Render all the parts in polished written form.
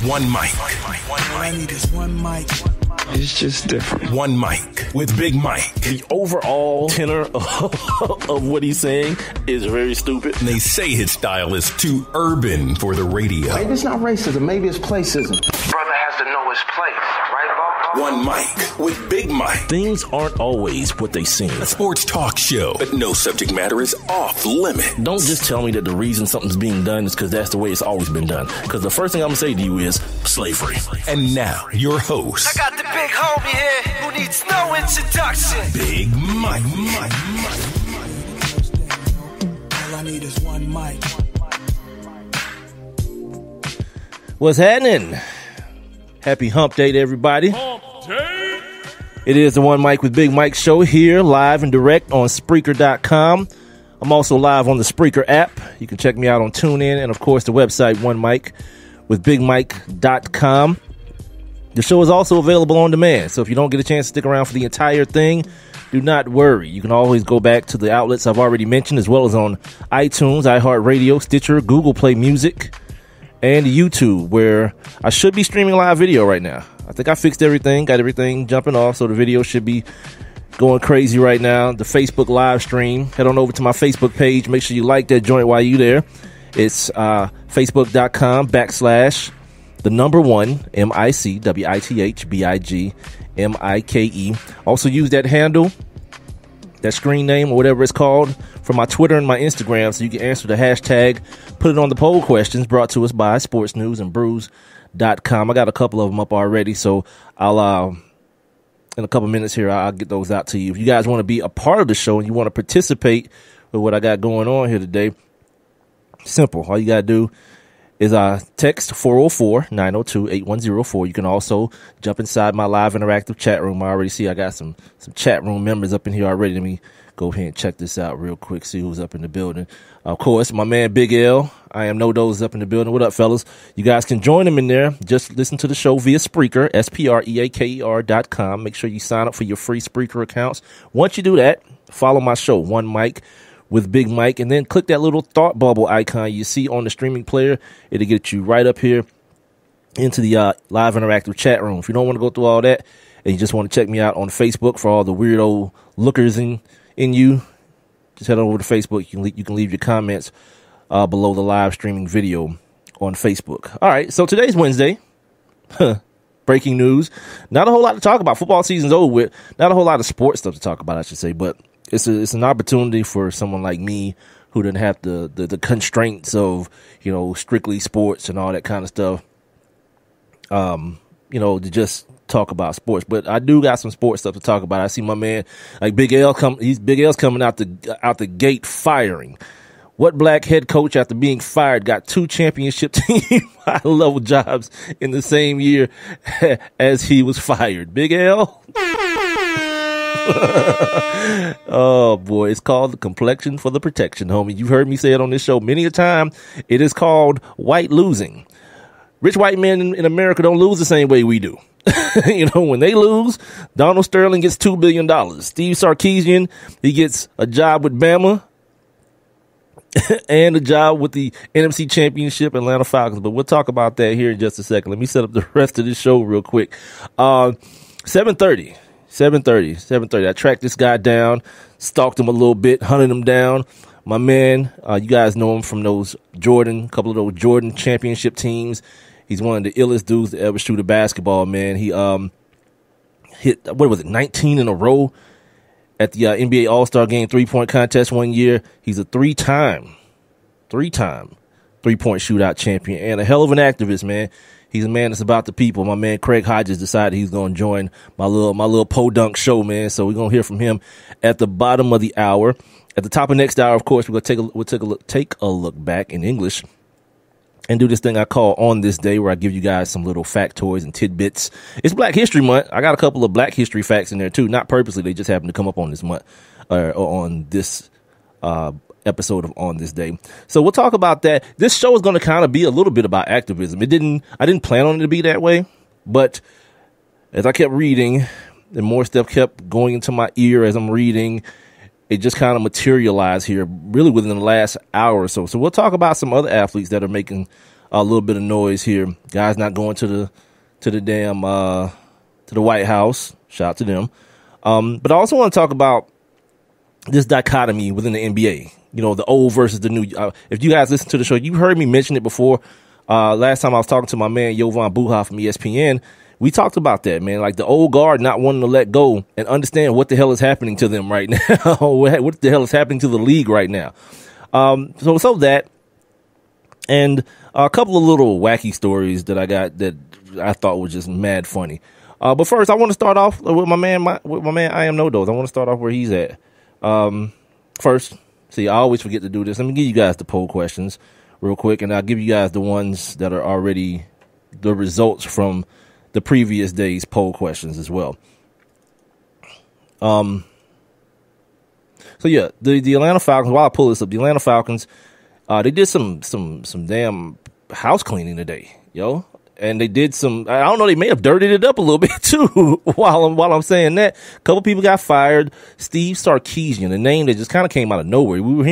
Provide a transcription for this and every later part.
one mic. All I need is one mic. It's just different. One mic with Big Mike. The overall tenor of what he's saying is very stupid. And they say his style is too urban for the radio. Maybe it's not racism. Maybe it's placism. Brother has to know his place, right, Bob? One mic with Big Mike. Things aren't always what they seem. A sports talk show, but no subject matter is off limit. Don't just tell me that the reason something's being done is because that's the way it's always been done. Because the first thing I'm going to say to you is slavery. And now, your host. I got the big homie here who needs no introduction. Big Mike. All I need is one mic. What's happening? Happy hump day to everybody. It is the One Mic with Big Mike show here, live and direct on Spreaker.com. I'm also live on the Spreaker app. You can check me out on TuneIn and, of course, the website onemicwithbigmike.com. The show is also available on demand, so if you don't get a chance to stick around for the entire thing, do not worry. You can always go back to the outlets I've already mentioned, as well as on iTunes, iHeartRadio, Stitcher, Google Play Music, and YouTube, where I should be streaming live video right now. I think I fixed everything, got everything jumping off, so the video should be going crazy right now. The Facebook live stream, head on over to my Facebook page. Make sure you like that joint while you're there. It's facebook.com/1MICWITHBIGMIKE. Also use that handle, that screen name or whatever it's called, for my Twitter and my Instagram, so you can answer the hashtag, put it on the poll questions brought to us by sportsnewsandbrews.com. I got a couple of them up already, so I'll in a couple minutes here, I'll get those out to you. If you guys want to be a part of the show and you want to participate with what I got going on here today, simple. All you got to do is text 404-902-8104. You can also jump inside my live interactive chat room. I already see I got some chat room members up in here already. Let me go ahead and check this out real quick, see who's up in the building. Of course, my man Big L, I am No Dose, up in the building. What up, fellas? You guys can join him in there. Just listen to the show via Spreaker, SPREAKER.com. Make sure you sign up for your free Spreaker accounts. Once you do that, follow my show, One Mic with Big Mike, and then click that little thought bubble icon you see on the streaming player. It'll get you right up here into the live interactive chat room. If you don't want to go through all that and you just want to check me out on Facebook for all the weirdo lookers in you, just head over to Facebook. You can leave your comments below the live streaming video on Facebook. All right, so today's Wednesday. Breaking news. Not a whole lot to talk about. Football season's over with. Not a whole lot of sports stuff to talk about, I should say, but it's an opportunity for someone like me who doesn't have the constraints of, strictly sports and all that kind of stuff, to just talk about sports. But I do got some sports stuff to talk about. I see my man like Big L's coming out the gate firing. What black head coach, after being fired, got 2 championship team high-level jobs in the same year as he was fired? Big L? Oh boy, it's called the complexion for the protection, homie. You've heard me say it on this show many a time. It is called white losing. Rich white men in America don't lose the same way we do. When they lose, Donald Sterling gets $2 billion. Steve Sarkisian, he gets a job with Bama and a job with the NFC Championship Atlanta Falcons. But we'll talk about that here in just a second. Let me set up the rest of this show real quick. 7:30. I tracked this guy down, stalked him a little bit, hunted him down. My man, you guys know him from couple of those Jordan championship teams. He's one of the illest dudes to ever shoot a basketball, man. He hit, 19 in a row at the NBA All-Star Game 3-point contest one year. He's a three-time 3-point shootout champion and a hell of an activist, man. He's a man that's about the people. My man Craig Hodges decided he's going to join my little podunk show, man. So we're going to hear from him at the bottom of the hour. At the top of next hour, of course, we'll take a look back in English and do this thing I call On This Day, where I give you guys some little factoids and tidbits. It's Black History Month. I got a couple of Black History facts in there too. Not purposely, they just happen to come up on this month or on this episode of On This Day. So we'll talk about that. This show is going to kind of be a little bit about activism. I didn't plan on it to be that way, but as I kept reading and more stuff kept going into my ear as I'm reading, it just kind of materialized here really within the last hour or so. So we'll talk about some other athletes that are making a little bit of noise here. Guys not going to the damn to the White House. Shout out to them. But I also want to talk about this dichotomy within the NBA. You know, the old versus the new. If you guys listen to the show, you heard me mention it before. Last time I was talking to my man Jovan Buha from ESPN, we talked about that, man. Like the old guard not wanting to let go and understand what the hell is happening to them right now. What the hell is happening to the league right now? So that, and a couple of little wacky stories that I got that I thought was just mad funny. But first, I want to start off with my man. I am No Dose. I want to start off where he's at. First, see, I always forget to do this. Let me give you guys the poll questions real quick, and I'll give you guys the ones that are already the results from the previous day's poll questions as well. So yeah, the Atlanta Falcons, while I pull this up, the Atlanta Falcons, they did some damn house cleaning today, yo. And they did some, I don't know, they may have dirtied it up a little bit too while I'm saying that. A couple people got fired. Steve Sarkisian, a name that just kind of came out of nowhere. We were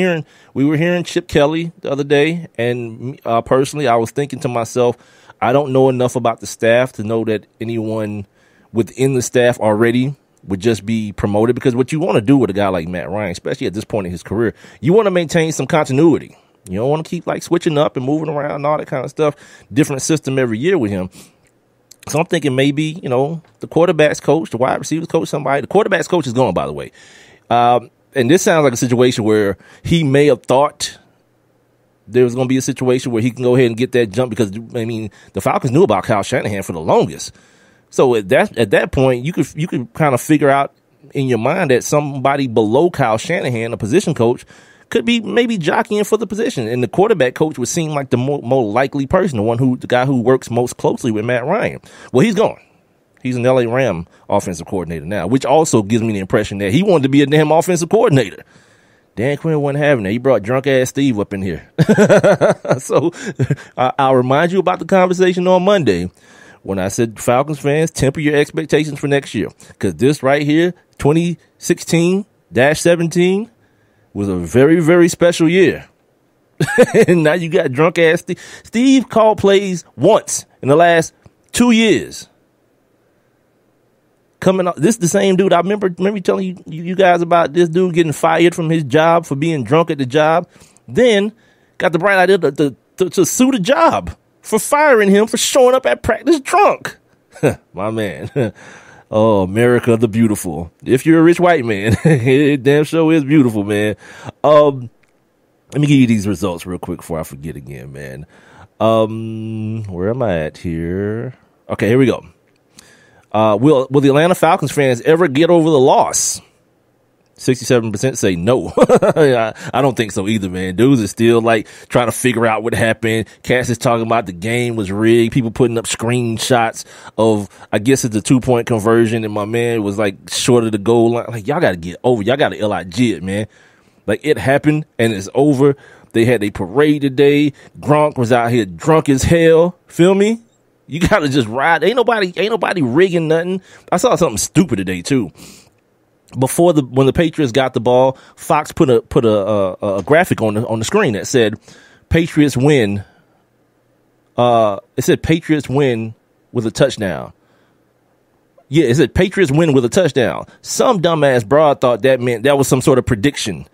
hearing Chip Kelly the other day, and personally, I was thinking to myself, I don't know enough about the staff to know that anyone within the staff already would just be promoted, because what you want to do with a guy like Matt Ryan, especially at this point in his career, you want to maintain some continuity. You don't want to keep like switching up and moving around and all that kind of stuff. Different system every year with him. So I'm thinking maybe, you know, the quarterback's coach, the wide receivers coach, somebody. The quarterback's coach is gone, by the way. And this sounds like a situation where he may have thought there was going to be a situation where he can go ahead and get that jump, because, I mean, the Falcons knew about Kyle Shanahan for the longest. So at that point, you could kind of figure out in your mind that somebody below Kyle Shanahan, a position coach, could be maybe jockeying for the position. And the quarterback coach would seem like the more likely person, the guy who works most closely with Matt Ryan. Well, he's gone. He's an LA Ram offensive coordinator now, which also gives me the impression that he wanted to be a damn offensive coordinator. Dan Quinn wasn't having that. He brought drunk ass Steve up in here. So I'll remind you about the conversation on Monday when I said, Falcons fans, temper your expectations for next year. Because this right here, 2016-17, was a very, very special year. And now you got drunk ass Steve. Steve called plays once in the last 2 years. Coming up, this is the same dude. I remember telling you guys about this dude getting fired from his job for being drunk at the job. Then got the bright idea to sue the job for firing him for showing up at practice drunk. My man. Oh, America the beautiful. If you're a rich white man, it damn sure is beautiful, man. Let me give you these results real quick before I forget again, man. Where am I at here? Okay, here we go. Will the Atlanta Falcons fans ever get over the loss? 67% say no. I don't think so either, man. Dudes are still like trying to figure out what happened. Cass is talking about the game was rigged. People putting up screenshots of, I guess it's a 2-point conversion, and my man was like short of the goal line. Like, y'all got to get over. Y'all got to LIG it, man. Like, it happened and it's over. They had a parade today. Gronk was out here drunk as hell. Feel me? You got to just ride. Ain't nobody rigging nothing. I saw something stupid today too. When the Patriots got the ball, Fox put a graphic on the screen that said Patriots win. It said Patriots win with a touchdown. Yeah, it said Patriots win with a touchdown. Some dumbass broad thought that meant that was some sort of prediction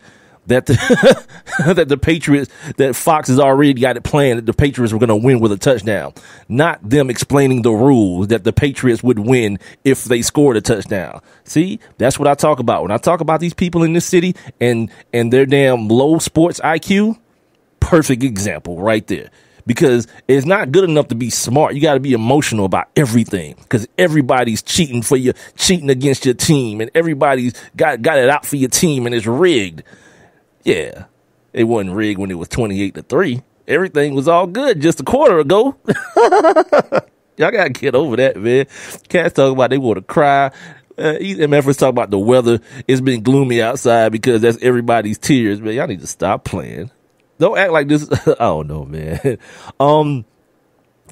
that the Patriots, that Fox has already got it planned that the Patriots were going to win with a touchdown. Not them explaining the rules that the Patriots would win if they scored a touchdown. See, that's what I talk about. When I talk about these people in this city and their damn low sports IQ, perfect example right there. Because it's not good enough to be smart. You got to be emotional about everything, because everybody's cheating against your team, and everybody's got it out for your team, and it's rigged. Yeah, it wasn't rigged when it was 28-3. Everything was all good just a quarter ago. Y'all got to get over that, man. Cats talking about they want to cry. Memphis talking about the weather. It's been gloomy outside because that's everybody's tears, man. Y'all need to stop playing. Don't act like this. I don't know, man.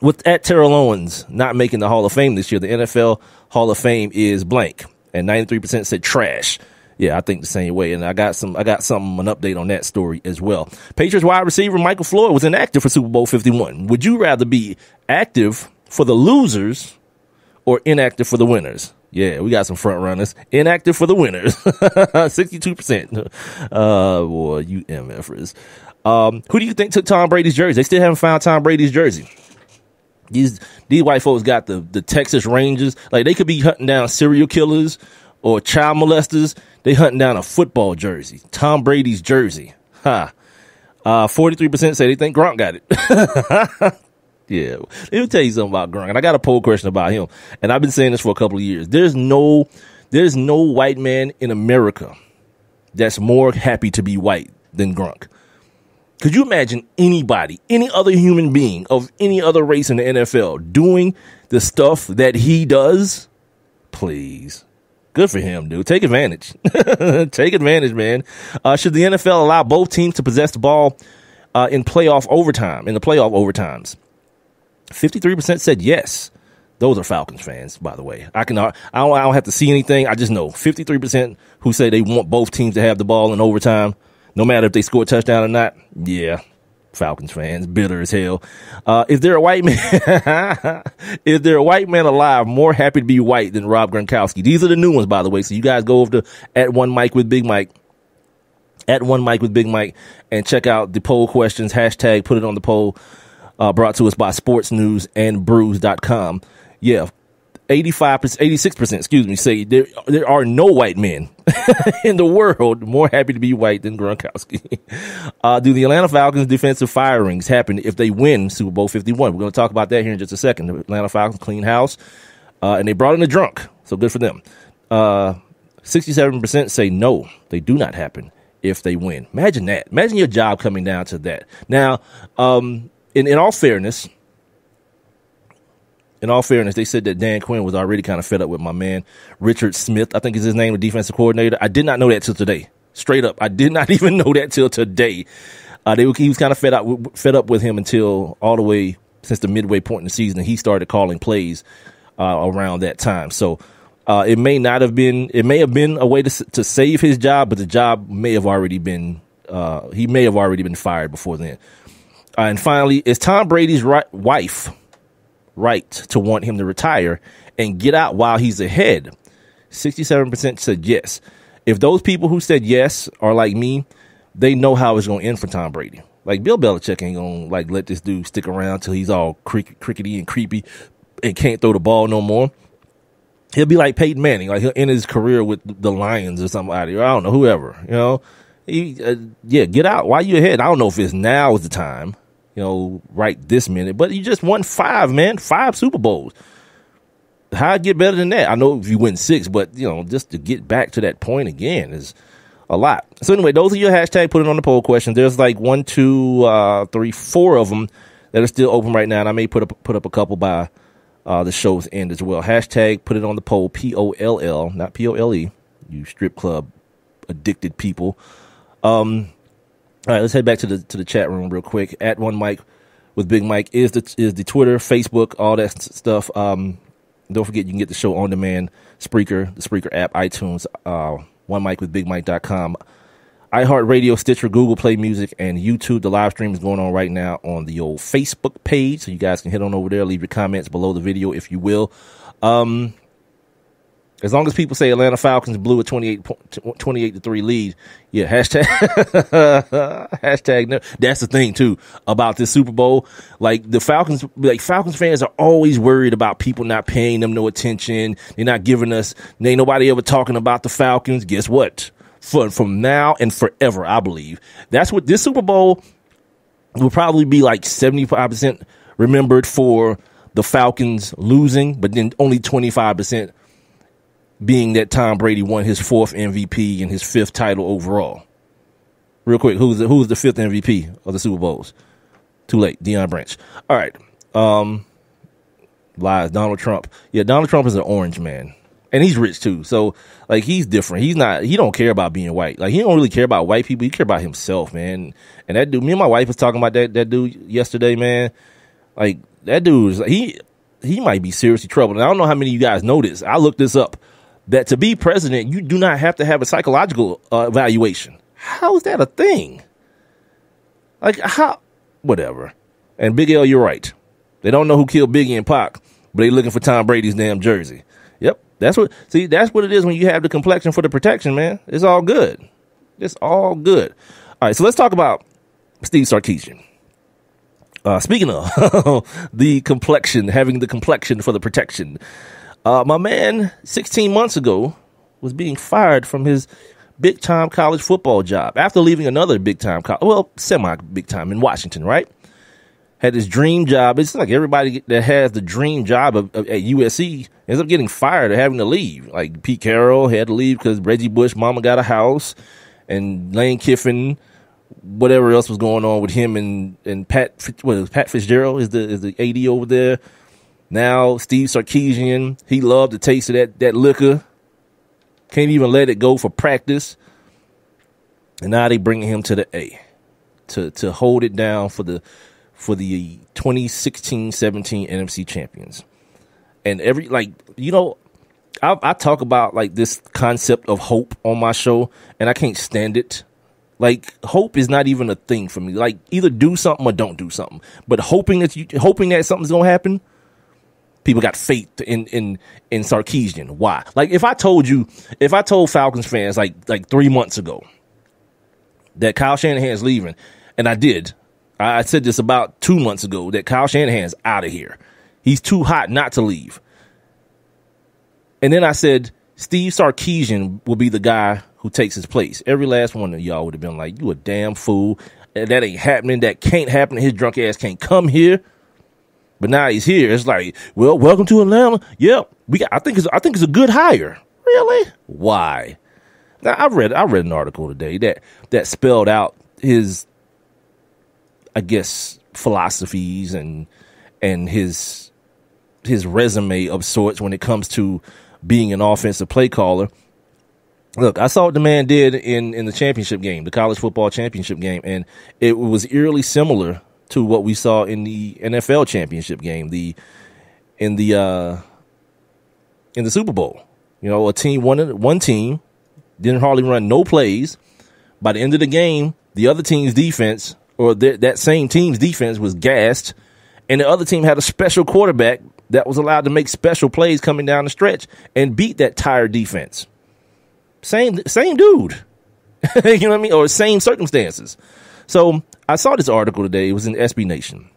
With Terrell Owens not making the Hall of Fame this year, the NFL Hall of Fame is blank, and 93% said trash. Yeah, I think the same way, and I got an update on that story as well. Patriots wide receiver Michael Floyd was inactive for Super Bowl 51. Would you rather be active for the losers or inactive for the winners? Yeah, we got some front runners. Inactive for the winners, 62%. Boy, you MFers. Who do you think took Tom Brady's jersey? They still haven't found Tom Brady's jersey. These white folks got the Texas Rangers. Like, they could be hunting down serial killers or child molesters. They hunting down a football jersey. Tom Brady's jersey. 43% say they think Gronk got it. Yeah. Let me tell you something about Gronk. And I got a poll question about him. And I've been saying this for a couple of years. There's no white man in America that's more happy to be white than Gronk. Could you imagine anybody, any other human being of any other race in the NFL doing the stuff that he does? Please. Good for him, dude. Take advantage. Take advantage, man. Should the NFL allow both teams to possess the ball in the playoff overtimes? 53% said yes. Those are Falcons fans, by the way. I don't have to see anything. I just know 53% who say they want both teams to have the ball in overtime, no matter if they score a touchdown or not. Yeah, Falcons fans, bitter as hell. Is there a white man alive more happy to be white than Rob Gronkowski? These are the new ones, by the way. So you guys go over to @1MikeWithBigMike, @1MikeWithBigMike, and check out the poll questions. Hashtag put it on the poll. Brought to us by sportsnewsandbrews.com. Yeah, 86%, say there are no white men in the world more happy to be white than Gronkowski. Do the Atlanta Falcons defensive firings happen if they win Super Bowl 51? We're going to talk about that here in just a second. The Atlanta Falcons clean house, and they brought in a drunk, so good for them. 67% say no, they do not happen if they win. Imagine that. Imagine your job coming down to that. Now, in all fairness, they said that Dan Quinn was already kind of fed up with my man, Richard Smith, I think is his name, the defensive coordinator. I did not know that till today. Straight up. I did not even know that till today. He was kind of fed up with him until all the way since the midway point in the season. And he started calling plays around that time. So it may have been a way to save his job, but the job may have already been, he may have already been fired before then. And finally, is Tom Brady's wife right to want him to retire and get out while he's ahead? 67% said yes. If those people who said yes are like me, they know how it's going to end for Tom Brady. Like, Bill Belichick ain't going to let this dude stick around till he's all crickety and creepy and can't throw the ball no more. He'll be like Peyton Manning. Like, he'll end his career with the Lions or somebody, or I don't know, whoever, get out while you're ahead. I don't know if it's now is the time, right this minute, but you just won 5 Super Bowls. How'd it get better than that? I know if you win 6, but just to get back to that point again is a lot. So anyway, those are your hashtag, put it on the poll questions. There's like 1, 2, 3, 4 of them that are still open right now. And I may put up a couple by, the show's end as well. Hashtag, put it on the poll, POLL, not POLE, you strip club addicted people. All right, let's head back to the chat room real quick. @1MikeWithBigMike is the Twitter, Facebook, all that stuff. Don't forget you can get the show on demand, Spreaker, the Spreaker app, iTunes, 1MikeWithBigMike.com, iHeartRadio, Stitcher, Google Play Music, and YouTube. The live stream is going on right now on the old Facebook page, so you guys can head on over there, leave your comments below the video if you will. As long as people say Atlanta Falcons blew a 28-3 lead, yeah, hashtag no. That's the thing too about this Super Bowl. Like Falcons fans are always worried about people not paying them no attention. They're not giving us. Ain't nobody ever talking about the Falcons. Guess what? From now and forever, I believe that's what this Super Bowl will probably be like 75% remembered for the Falcons losing, but then only 25%. Being that Tom Brady won his 4th MVP and his 5th title overall. Real quick, who's the 5th MVP of the Super Bowls? Too late. Deion Branch. All right. Lies. Donald Trump. Yeah, Donald Trump is an orange man. And he's rich too. So like he's different. He don't care about being white. Like he don't really care about white people. He care about himself, man. And that dude, me and my wife was talking about that dude yesterday, man. Like that dude is he might be seriously troubled. And I don't know how many of you guys know this. I looked this up. that to be president, you do not have to have a psychological evaluation. How is that a thing? Like, how? Whatever. And Big L, you're right. They don't know who killed Biggie and Pac, but they looking for Tom Brady's damn jersey. Yep. That's what it is when you have the complexion for the protection, man. It's all good. It's all good. All right, so let's talk about Steve Sarkisian. Speaking of the complexion, having the complexion for the protection, my man 16 months ago was being fired from his big-time college football job after leaving another big-time semi-big-time in Washington, right? Had this dream job. It's like everybody that has the dream job at USC ends up getting fired or having to leave. Like Pete Carroll had to leave because Reggie Bush mama got a house, and Lane Kiffin, whatever else was going on with him and Pat Fitzgerald is the AD over there. Now Steve Sarkisian, he loved the taste of that liquor. Can't even let it go for practice. And now they bringing him to the A to hold it down for the 2016-17 NFC champions. And I talk about like this concept of hope on my show, and I can't stand it. Like, hope is not even a thing for me. Like, either do something or don't do something. But hoping that something's gonna happen, people got faith in Sarkisian. Why? Like, if I told Falcons fans like 3 months ago that Kyle Shanahan's leaving, and I did. I said this about 2 months ago that Kyle Shanahan's out of here. He's too hot not to leave. And then I said Steve Sarkisian will be the guy who takes his place. Every last one of y'all would have been like, you a damn fool. That ain't happening. That can't happen. His drunk ass can't come here. But now he's here. It's like, well, welcome to Atlanta. Yep. I think it's a good hire. Really? Why? Now I read an article today that spelled out his, I guess, philosophies and his resume of sorts when it comes to being an offensive play caller. Look, I saw what the man did in the championship game, the college football championship game, and it was eerily similar to what we saw in the NFL championship game, in the Super Bowl. You know, one team didn't hardly run no plays. By the end of the game, the other team's defense, or that same team's defense, was gassed, and the other team had a special quarterback that was allowed to make special plays coming down the stretch and beat that tired defense. Same dude. You know what I mean? Or same circumstances. So I saw this article today. It was in SB Nation.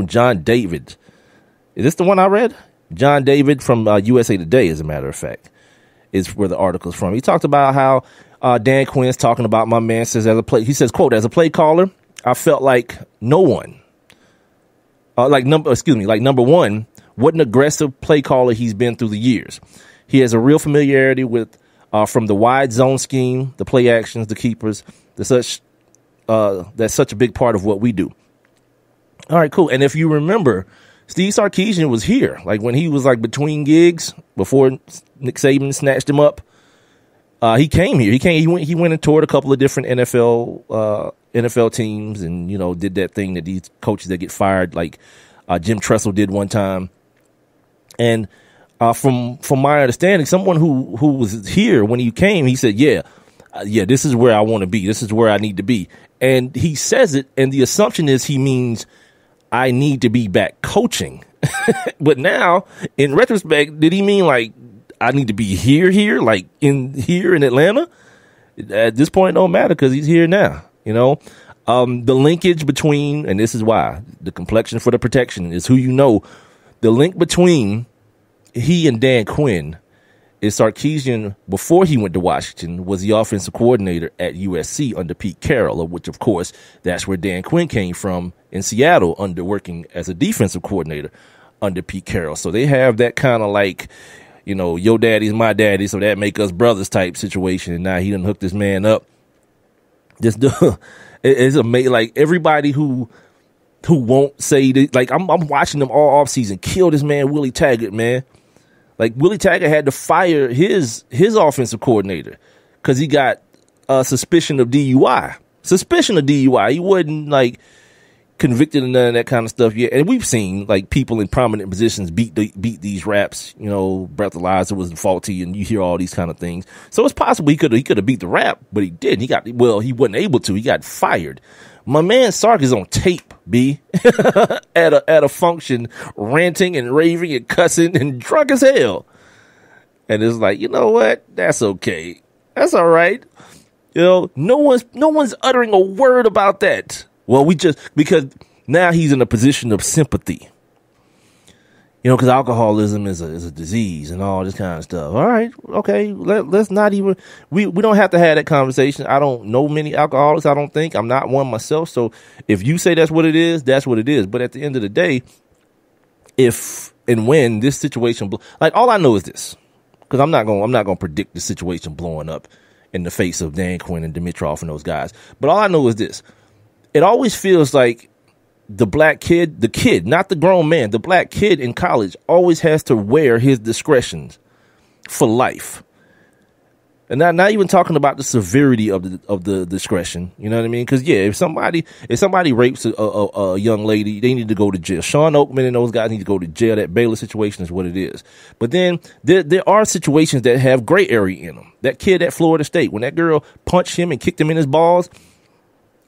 John David. Is this the one I read? John David from USA Today, as a matter of fact, is where the article's from. He talked about how Dan Quinn's talking about my man says he says, quote, as a play caller, I felt like no one. Number one, what an aggressive play caller he's been through the years. He has a real familiarity with from the wide zone scheme, the play actions, the keepers, that's such a big part of what we do. All right, cool. And if you remember, Steve Sarkisian was here, like when he was like between gigs before Nick Saban snatched him up. He came here. He went and toured a couple of different NFL teams, and did that thing that these coaches that get fired, like Jim Tressel did one time. And from my understanding, someone who was here when he came, he said, yeah, this is where I want to be. This is where I need to be. And he says it, and the assumption is he means I need to be back coaching. But now, in retrospect, did he mean like I need to be here, like here in Atlanta? At this point, it don't matter because he's here now. The linkage between, and this is why the complexion for the protection is who you know. The link between he and Dan Quinn is Sarkisian, before he went to Washington, was the offensive coordinator at USC under Pete Carroll, of which, of course, that's where Dan Quinn came from in Seattle, under working as a defensive coordinator under Pete Carroll. So they have that kind of like, your daddy's my daddy, so that make us brothers type situation. And now he done hooked this man up. It's amazing. Like, everybody who won't say that, like, I'm watching them all off season kill this man Willie Taggart, man. Like, Willie Taggart had to fire his offensive coordinator because he got suspicion of DUI. He wasn't like, convicted of none of that kind of stuff yet. And we've seen like people in prominent positions beat these raps. You know, breathalyzer was faulty, and you hear all these kind of things. So it's possible he could have beat the rap, but he didn't. He wasn't able to. He got fired. My man Sark is on tape, B, at a function, ranting and raving and cussing and drunk as hell. And it's like, you know what? That's okay. That's all right. You know, no one's uttering a word about that. Well, because now he's in a position of sympathy. You know, because alcoholism is a disease and all this kind of stuff. All right, okay, let's not even, we don't have to have that conversation. I don't know many alcoholics, I don't think. I'm not one myself. So if you say that's what it is, that's what it is. But at the end of the day, if and when this situation, like all I know is this, because I'm not going to predict the situation blowing up in the face of Dan Quinn and Dimitrov and those guys. But all I know is this. It always feels like the black kid, not the grown man, the black kid in college always has to wear his discretions for life. And not even talking about the severity of the discretion. You know what I mean? Because, yeah, if somebody rapes a young lady, they need to go to jail. Sean Oakman and those guys need to go to jail. That Baylor situation is what it is. But then there are situations that have gray area in them. That kid at Florida State, when that girl punched him and kicked him in his balls,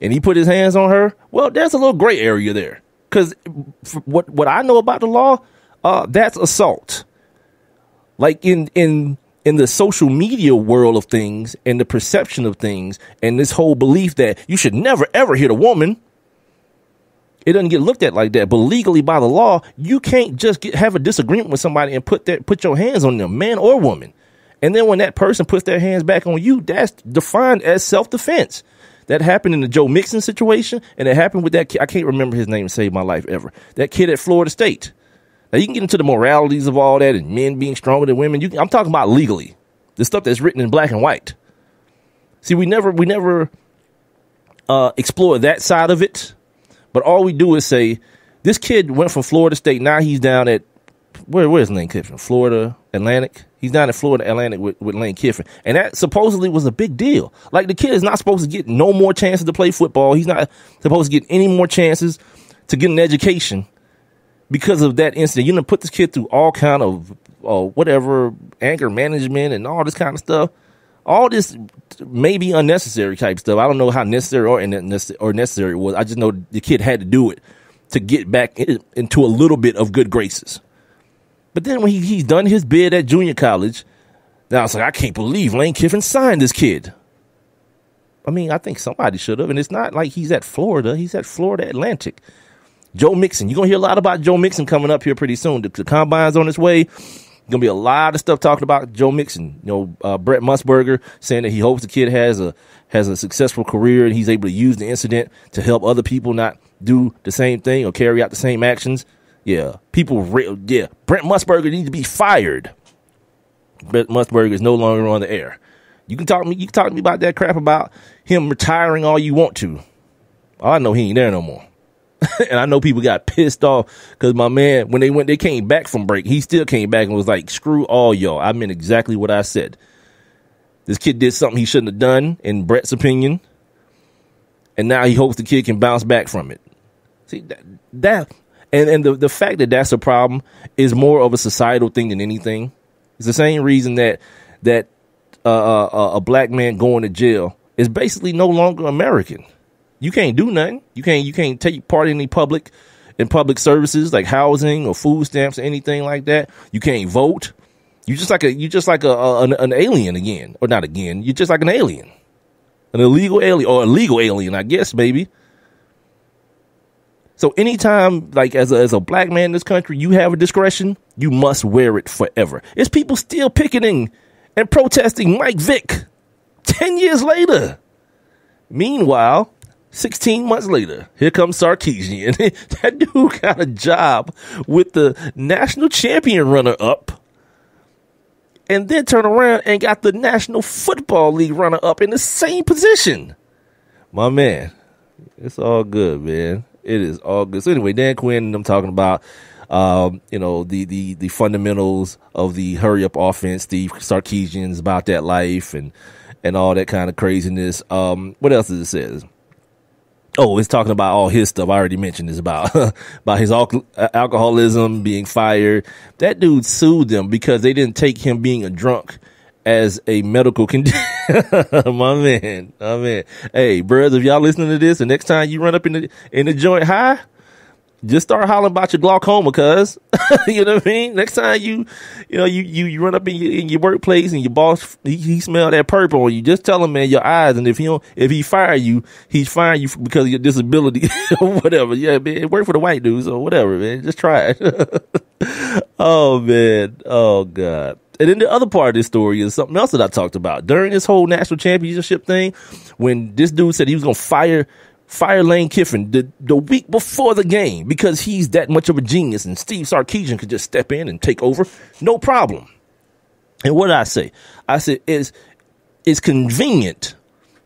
and he put his hands on her, well, there's a little gray area there. Because what I know about the law, that's assault. Like in the social media world of things and the perception of things and this whole belief that you should never, ever hit a woman, it doesn't get looked at like that. But legally, by the law, you can't just have a disagreement with somebody and put your hands on them, man or woman. And then when that person puts their hands back on you, that's defined as self-defense. That happened in the Joe Mixon situation, and it happened with that kid. I can't remember his name to save my life ever. That kid at Florida State. Now, you can get into the moralities of all that and men being stronger than women. I'm talking about legally, the stuff that's written in black and white. See, we never explore that side of it, but all we do is say, this kid went from Florida State, now he's down at, where's Lane Kiffin? Florida Atlantic? He's down at Florida Atlantic with Lane Kiffin. And that supposedly was a big deal. Like, the kid is not supposed to get no more chances to play football. He's not supposed to get any more chances to get an education because of that incident. You know, put this kid through all kind of, whatever, anger management and all this kind of stuff. All this maybe unnecessary type stuff. I don't know how necessary or necessary it was. I just know the kid had to do it to get back into a little bit of good graces. But then when he's done his bid at junior college, now it's like, I can't believe Lane Kiffin signed this kid. I mean, I think somebody should have. And it's not like he's at Florida. He's at Florida Atlantic. Joe Mixon. You're going to hear a lot about Joe Mixon coming up here pretty soon. The combine's on its way. Going to be a lot of stuff talking about Joe Mixon. You know, Brett Musburger saying that he hopes the kid has a successful career and he's able to use the incident to help other people not do the same thing or carry out the same actions. Yeah, Brent Musburger needs to be fired. Brent Musburger is no longer on the air. You can talk to me about that crap about him retiring all you want to. All I know, he ain't there no more. And I know people got pissed off because my man, when they came back from break, he still came back and was like, screw all y'all. I meant exactly what I said. This kid did something he shouldn't have done, in Brett's opinion. And now he hopes the kid can bounce back from it. See, And the fact that that's a problem is more of a societal thing than anything. It's the same reason that a black man going to jail is basically no longer American. You can't do nothing. You can't take part in any public services like housing or food stamps or anything like that. You can't vote. You're just like an alien again, or not again. You're just like an alien, an illegal alien or a legal alien, I guess, maybe. So anytime, like as a black man in this country, you have a discretion, you must wear it forever. It's people still picketing and protesting Mike Vick 10 years later. Meanwhile, 16 months later, here comes Sarkeesian. That dude got a job with the national champion runner-up and then turn around and got the National Football League runner-up in the same position. My man, it's all good, man. It is all good. So anyway, Dan Quinn and I'm talking about, the fundamentals of the hurry up offense, Steve Sarkeesian's about that life and all that kind of craziness. What else does it say? Oh, it's talking about all his stuff. I already mentioned this about about his alcoholism, being fired. That dude sued them because they didn't take him being a drunk as a medical condition. my man. Hey, brothers, if y'all listening to this, the next time you run up in the joint high, just start hollering about your glaucoma, cuz. You know what I mean? Next time you run up in your workplace and your boss, he smell that purple on you, just tell him, man, your eyes, and if he fire you, he's firing you because of your disability or whatever. Yeah, man, it worked for the white dudes or whatever, man. Just try it. Oh, man. Oh, God. And then the other part of this story is something else that I talked about. During this whole national championship thing, when this dude said he was going to fire Lane Kiffin the week before the game because he's that much of a genius and Steve Sarkisian could just step in and take over, no problem. And what did I say? I said, it's convenient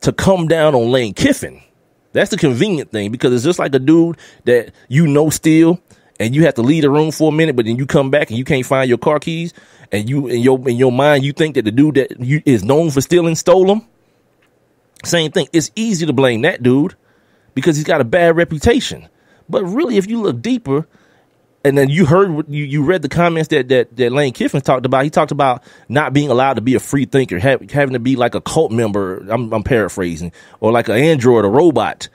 to come down on Lane Kiffin. That's the convenient thing, because it's just like a dude that steal, and you have to leave the room for a minute, but then you come back and you can't find your car keys, and you in your mind you think that the dude that is known for stealing stole them. Same thing. It's easy to blame that dude because he's got a bad reputation. But really, if you look deeper, and then you read the comments that Lane Kiffin talked about. He talked about not being allowed to be a free thinker, having to be like a cult member. I'm paraphrasing, or like an android, a robot.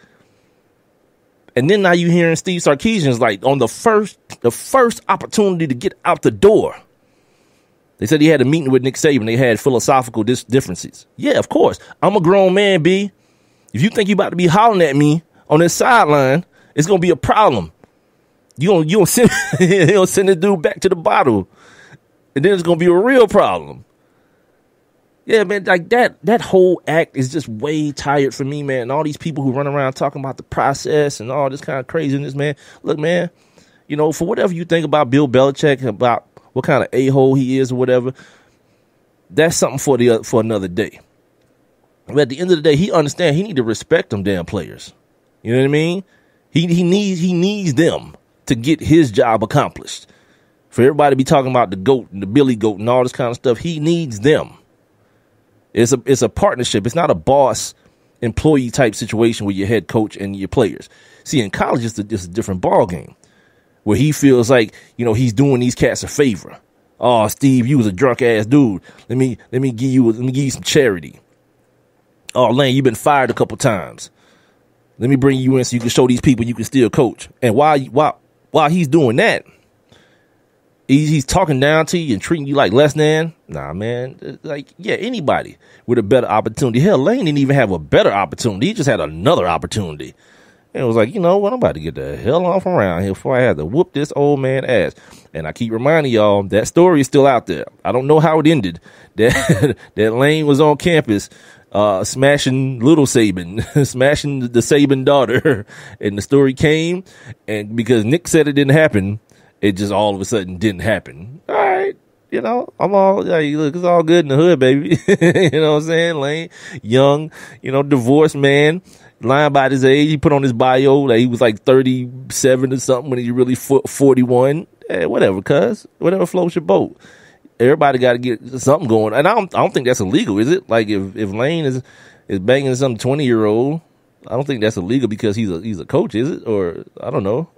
And then now you hearing Steve Sarkisian's like on the first opportunity to get out the door. They said he had a meeting with Nick Saban. They had philosophical differences. Yeah, of course. I'm a grown man, B. If you think you about to be hollering at me on this sideline, it's gonna be a problem. You gonna send the dude back to the bottle, and then it's gonna be a real problem. Yeah, man, like that whole act is just way tired for me, man. And all these people who run around talking about the process and all this kind of craziness, man. Look, man, for whatever you think about Bill Belichick, about what kind of a-hole he is or whatever, that's something for another day. But at the end of the day, he understands he need to respect them damn players. You know what I mean? He needs them to get his job accomplished. For everybody to be talking about the GOAT and the Billy Goat and all this kind of stuff, he needs them. It's a partnership. It's not a boss employee type situation with your head coach and your players. See, in college, it's a different ball game where he feels like, he's doing these cats a favor. Oh, Steve, you was a drunk ass dude. Let me give you some charity. Oh, Lane, you've been fired a couple times. Let me bring you in so you can show these people you can still coach. And while he's doing that, he's talking down to you and treating you like less than. Nah, man. Like, yeah, anybody with a better opportunity. Hell, Lane didn't even have a better opportunity. He just had another opportunity. And it was like, you know what? I'm about to get the hell off around here before I have to whoop this old man ass. And I keep reminding y'all, that story is still out there. I don't know how it ended. That Lane was on campus smashing little Saban, smashing the Saban daughter. And the story came, and because Nick said it didn't happen, it just all of a sudden didn't happen. All right. I'm all, look, it's all good in the hood, baby. You know what I'm saying? Lane, young, divorced man, lying about his age. He put on his bio that he was like 37 or something when he really 41. Hey, whatever, cuz. Whatever floats your boat. Everybody got to get something going. And I don't think that's illegal, is it? Like if Lane is banging some 20-year-old, I don't think that's illegal because he's a coach, is it? Or I don't know.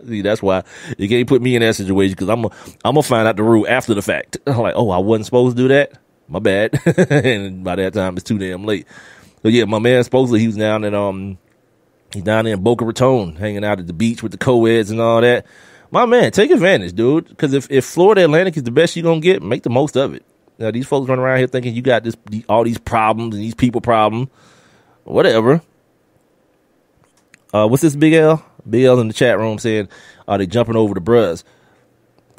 See, that's why you can't put me in that situation, because I'm gonna find out the rule after the fact. I'm like, oh, I wasn't supposed to do that. My bad. And by that time, it's too damn late. So yeah, my man supposedly he was down in Boca Raton, hanging out at the beach with the co-eds and all that. My man, take advantage, dude. Because if Florida Atlantic is the best you're gonna get, make the most of it. Now these folks run around here thinking you got all these problems and these people problems. Whatever. What's this, Big L? Big L in the chat room saying, are they jumping over the bruhs?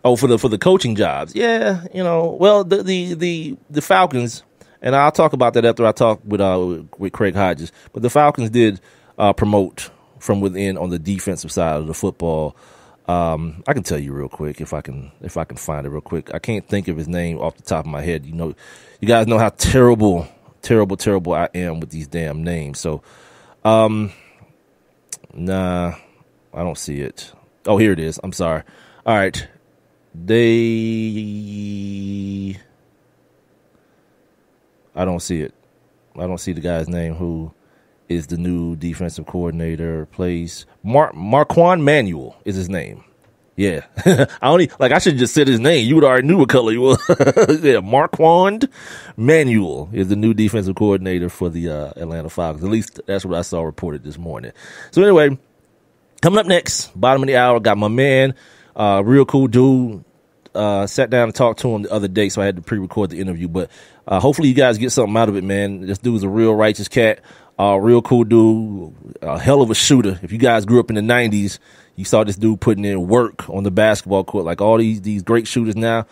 Oh, for the coaching jobs. Yeah, well, the Falcons, and I'll talk about that after I talk with Craig Hodges, but the Falcons did promote from within on the defensive side of the football. I can tell you real quick if I can find it real quick. I can't think of his name off the top of my head. You guys know how terrible I am with these damn names. So, nah, I don't see it. Oh, here it is. I'm sorry. All right. I don't see it. I don't see the guy's name who is the new defensive coordinator. Plays Marquand Manuel is his name. Yeah, I should just said his name. You would already knew what color he was. Yeah, Marquand Manuel is the new defensive coordinator for the Atlanta Falcons. At least that's what I saw reported this morning. So anyway, coming up next, bottom of the hour, got my man, real cool dude. Sat down and talked to him the other day, so I had to pre-record the interview. But hopefully you guys get something out of it, man. This dude's a real righteous cat, real cool dude, a hell of a shooter. If you guys grew up in the 90s, you saw this dude putting in work on the basketball court. Like all these great shooters now,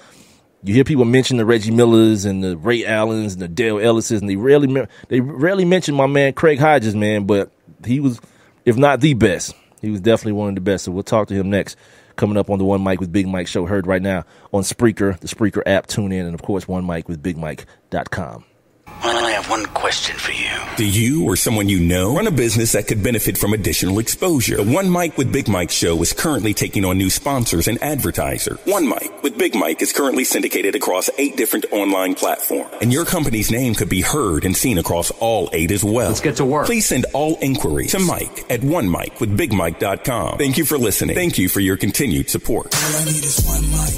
you hear people mention the Reggie Millers and the Ray Allens and the Dale Ellises, and they rarely mention my man Craig Hodges, man. But he was, if not the best, he was definitely one of the best. So we'll talk to him next. Coming up on the One Mic with Big Mike show, heard right now on Spreaker, the Spreaker app, tune in, and of course, OneMicWithBigMike.com. I have one question for you. Do you or someone you know run a business that could benefit from additional exposure? The One Mic with Big Mike show is currently taking on new sponsors and advertisers. One Mic with Big Mike is currently syndicated across 8 different online platforms, and your company's name could be heard and seen across all 8 as well. Let's get to work. Please send all inquiries to Mike at OneMicWithBigMike.com. Thank you for listening. Thank you for your continued support. All I need is one mic.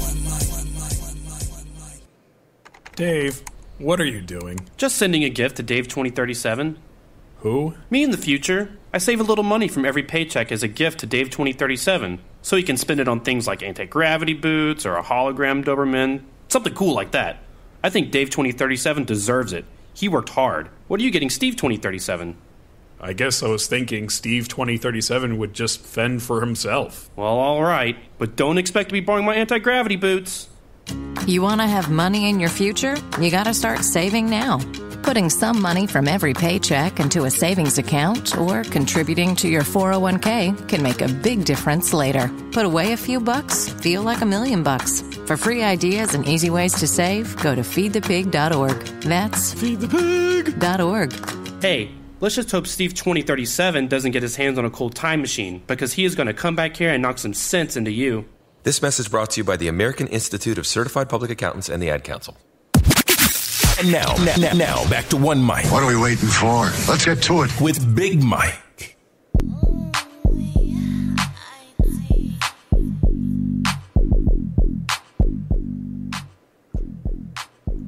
Dave, what are you doing? Just sending a gift to Dave 2037. Who? Me in the future. I save a little money from every paycheck as a gift to Dave 2037, so he can spend it on things like anti-gravity boots or a hologram Doberman, something cool like that. I think Dave 2037 deserves it. He worked hard. What are you getting Steve 2037? I guess I was thinking Steve 2037 would just fend for himself. Well, all right, but don't expect to be borrowing my anti-gravity boots. You want to have money in your future? You got to start saving now. Putting some money from every paycheck into a savings account or contributing to your 401k can make a big difference later. Put away a few bucks, feel like $1 million. For free ideas and easy ways to save, go to feedthepig.org. That's feedthepig.org. Hey, let's just hope Steve 2037 doesn't get his hands on a cold time machine, because he is going to come back here and knock some sense into you. This message brought to you by the American Institute of Certified Public Accountants and the Ad Council. And now, back to One Mic. What are we waiting for? Let's get to it. With Big Mike.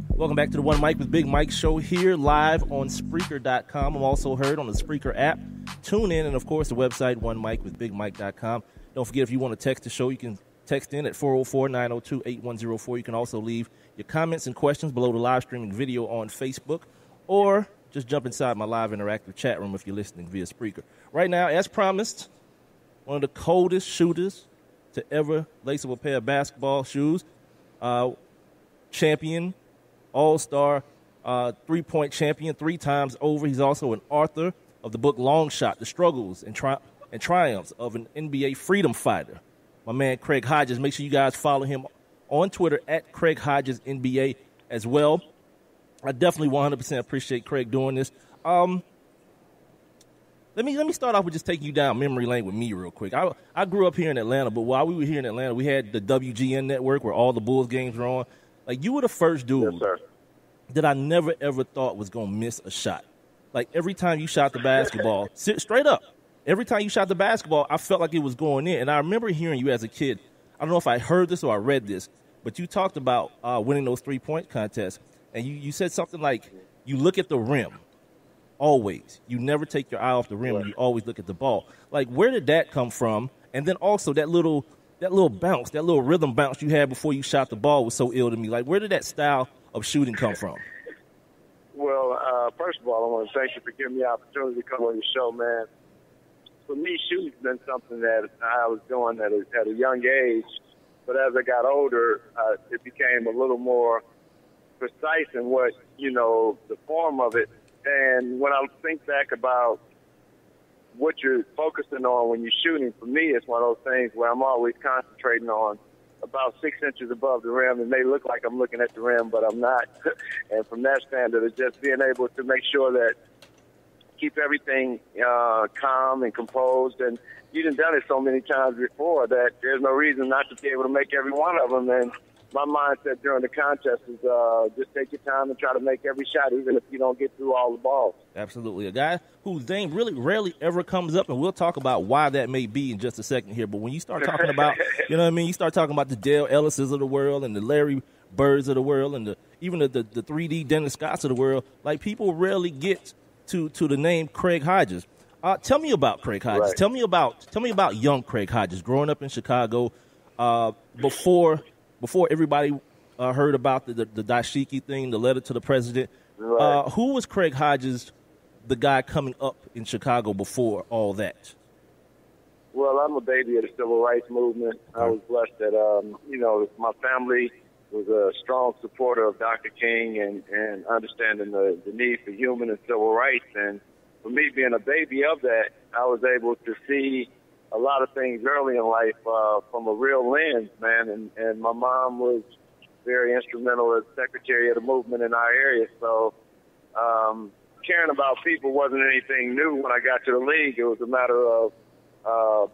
Welcome back to the One Mic with Big Mike show here live on Spreaker.com. I'm also heard on the Spreaker app. Tune in, and of course the website OneMicWithBigMike.com. Don't forget, if you want to text the show, you can text in at 404-902-8104. You can also leave your comments and questions below the live streaming video on Facebook, or just jump inside my live interactive chat room if you're listening via Spreaker. Right now, as promised, one of the coldest shooters to ever lace up a pair of basketball shoes, champion, all-star, three-point champion 3 times over. He's also an author of the book Long Shot, The Struggles and Triumphs of an NBA Freedom Fighter. My man Craig Hodges. Make sure you guys follow him on Twitter at Craig Hodges NBA as well. I definitely 100% appreciate Craig doing this. Let me start off with just taking you down memory lane with me real quick. I grew up here in Atlanta, but while we were here in Atlanta, we had the WGN network where all the Bulls games were on. Like, you were the first dude that I never, ever thought was going to miss a shot. Like, every time you shot the basketball, straight up, every time you shot the basketball, I felt like it was going in. And I remember hearing you as a kid. I don't know if I heard this or I read this, but you talked about winning those 3-point contests. And you said something like, you look at the rim, always. You never take your eye off the rim, and you always look at the ball. Like, where did that come from? And then also that little bounce, that little rhythm bounce you had before you shot the ball was so ill to me. Like, where did that style of shooting come from? Well, first of all, I want to thank you for giving me the opportunity to come on your show, man. For me, shooting's been something that I was doing at a young age, but as I got older, it became a little more precise in what, the form of it. And when I think back about what you're focusing on when you're shooting, for me, it's one of those things where I'm always concentrating on about 6 inches above the rim. It may look like I'm looking at the rim, but I'm not. And from that standard, it's just being able to make sure that keep everything calm and composed. And you've done it so many times before that there's no reason not to be able to make every one of them. And my mindset during the contest is just take your time and try to make every shot, even if you don't get through all the balls. Absolutely. A guy whose name really rarely ever comes up, and we'll talk about why that may be in just a second here. But when you start talking about, you know what I mean, you start talking about the Dale Ellises of the world and the Larry Birds of the world and even the 3D Dennis Scotts of the world, like people rarely get to the name Craig Hodges. Tell me about Craig Hodges. Right. Tell me about young Craig Hodges growing up in Chicago before everybody heard about the dashiki thing, the letter to the president. Right. Who was Craig Hodges, the guy coming up in Chicago before all that? Well, I'm a baby of the civil rights movement. I was blessed that, my family was a strong supporter of Dr. King and understanding the need for human and civil rights. And for me being a baby of that, I was able to see a lot of things early in life from a real lens, man. And my mom was very instrumental as secretary of the movement in our area. So caring about people wasn't anything new when I got to the league. It was a matter of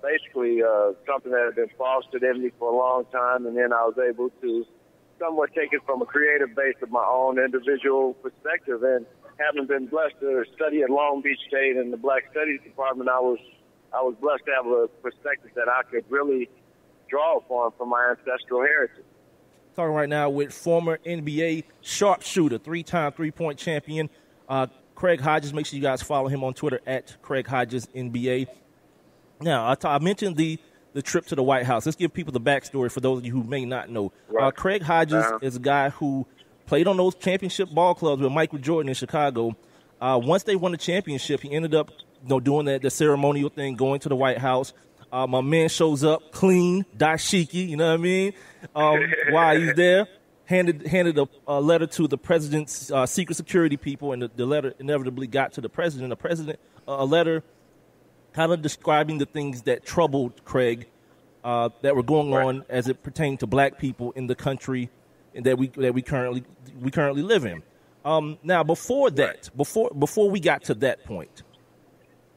basically something that had been fostered in me for a long time. And then I was able to somewhat take it from a creative base of my own individual perspective. And having been blessed to study at Long Beach State in the Black Studies Department, I was blessed to have a perspective that I could really draw upon from my ancestral heritage. Talking right now with former NBA sharpshooter, 3-time three-point champion, Craig Hodges. Make sure you guys follow him on Twitter at Craig Hodges NBA. Now, I mentioned the trip to the White House. Let's give people the backstory for those of you who may not know. Right. Craig Hodges is a guy who played on those championship ball clubs with Michael Jordan in Chicago. Once they won the championship, he ended up doing the ceremonial thing, going to the White House. My man shows up clean, dashiki, you know what I mean? While he's there, handed a letter to the president's secret security people, and the letter inevitably got to the president. A letter kind of describing the things that troubled Craig that were going on as it pertained to black people in the country that we currently live in. Now, before that, before we got to that point,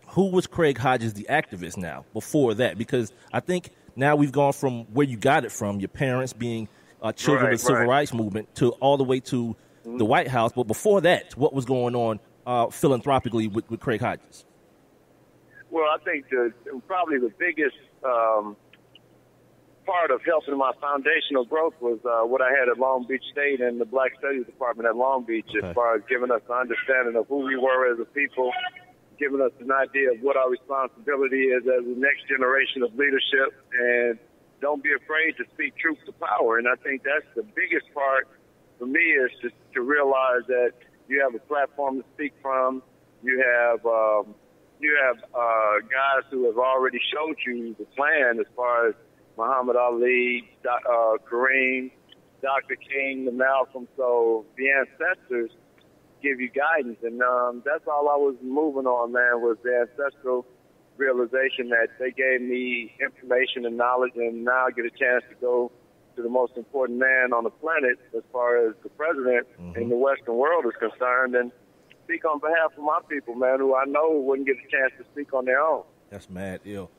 who was Craig Hodges, the activist? Now, before that, because I think now we've gone from where you got it from, your parents being children of the civil rights movement, to all the way to the White House. But before that, what was going on philanthropically with Craig Hodges? Well, I think probably the biggest part of helping my foundational growth was what I had at Long Beach State and the Black Studies Department at Long Beach, as far as giving us an understanding of who we were as a people, giving us an idea of what our responsibility is as the next generation of leadership, and don't be afraid to speak truth to power. And I think that's the biggest part for me, is to realize that you have a platform to speak from. You have guys who have already showed you the plan, as far as Muhammad Ali, Kareem, Dr. King, the Malcolm. So the ancestors give you guidance, and that's all I was moving on, man, was the ancestral realization that they gave me information and knowledge, and now I get a chance to go to the most important man on the planet as far as the president in the Western world is concerned, and speak on behalf of my people, man, who I know wouldn't get a chance to speak on their own. That's mad ill.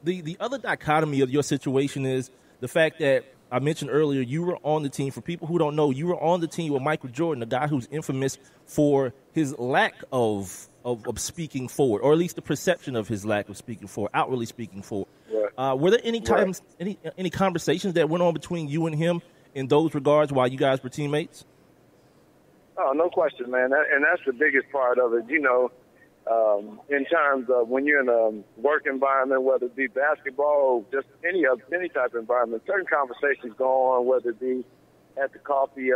The other dichotomy of your situation is the fact that I mentioned earlier, you were on the team. For people who don't know, you were on the team with Michael Jordan, a guy who's infamous for his lack of speaking forward, or at least the perception of his lack of speaking forward, outwardly speaking forward. Right. Were there any times, any conversations that went on between you and him in those regards while you guys were teammates? Oh, no question, man. And that's the biggest part of it. In terms of when you're in a work environment, whether it be basketball or just any type of environment, certain conversations go on, whether it be at the coffee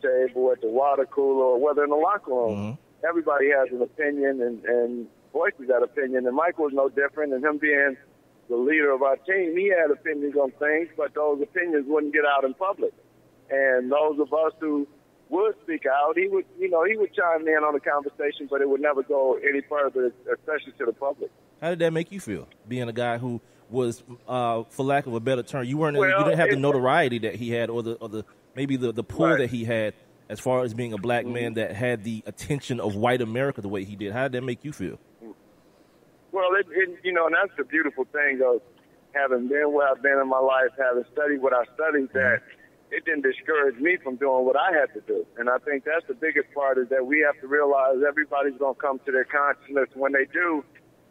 table, at the water cooler, or whether in the locker room. Everybody has an opinion and voices that opinion. And Mike was no different. And him being the leader of our team, he had opinions on things, but those opinions wouldn't get out in public. And those of us who would speak out, he would chime in on the conversation, but it would never go any further, especially to the public. How did that make you feel, being a guy who was, for lack of a better term, you didn't have the notoriety that he had, or the pull that he had, as far as being a black man that had the attention of white America the way he did? How did that make you feel? Well, and that's the beautiful thing of having been where I've been in my life, having studied what I studied, that it didn't discourage me from doing what I had to do. And I think that's the biggest part, is that we have to realize everybody's going to come to their consciousness when they do,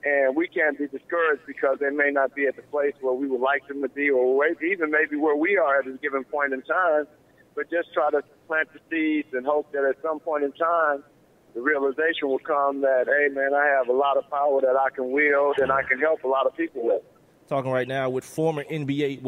and we can't be discouraged because they may not be at the place where we would like them to be, or even maybe where we are at a given point in time, but just try to plant the seeds and hope that at some point in time the realization will come that, hey, man, I have a lot of power that I can wield and I can help a lot of people with. Talking right now with former NBA,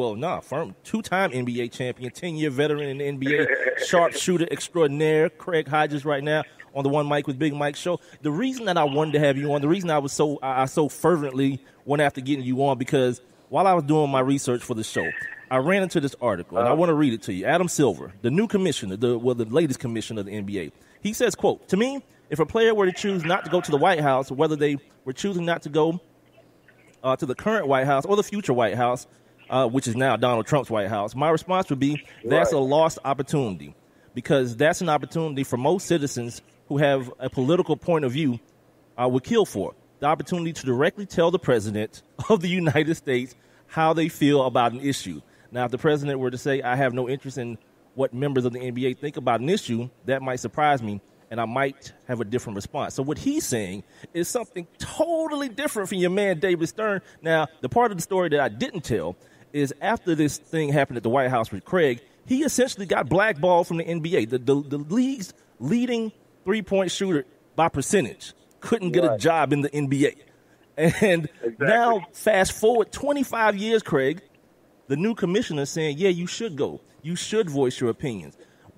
two-time NBA champion, 10-year veteran in the NBA, sharpshooter extraordinaire, Craig Hodges right now on the One Mic with Big Mike show. The reason that I wanted to have you on, the reason I so fervently went after getting you on, because while I was doing my research for the show, I ran into this article, and I want to read it to you. Adam Silver, the new commissioner, the latest commissioner of the NBA, he says, quote, "To me, if a player were to choose not to go to the White House, whether they were choosing not to go to the current White House or the future White House, which is now Donald Trump's White House, my response would be that's a lost opportunity, because that's an opportunity for most citizens who have a political point of view would kill for. The opportunity to directly tell the president of the United States how they feel about an issue. Now, if the president were to say, I have no interest in what members of the NBA think about an issue, that might surprise me, and I might have a different response." So what he's saying is something totally different from your man David Stern. Now, the part of the story that I didn't tell is after this thing happened at the White House with Craig, he essentially got blackballed from the NBA. The league's leading three-point shooter by percentage couldn't get a job in the NBA. And now, fast forward 25 years, Craig, the new commissioner is saying, yeah, you should go. You should voice your opinions.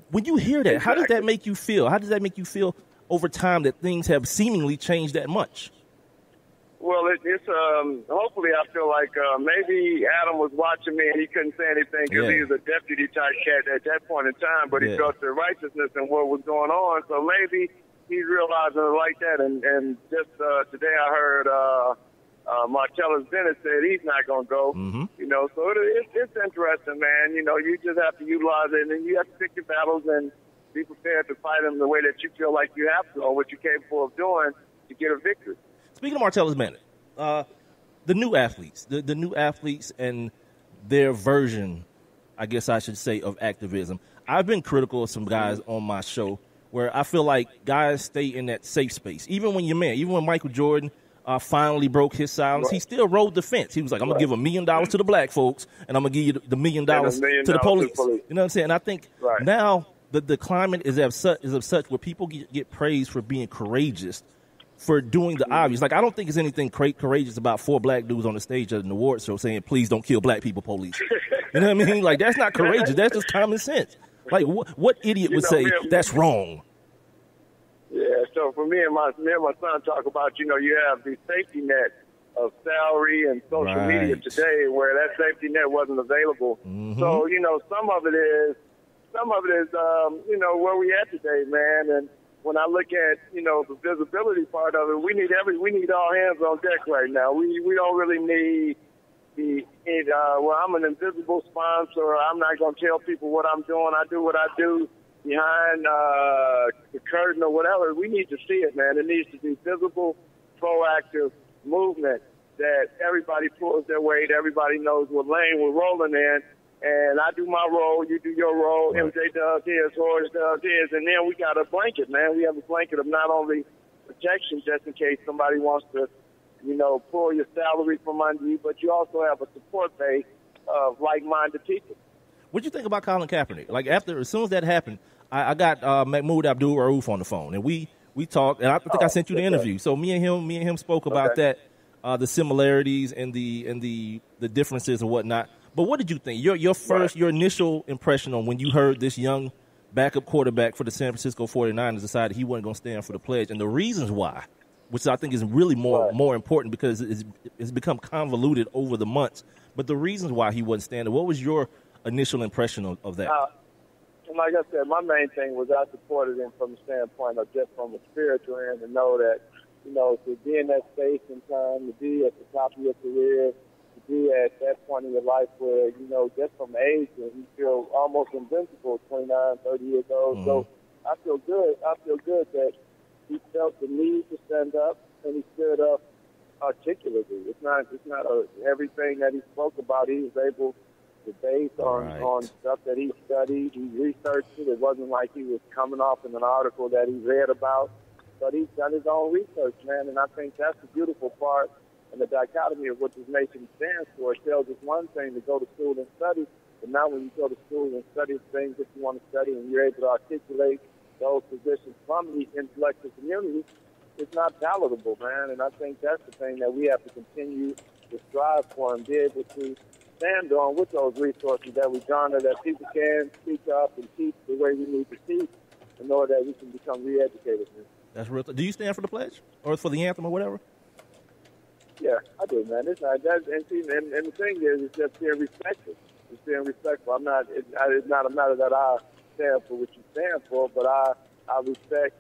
When you hear that, how does that make you feel? How does that make you feel over time that things have seemingly changed that much? Well, it's hopefully I feel like maybe Adam was watching me and he couldn't say anything because he was a deputy type cat at that point in time, but he felt the righteousness and what was going on. So maybe he's realizing it like that. And just today I heard Martellus Bennett said he's not going to go. You know, so it's interesting, man. You know, you just have to utilize it, and then you have to pick your battles and be prepared to fight them the way that you feel like you have to, or what you're capable of doing to get a victory. Speaking of Martellus Bennett, the new athletes, the new athletes and their version, I guess I should say, of activism. I've been critical of some guys on my show where I feel like guys stay in that safe space. Even when you're man, even when Michael Jordan finally broke his silence, he still rode the fence. He was like, I'm going to give $1 million to the black folks, and I'm going to give you the $1 million to the police. You know what I'm saying? And I think now the climate is of such where people get praised for being courageous, for doing the obvious. Like, I don't think there's anything courageous about 4 black dudes on the stage at an award show saying, please don't kill black people, police. You know what I mean? Like, that's not courageous. That's just common sense. Like, what idiot would say that's wrong? Yeah, so for me and my son talk about, you know, you have the safety net of salary and social media today where that safety net wasn't available. So, you know, some of it is, you know, where we at today, man. And when I look at, you know, the visibility part of it, we need all hands on deck right now. We don't really need I'm an invisible sponsor. I'm not going to tell people what I'm doing. I do what I do behind the curtain or whatever. We need to see it, man. It needs to be visible, proactive movement that everybody pulls their weight. Everybody knows what lane we're rolling in. And I do my role, you do your role, MJ does his, Horace does his, and then we got a blanket, man. We have a blanket of not only protection just in case somebody wants to, you know, pull your salary from under you, but you also have a support base of like-minded people. What do you think about Colin Kaepernick? Like, as soon as that happened, I got Mahmoud Abdul-Rauf on the phone, and we talked, and I think I sent you the interview. So me and him spoke about that, the similarities and the differences and whatnot. But what did you think? Your initial impression on when you heard this young backup quarterback for the San Francisco 49ers decided he wasn't going to stand for the pledge, and the reasons why, which I think is really more important because it's become convoluted over the months. But the reasons why he wasn't standing, what was your initial impression of that? Like I said, my main thing was I supported him from the standpoint of just from a spiritual end, to know that, you know, to be in that space and time, to be at the top of your career, to be at that point in your life where, you know, just from age, and you feel almost invincible, 29, 30 years old. So I feel good. I feel good that he felt the need to stand up, and he stood up articulately. It's not everything that he spoke about. He was able to base on stuff that he studied. He researched it. It wasn't like he was coming off in an article that he read about, but he's done his own research, man. And I think that's the beautiful part and the dichotomy of what this nation stands for. It tells us one thing to go to school and study, but now when you go to school and study the things that you want to study and you're able to articulate those positions from the intellectual community, it's not palatable, man. And I think that's the thing that we have to continue to strive for and be able to stand on with those resources that we garner, that people can speak up and teach the way we need to teach in order that we can become re-educated. Man. That's real. Do you stand for the pledge or for the anthem or whatever? Yeah, I do, man. It's not that, and the thing is, it's just being respectful. It's being respectful. I'm not. It's not a matter that I stand for what you stand for, but I respect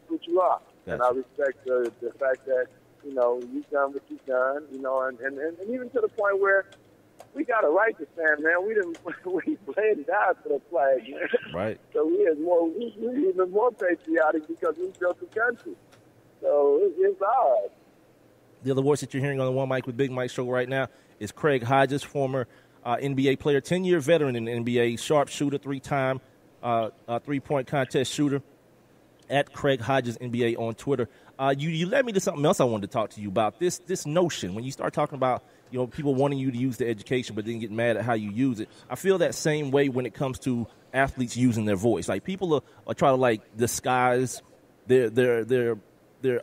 what you are, and I respect the fact that you've done what you've done, and even to the point where we got a right to stand, man. We bled and died for the flag, man. Right. So we're even more patriotic because we built the country. So it's ours. The other voice that you're hearing on the One Mic with Big Mike show right now is Craig Hodges, former NBA player, 10-year veteran in the NBA, sharpshooter, 3-time three-point contest shooter, at Craig Hodges NBA on Twitter. You led me to something else I wanted to talk to you about, this notion. When you start talking about people wanting you to use the education but then get mad at how you use it, I feel that same way when it comes to athletes using their voice. Like, people are trying to, disguise their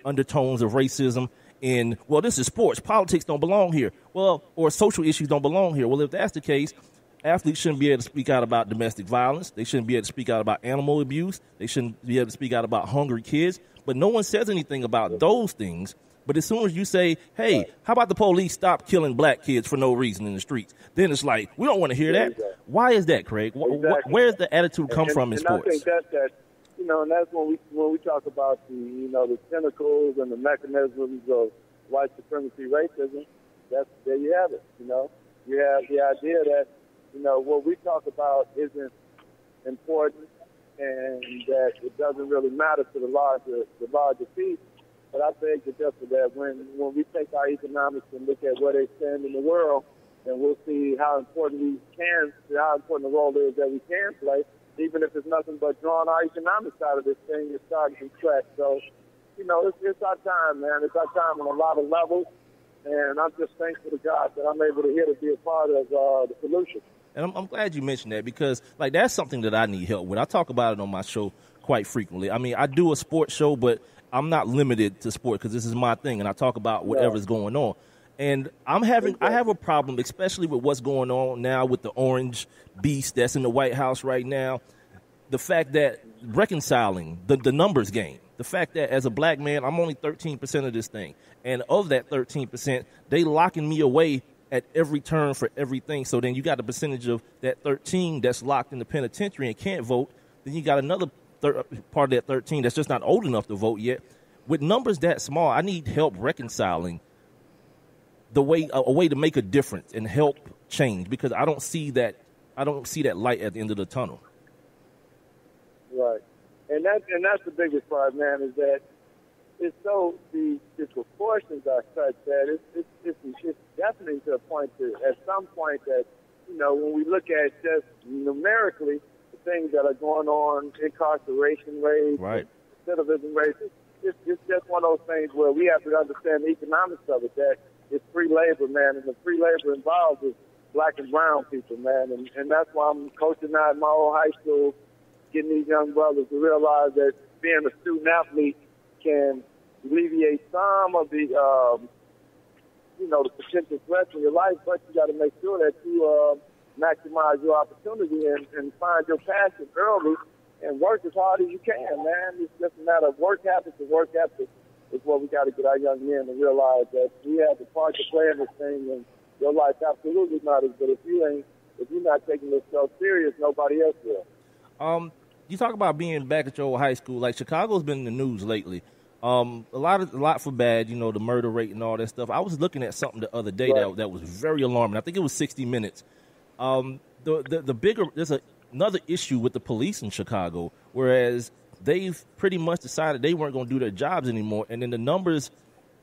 undertones of racism in, well, this is sports. Politics don't belong here. Well, or social issues don't belong here. Well, if that's the case, athletes shouldn't be able to speak out about domestic violence. They shouldn't be able to speak out about animal abuse. They shouldn't be able to speak out about hungry kids. But no one says anything about those things. But as soon as you say, hey, how about the police stop killing black kids for no reason in the streets? Then it's like, we don't want to hear that. Exactly. Why is that, Craig? Exactly. Where's the attitude come from in sports? I think that's and that's when we talk about the tentacles and the mechanisms of white supremacy racism. There you have it. You have the idea that what we talk about isn't important and that it doesn't really matter to the larger piece. But I think that when we take our economics and look at where they stand in the world, then we'll see how important the role is that we can play, even if it's nothing but drawing our economic side of this thing and starting from scratch. So, it's our time, man. It's our time on a lot of levels, and I'm just thankful to God that I'm able to here to be a part of the solution. And I'm glad you mentioned that because, that's something that I need help with. I talk about it on my show quite frequently. I mean, I do a sports show, but I'm not limited to sport because this is my thing, and I talk about whatever's going on. And I have a problem, especially with what's going on now with the orange beast that's in the White House right now. The fact that reconciling the numbers game, the fact that as a black man, I'm only 13% of this thing. And of that 13%, they locking me away at every turn for everything. So then you got a percentage of that 13 that's locked in the penitentiary and can't vote. Then you got another part of that 13 that's just not old enough to vote yet. With numbers that small, I need help reconciling a way to make a difference and help change because I don't see that light at the end of the tunnel. Right. And that's the biggest part, man, is that it's so the proportions are such that it's definitely to a point at some point that when we look at just numerically the things that are going on, incarceration rates, right, recidivism rates, it's just one of those things where we have to understand the economics of it. That it's free labor, man, and the free labor involved is black and brown people, man, and that's why I'm coaching now at my old high school, getting these young brothers to realize that being a student athlete can alleviate some of the, the potential threats in your life, but you got to make sure that you maximize your opportunity and find your passion early and work as hard as you can, man. It's just a matter of work habits, and work ethic is what we got to get our young men to realize that we have the part to play in this thing, and your life absolutely matters. But if you're not taking this so serious, nobody else will. You talk about being back at your old high school. Like, Chicago's been in the news lately. A lot for bad, the murder rate and all that stuff. I was looking at something the other day that was very alarming. I think it was 60 Minutes. There's another issue with the police in Chicago, whereas they've pretty much decided they weren't going to do their jobs anymore. And then the numbers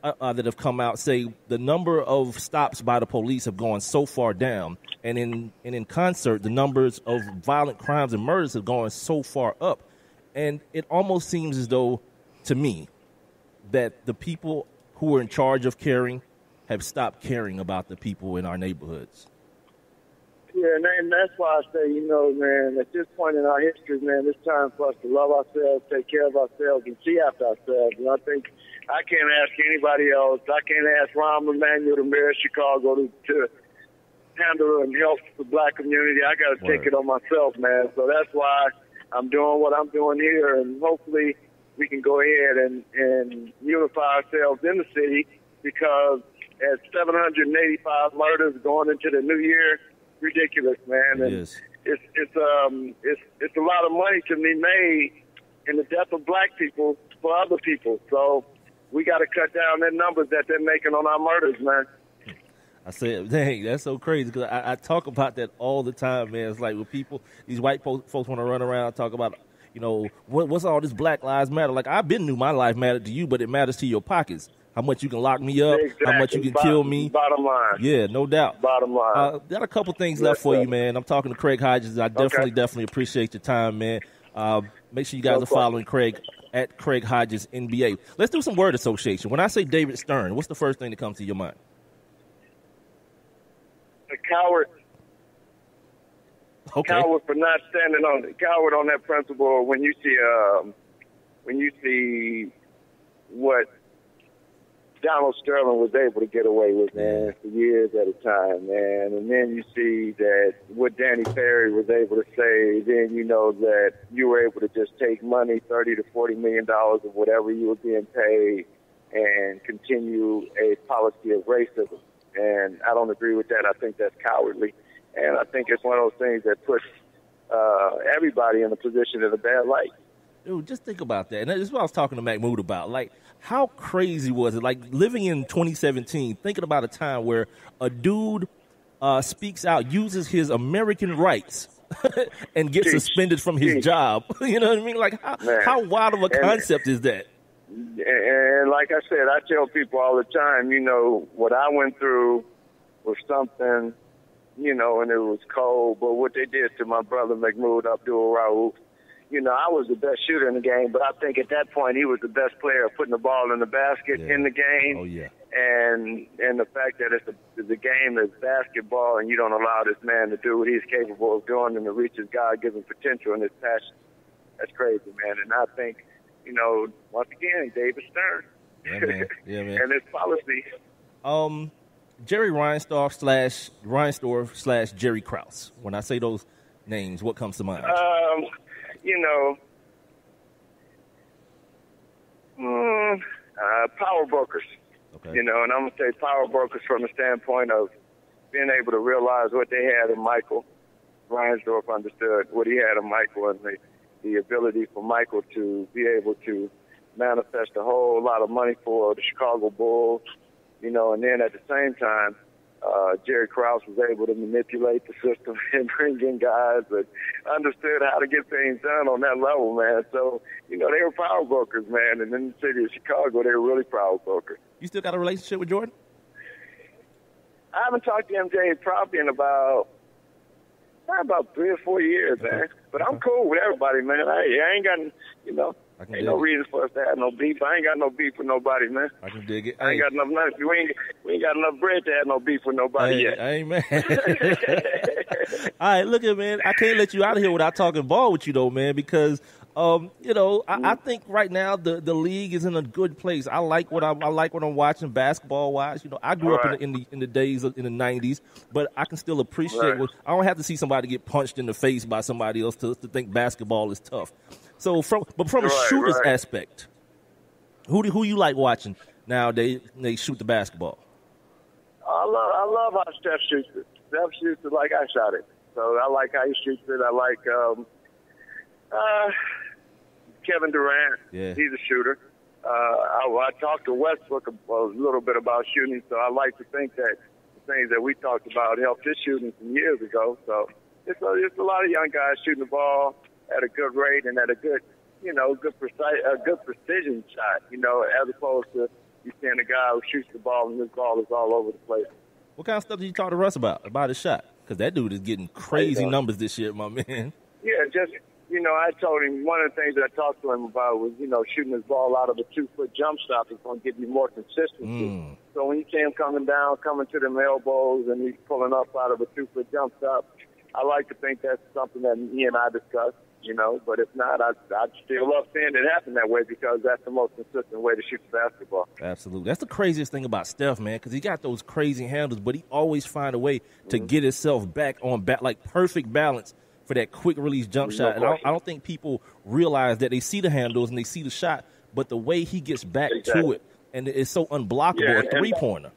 that have come out say the number of stops by the police have gone so far down, and in concert, the numbers of violent crimes and murders have gone so far up. And it almost seems as though, to me, that the people who are in charge of caring have stopped caring about the people in our neighborhoods. Yeah, and that's why I say, man, at this point in our history, man, it's time for us to love ourselves, take care of ourselves, and see after ourselves. And I think I can't ask anybody else. I can't ask Rahm Emanuel, the mayor of Chicago, to handle and help the black community. I got to take it on myself, man. So that's why I'm doing what I'm doing here, and hopefully we can go ahead and unify ourselves in the city, because at 785 murders going into the new year, ridiculous, man. And it's a lot of money to be made in the death of black people for other people. So we got to cut down the numbers that they're making on our murders, man. I said, dang, that's so crazy, because I talk about that all the time, man. It's like when people, these white folks want to run around and talk about, what's all this Black Lives Matter? Like, I've been knew my life mattered to you, but it matters to your pockets. How much you can lock me up, how much you can kill me. Bottom line. Yeah, no doubt. Bottom line. Got a couple things left for you, man. I'm talking to Craig Hodges. I definitely appreciate your time, man. Make sure you guys are following Craig at Craig Hodges NBA. Let's do some word association. When I say David Stern, what's the first thing that comes to your mind? A coward. Okay. Coward for not standing on it. Coward on that principle. When you see what Donald Sterling was able to get away with, man, for years at a time, man. And then you see that what Danny Ferry was able to say, then you know that you were able to just take money, $30 to $40 million of whatever you were being paid, and continue a policy of racism. And I don't agree with that. I think that's cowardly. And I think it's one of those things that puts everybody in a position in a bad light. Dude, just think about that. And this is what I was talking to Mahmoud about. Like, how crazy was it? Like, living in 2017, thinking about a time where a dude speaks out, uses his American rights, and gets suspended from his job. You know what I mean? Like, how wild of a concept is that? And like I said, I tell people all the time, what I went through was something, and it was cold. But what they did to my brother Mahmoud Abdul Rauf, I was the best shooter in the game, but I think at that point he was the best player of putting the ball in the basket in the game. Oh, yeah. And the fact that the game is basketball, and you don't allow this man to do what he's capable of doing and to reach his God-given potential and his passion, that's crazy, man. And I think, once again, David Stern. Yeah, man. Yeah, man. And his policy. Jerry Reinsdorf / Jerry Krause. When I say those names, what comes to mind? Power brokers. Okay. And I'm going to say power brokers from the standpoint of being able to realize what they had in Michael. Reinsdorf understood what he had in Michael, and the ability for Michael to be able to manifest a whole lot of money for the Chicago Bulls, and then at the same time, Jerry Krause was able to manipulate the system and bring in guys that understood how to get things done on that level, man. So, they were power brokers, man. And in the city of Chicago, they were really power brokers. You still got a relationship with Jordan? I haven't talked to MJ probably in about 3 or 4 years, man. But I'm cool with everybody, man. I ain't got, ain't no reason for us to have no beef. I ain't got no beef with nobody, man. I can dig it. I ain't got enough money. We ain't got enough bread to have no beef with nobody yet. Amen. All right, look at man. I can't let you out of here without talking ball with you, though, man, because I think right now the league is in a good place. I like what I'm watching basketball wise. I grew up in the days in the 90s, but I can still appreciate I don't have to see somebody get punched in the face by somebody else to think basketball is tough. So from a shooter's aspect, who you like watching now? They shoot the basketball. I love how Steph shoots it. Steph shoots it like I shot it. So I like how he shoots it. I like Kevin Durant. Yeah. He's a shooter. I talked to Westbrook a little bit about shooting, so I like to think that the things that we talked about helped his shooting some years ago. So it's a lot of young guys shooting the ball at a good rate and at a good, good precision shot, as opposed to you're seeing a guy who shoots the ball, and this ball is all over the place. What kind of stuff did you talk to Russ about his shot? Because that dude is getting crazy numbers this year, my man. Yeah, just, I told him one of the things that I talked to him about was, shooting his ball out of a 2-foot jump shot is going to give you more consistency. So when you see him coming to them elbows, and he's pulling up out of a 2-foot jump shot, I like to think that's something that he and I discussed, But if not, I'd still love seeing it happen that way because that's the most consistent way to shoot the basketball. Absolutely. That's the craziest thing about Steph, man, because he got those crazy handles, but he always find a way to get himself back on like perfect balance for that quick release jump shot. And I don't think people realize that they see the handles and they see the shot, but the way he gets back to it, and it's so unblockable, a three-pointer.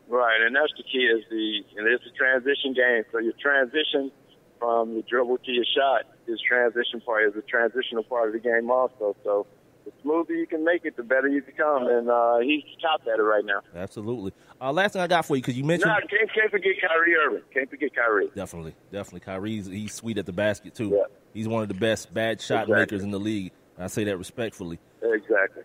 Right, and that's the key. It's a transition game. So your transition from your dribble to your shot is a transitional part of the game also. So the smoother you can make it, the better you become. And he's top at it right now. Absolutely. Last thing I got for you, because you mentioned... Can't forget Kyrie Irving. Can't forget Kyrie. Definitely. Kyrie's he's sweet at the basket, too. Yeah. He's one of the best bad shot makers in the league. I say that respectfully. Exactly.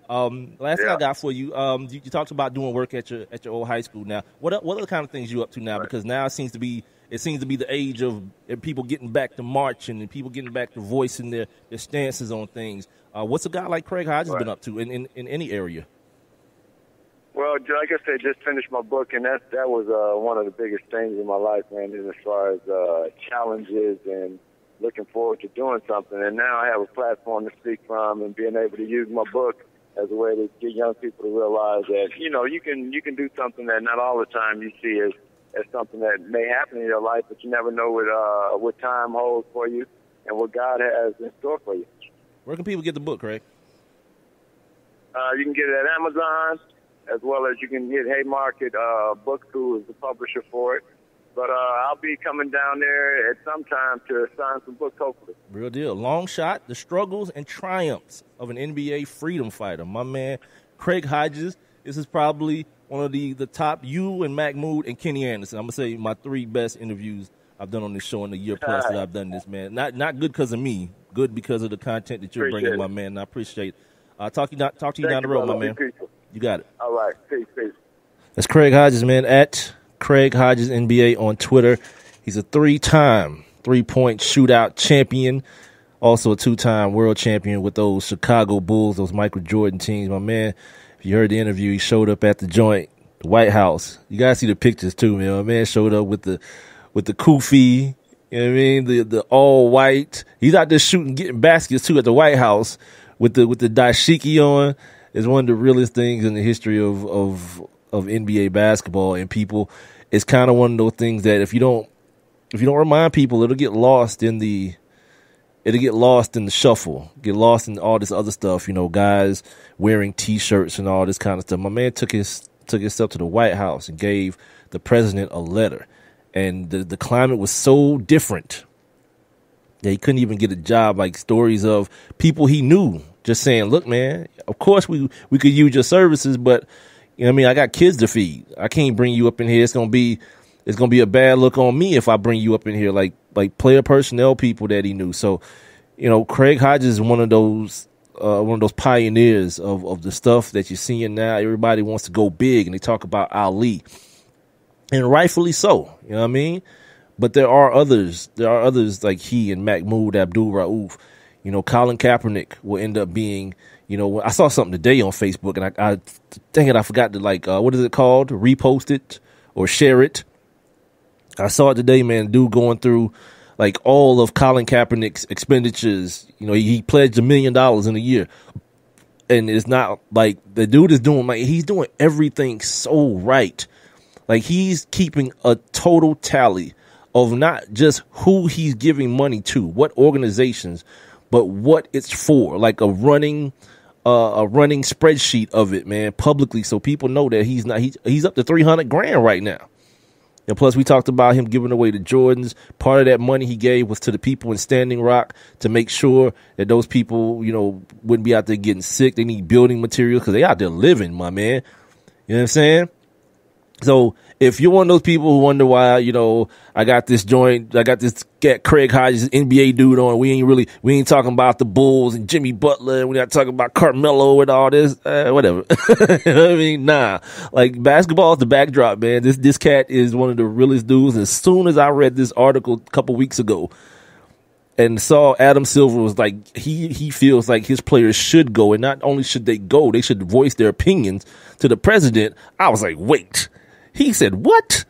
Last thing I got for you, you talked about doing work at your old high school now. What other kind of things you up to now? Right. Because now it seems to be the age of people getting back to marching and people getting back to voicing their stances on things. What's a guy like Craig Hodges been up to in any area? Well, like I said, just finished my book, and that was one of the biggest things in my life, man, as far as challenges and looking forward to doing something. And now I have a platform to speak from and being able to use my book as a way to get young people to realize that, you can do something that not all the time you see as something that may happen in your life, but you never know what time holds for you and what God has in store for you. Where can people get the book, Craig? You can get it at Amazon, as well as you can get Haymarket Books, who is the publisher for it. But I'll be coming down there at some time to sign some books, hopefully. Real deal. Long shot, the struggles and triumphs of an NBA freedom fighter. My man, Craig Hodges. This is probably one of the top, you and Mahmoud and Kenny Anderson. I'm going to say my 3 best interviews I've done on this show in the year plus that I've done this, man. Not good because of me, good because of the content that you're bringing, my man. And I appreciate it. Talk to you down the road, my man. You got it. All right. Peace. That's Craig Hodges, man, at Craig Hodges NBA on Twitter. He's a 3-time three-point shootout champion, also a 2-time world champion with those Chicago Bulls, those Michael Jordan teams. My man, if you heard the interview, he showed up at the joint, the White House. You guys see the pictures too, man. My man showed up with the kufi, you know what I mean, the all white. He's out there getting baskets too at the White House with the dashiki on. It's one of the realest things in the history of NBA basketball, and people, it's kind of one of those things that if you don't remind people, it'll get lost in the shuffle, get lost in all this other stuff, guys wearing T-shirts and all this kind of stuff. My man took himself to the White House and gave the president a letter, and the climate was so different that he couldn't even get a job. Like stories of people he knew just saying, look, man, of course we could use your services, but I got kids to feed. I can't bring you up in here. It's gonna be a bad look on me if I bring you up in here, like player personnel people that he knew. So, Craig Hodges is one of those pioneers of the stuff that you're seeing now. Everybody wants to go big, and they talk about Ali, and rightfully so. You know what I mean? But there are others like he and Mahmoud Abdul-Rauf. Colin Kaepernick will end up being. I saw something today on Facebook, and I forgot to what is it called? Repost it or share it. I saw it today, man. Dude going through all of Colin Kaepernick's expenditures. He pledged $1 million in a year, and it's not like the dude is doing he's doing everything so right. He's keeping a total tally of not just who he's giving money to, what organizations, but what it's for, like a running spreadsheet of it, man, publicly, so people know that he's up to $300,000 right now. And plus, we talked about him giving away the Jordans. Part of that money he gave was to the people in Standing Rock to make sure that those people, wouldn't be out there getting sick. They need building materials because they out there living, my man. You know what I'm saying? So if you're one of those people who wonder why, I got this Craig Hodges NBA dude on, we ain't talking about the Bulls and Jimmy Butler, and we're not talking about Carmelo and all this, whatever. I mean, nah. Like, basketball is the backdrop, man. This cat is one of the realest dudes. As soon as I read this article a couple weeks ago and saw Adam Silver was like, he feels like his players should go, and not only should they go, they should voice their opinions to the president. I was like, wait. He said, what?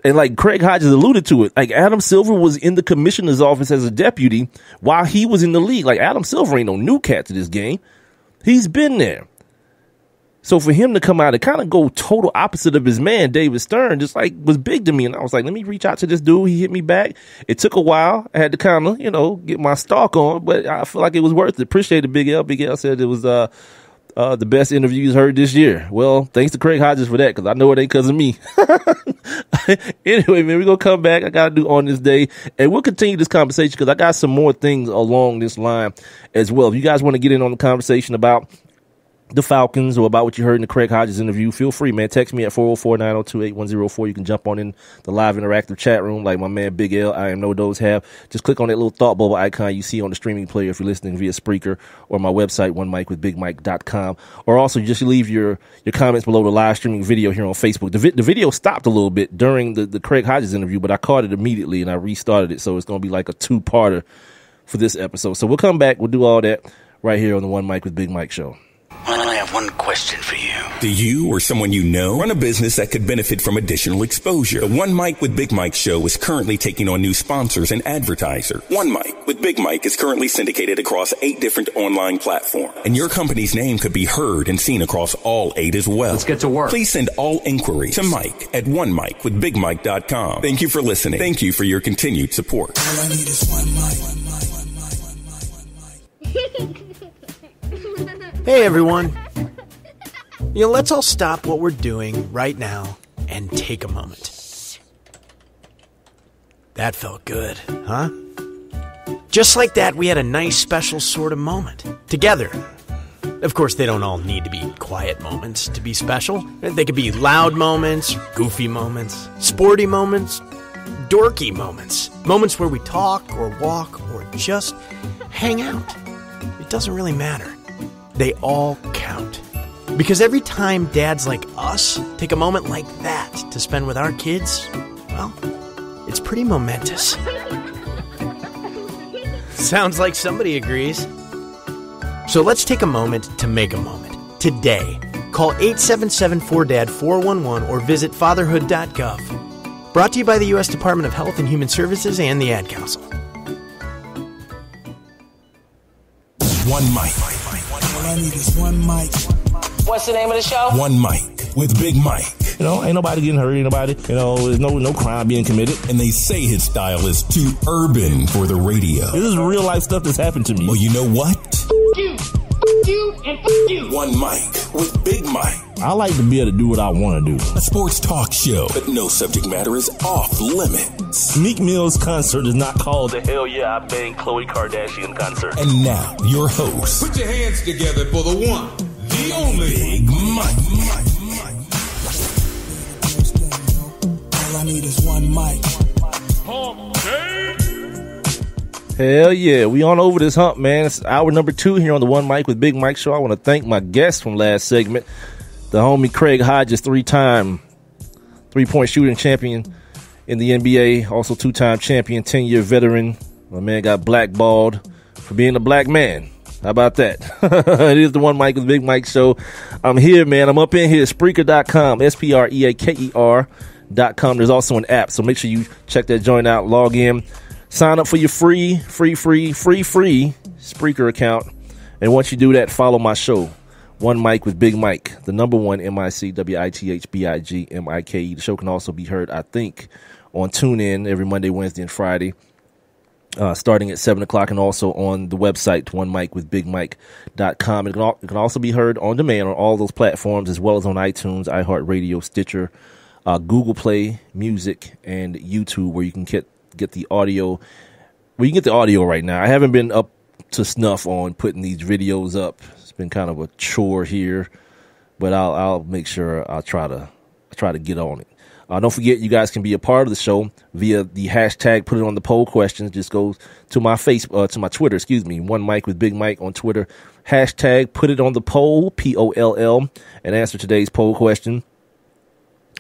And like Craig Hodges alluded to it, like Adam Silver was in the commissioner's office as a deputy while he was in the league. Like, Adam Silver ain't no new cat to this game. He's been there. So for him to come out and kind of go total opposite of his man, David Stern, just like was big to me. And I was like, let me reach out to this dude. He hit me back. It took a while. I had to kind of, get my stalk on, but I feel like it was worth it. Appreciated Big L. Big L said it was, the best interviews heard this year. Well, thanks to Craig Hodges for that, because I know it ain't because of me. Anyway, man, we're going to come back. I got to do On This Day, and we'll continue this conversation because I got some more things along this line as well. If you guys want to get in on the conversation about the Falcons or about what you heard in the Craig Hodges interview, feel free, man. Text me at 404-902-8104. You can jump on in the live interactive chat room like my man Big L, I am no those have. Just click on that little thought bubble icon you see on the streaming player if you're listening via Spreaker or my website, onemicwithbigmike.com. Or also just leave your comments below the live streaming video here on Facebook. The video stopped a little bit during the Craig Hodges interview, but I caught it immediately and I restarted it, so it's going to be like a two-parter for this episode. So we'll come back. We'll do all that right here on the One Mic with Big Mike show. I have one question for you. Do you or someone you know run a business that could benefit from additional exposure? The One Mic with Big Mike show is currently taking on new sponsors and advertisers. One Mic with Big Mike is currently syndicated across 8 different online platforms, and your company's name could be heard and seen across all 8 as well. Let's get to work. Please send all inquiries to Mike at onemicwithbigmike.com. Thank you for listening. Thank you for your continued support. All I need is one mic. Hey everyone. Let's all stop what we're doing right now and take a moment. That felt good, huh? Just like that, we had a nice special sort of moment together. Of course, they don't all need to be quiet moments to be special. They could be loud moments, goofy moments, sporty moments, dorky moments. Moments where we talk or walk or just hang out. It doesn't really matter. They all count. Because every time dads like us take a moment like that to spend with our kids, well, it's pretty momentous. Sounds like somebody agrees. So let's take a moment to make a moment. Today, call 877-4DAD-411 or visit fatherhood.gov. Brought to you by the U.S. Department of Health and Human Services and the Ad Council. One Mic. All I need is one mic. What's the name of the show? One Mic with Big Mike. Ain't nobody getting hurt, ain't nobody, there's no crime being committed. And they say his style is too urban for the radio. This is real life stuff that's happened to me. Well, you know what? You, and you. One Mic with Big Mike. I like to be able to do what I want to do. A sports talk show, but no subject matter is off limits. Meek Mill's concert is not called the Hell Yeah, I Banged Khloe Kardashian concert. And now, your host. Put your hands together for the one, the only Big Mike. All I need is one mic. Hell yeah, we on over this hump, man. It's hour number 2 here on the One Mic with Big Mike show. I want to thank my guest from last segment, the homie Craig Hodges, 3-time 3-point shooting champion in the NBA, also 2-time champion, 10-year veteran. My man got blackballed for being a black man. How about that? It is the One Mic with Big Mike show. I'm here, man. I'm up in here, Spreaker.com, Spreaker.com. There's also an app, so make sure you check that joint out, log in. Sign up for your free Spreaker account. And once you do that, follow my show, One Mic with Big Mike, the number 1 MICWITHBIGMIKE. The show can also be heard, I think, on TuneIn every Monday, Wednesday, and Friday, starting at 7 o'clock, and also on the website, onemicwithbigmike.com. It can also be heard on demand on all those platforms, as well as on iTunes, iHeartRadio, Stitcher, Google Play Music, and YouTube, where you can get the audio. Well, you can get the audio right now. I haven't been up to snuff on putting these videos up. It's been kind of a chore here, but I'll make sure I'll try to I try to get on it. Don't forget, you guys can be a part of the show via the hashtag Put It On The Poll questions. Just go to my to my Twitter, One Mic with Big Mike on Twitter. Hashtag Put It On The Poll, POLL, and answer today's poll question.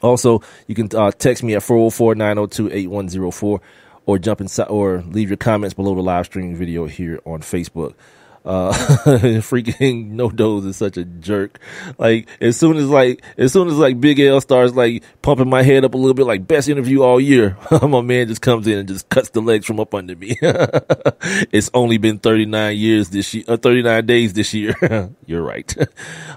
Also, you can text me at 404-902-8104 or jump inside or leave your comments below the live stream video here on Facebook. Freaking No Dose is such a jerk. Like as soon as Big L starts like pumping my head up a little bit, like best interview all year, my man just comes in and just cuts the legs from up under me. It's only been 39 days this year. You're right.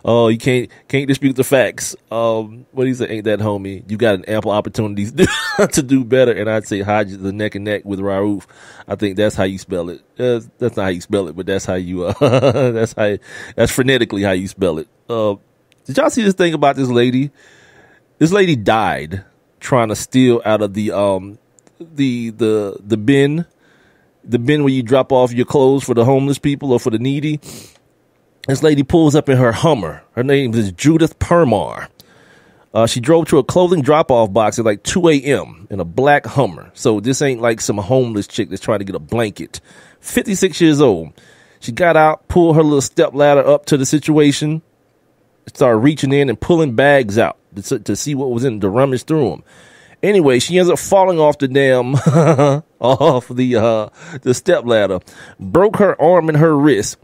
Oh, you can't dispute the facts. What do you say? Ain't that homie? You got an ample opportunity to do better. And I'd say Hodges the neck and neck with Raouf. I think that's how you spell it. That's not how you spell it, but that's how you. That's phonetically how you spell it. Did y'all see this thing about this lady? This lady died trying to steal out of the bin where you drop off your clothes for the homeless people or for the needy. This lady pulls up in her Hummer. Her name is Judith Permar. She drove to a clothing drop-off box at like 2 a.m. in a black Hummer. So this ain't like some homeless chick that's trying to get a blanket. 56 years old. She got out, pulled her little step ladder up to the situation, started reaching in and pulling bags out to see what was in, to rummage through them. Anyway, she ends up falling off the damn, off the step ladder, broke her arm and her wrist,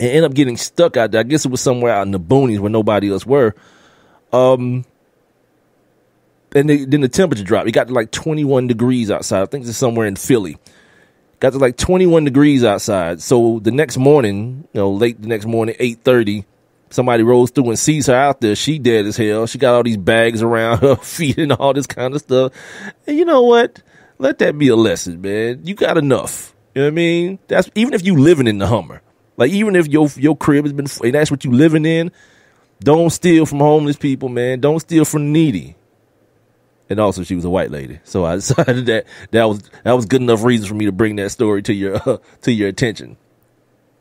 and ended up getting stuck out there. I guess it was somewhere out in the boonies where nobody else were. And then the temperature dropped. It got to like 21 degrees outside. I think it's somewhere in Philly. Got to like 21 degrees outside. So the next morning, late the next morning, 8:30, somebody rolls through and sees her out there. She dead as hell. She got all these bags around her feet and all this kind of stuff. And you know what? Let that be a lesson, man. You got enough. You know what I mean? That's even if you living in the Hummer. Like even if your crib has been, and that's what you living in, don't steal from homeless people, man. Don't steal from the needy. And also, she was a white lady, so I decided that was good enough reason for me to bring that story to your attention.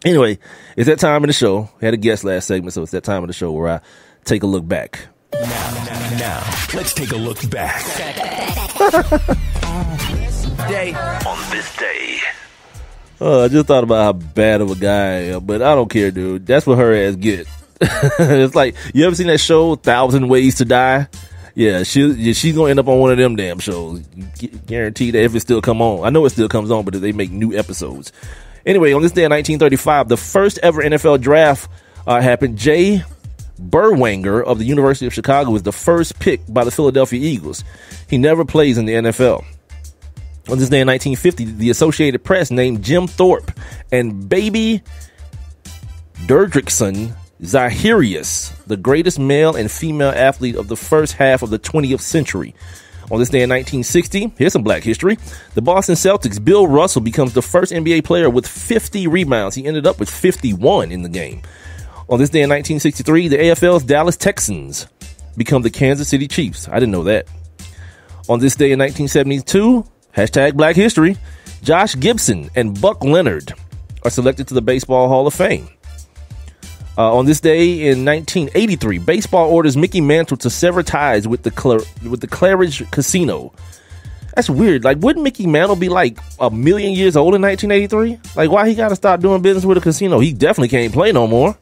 Anyway, it's that time in the show. I had a guest last segment, so it's that time of the show where I take a look back. Now, let's take a look back. On this day. I just thought about how bad of a guy I am, but I don't care, dude. That's what her ass get. It's like, you ever seen that show, 1,000 Ways to Die? Yeah, she's gonna end up on one of them damn shows. Guarantee that if it still come on. I know it still comes on, but they make new episodes. Anyway, on this day in 1935, the first ever NFL draft happened. Jay Berwanger of the University of Chicago was the first pick by the Philadelphia Eagles. He never plays in the NFL. On this day in 1950, the Associated Press named Jim Thorpe and Baby Derdrickson Zahirius the greatest male and female athlete of the first half of the 20th century. On this day in 1960, here's some black history. The Boston Celtics' Bill Russell becomes the first NBA player with 50 rebounds. He ended up with 51 in the game. On this day in 1963, the AFL's Dallas Texans become the Kansas City Chiefs. I didn't know that. On this day in 1972, hashtag Black History, Josh Gibson and Buck Leonard are selected to the Baseball Hall of Fame. On this day in 1983, baseball orders Mickey Mantle to sever ties with the Claridge Casino. That's weird. Like, wouldn't Mickey Mantle be like 1,000,000 years old in 1983? Like, why he got to stop doing business with a casino? He definitely can't play no more.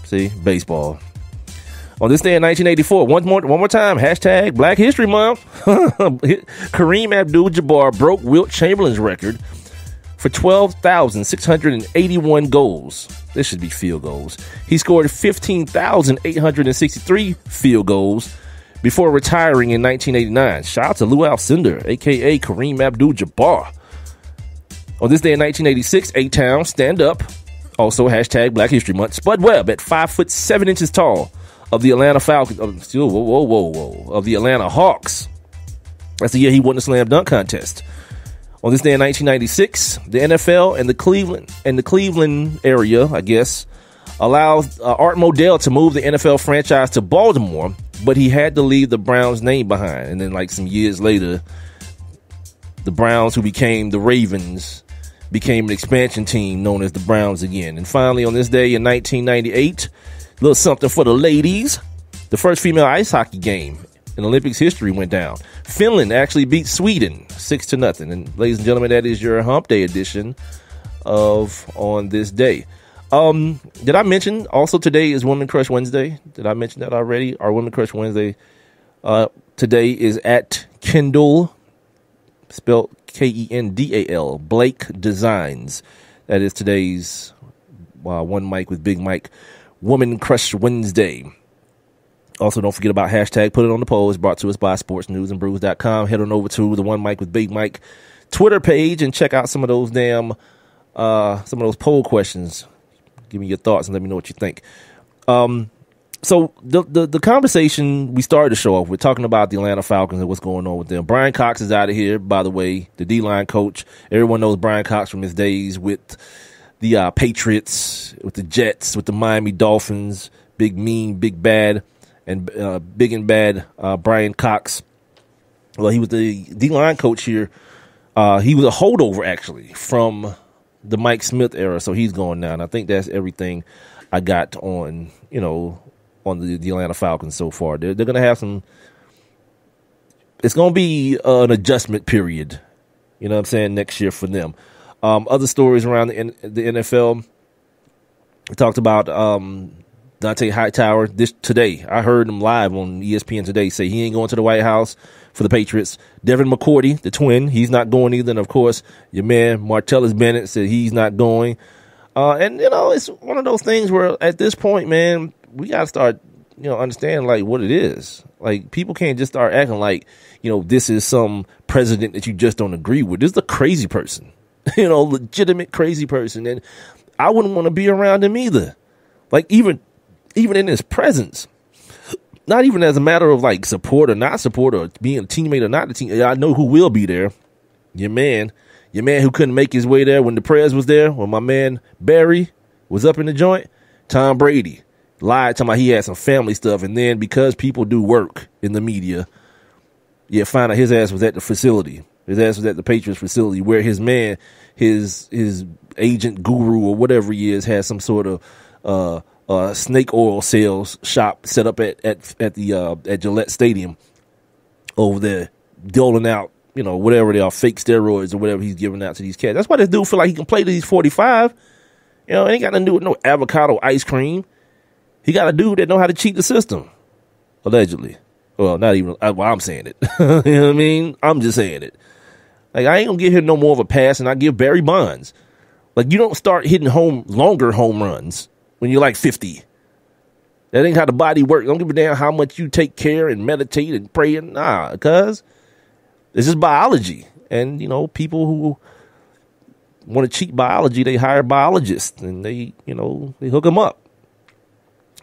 See, baseball. On this day in 1984, one more time, hashtag Black History Month. Kareem Abdul-Jabbar broke Wilt Chamberlain's record for 12,681 goals. This should be field goals. He scored 15,863 field goals before retiring in 1989. Shout out to Lou Alcindor, a.k.a. Kareem Abdul-Jabbar. On this day in 1986, A-Town, stand up. Also, hashtag Black History Month. Spud Webb at 5'7" tall of the Atlanta Falcons. Of the Atlanta Hawks. That's the year he won the slam dunk contest. On this day in 1996, the NFL and the Cleveland area, I guess, allowed Art Modell to move the NFL franchise to Baltimore, but he had to leave the Browns name behind. And then like some years later, the Browns, who became the Ravens, became an expansion team known as the Browns again. And finally, on this day in 1998, a little something for the ladies. The first female ice hockey game in Olympics history went down. Finland actually beat Sweden 6-0. And ladies and gentlemen, that is your Hump Day edition of On This Day. Did I mention also today is Women Crush Wednesday? Did I mention that already? Our Women Crush Wednesday today is at Kendall, spelled Kendal, Blake Designs. That is today's One Mic with Big Mike Woman Crush Wednesday. Also, don't forget about hashtag Put It on the Poll. It's brought to us by sportsnewsandbrews.com. Head on over to the One Mic with Big Mike Twitter page and check out some of those poll questions. Give me your thoughts and let me know what you think. So the conversation we started the show off with talking about the Atlanta Falcons and what's going on with them. Brian Cox is out of here, by the way, the D-line coach. Everyone knows Brian Cox from his days with the Patriots, with the Jets, with the Miami Dolphins. Big mean, big bad, and big and bad Brian Cox. Well, he was the D-line coach here. He was a holdover, actually, from the Mike Smith era, so he's going now. And I think that's everything I got on, on the Atlanta Falcons so far. They're going to have some. It's going to be an adjustment period. You know what I'm saying? Next year for them. Other stories around the NFL. We talked about Dante Hightower today. I heard him live on ESPN today say he ain't going to the White House for the Patriots. Devin McCourty, the twin, he's not going either. And of course, your man Martellus Bennett said he's not going. And it's one of those things where at this point, man, we got to start, understanding like what it is. Like people can't just start acting like, this is some president that you just don't agree with. This is a crazy person, legitimate crazy person. And I wouldn't want to be around him either. Like even in his presence, not even as a matter of like support or not support or being a teammate or not a teammate. I know who will be there. Your man who couldn't make his way there when the Prez was there, when my man Barry was up in the joint. Tom Brady lied to me he had some family stuff, and then because people do work in the media, find out his ass was at the facility. His ass was at the Patriots facility where his man, his agent guru or whatever he is, has some sort of snake oil sales shop set up at Gillette Stadium over there, doling out, whatever they are, fake steroids or whatever he's giving out to these cats. That's why this dude feel like he can play to these 45. It ain't got nothing to do with no avocado ice cream. He got a dude that know how to cheat the system, allegedly. Well, not even. I'm saying it. You know what I mean? I'm just saying it. Like I ain't gonna give him no more of a pass, and I give Barry Bonds. Like you don't start hitting longer home runs when you're like 50. That ain't how the body works. Don't give a damn how much you take care and meditate and pray. Nah, cuz this is biology. And, people who want to cheat biology, they hire biologists and they hook them up.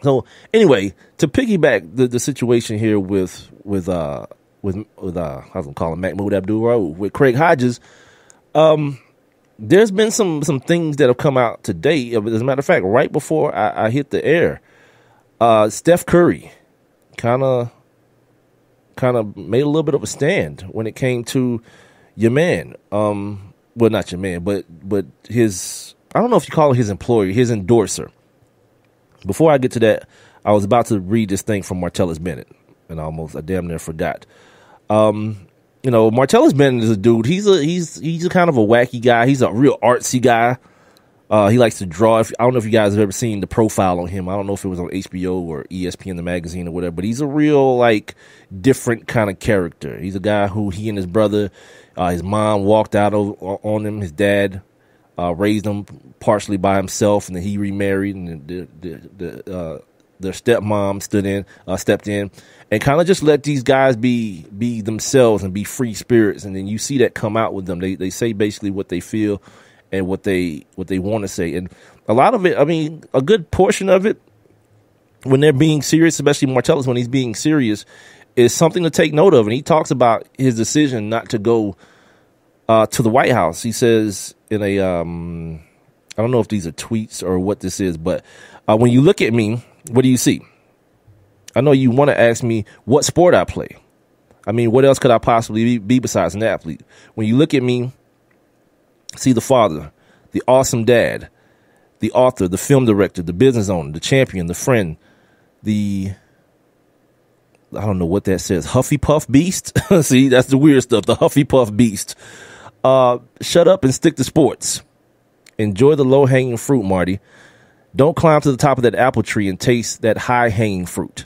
So anyway, to piggyback the situation here with I was gonna call him Mahmoud Abdul-Rauf with Craig Hodges, there's been some things that have come out today. As a matter of fact, right before I hit the air, Steph Curry kind of made a little bit of a stand when it came to your man. Well, not your man, but his, I don't know if you call it his employer, his endorser. Before I get to that, I was about to read this thing from Martellus Bennett, and I damn near forgot. Martellus Bennett is a dude. He's a kind of a wacky guy. He's a real artsy guy. He likes to draw. I don't know if you guys have ever seen the profile on him. I don't know if it was on HBO or ESPN, the magazine or whatever, but he's a real, like, different kind of character. He's a guy who he and his brother, his mom walked out on him. His dad raised him partially by himself, and then he remarried, and their stepmom stepped in and kind of just let these guys be themselves and be free spirits. And then you see that come out with them. They say basically what they feel and what they want to say. And a lot of it, I mean, a good portion of it, when they're being serious, especially Martellus, when he's being serious, is something to take note of. And he talks about his decision not to go to the White House. He says in a, I don't know if these are tweets or what this is, but when you look at me, what do you see? I know you want to ask me what sport I play. I mean, what else could I possibly be besides an athlete? When you look at me, see the father, the awesome dad, the author, the film director, the business owner, the champion, the friend, the I don't know what that says. Huffy Puff Beast. See, that's the weird stuff. The Huffy Puff Beast. Shut up and stick to sports. Enjoy the low hanging fruit, Marty. Don't climb to the top of that apple tree and taste that high hanging fruit.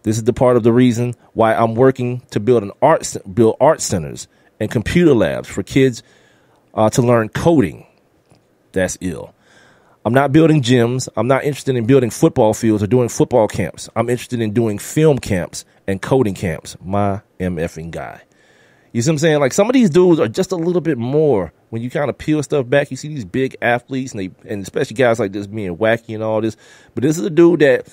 This is the part of the reason why I'm working to build art centers and computer labs for kids to learn coding. That's ill. I'm not building gyms. I'm not interested in building football fields or doing football camps. I'm interested in doing film camps and coding camps. My MFing guy. You see what I'm saying? Like, some of these dudes are just a little bit more. When you kind of peel stuff back, you see these big athletes, and especially guys like this being wacky and all this. But this is a dude that,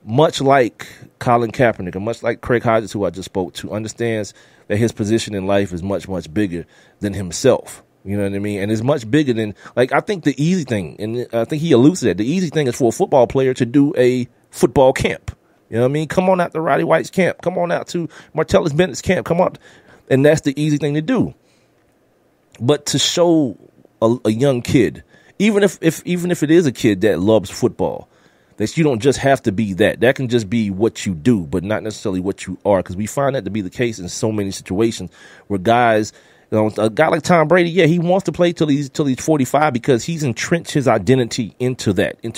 much like Colin Kaepernick and much like Craig Hodges, who I just spoke to, understands that his position in life is much, much bigger than himself. You know what I mean? And it's much bigger than, like, I think the easy thing, and I think he alludes to that, the easy thing is for a football player to do a football camp. You know what I mean? Come on out to Roddy White's camp. Come on out to Martellus Bennett's camp. Come on. And that's the easy thing to do. But to show a young kid, even if it is a kid that loves football, that you don't just have to be that. That can just be what you do, but not necessarily what you are. Because we find that to be the case in so many situations where guys, you know, a guy like Tom Brady, yeah, he wants to play till he's 45 because he's entrenched his identity into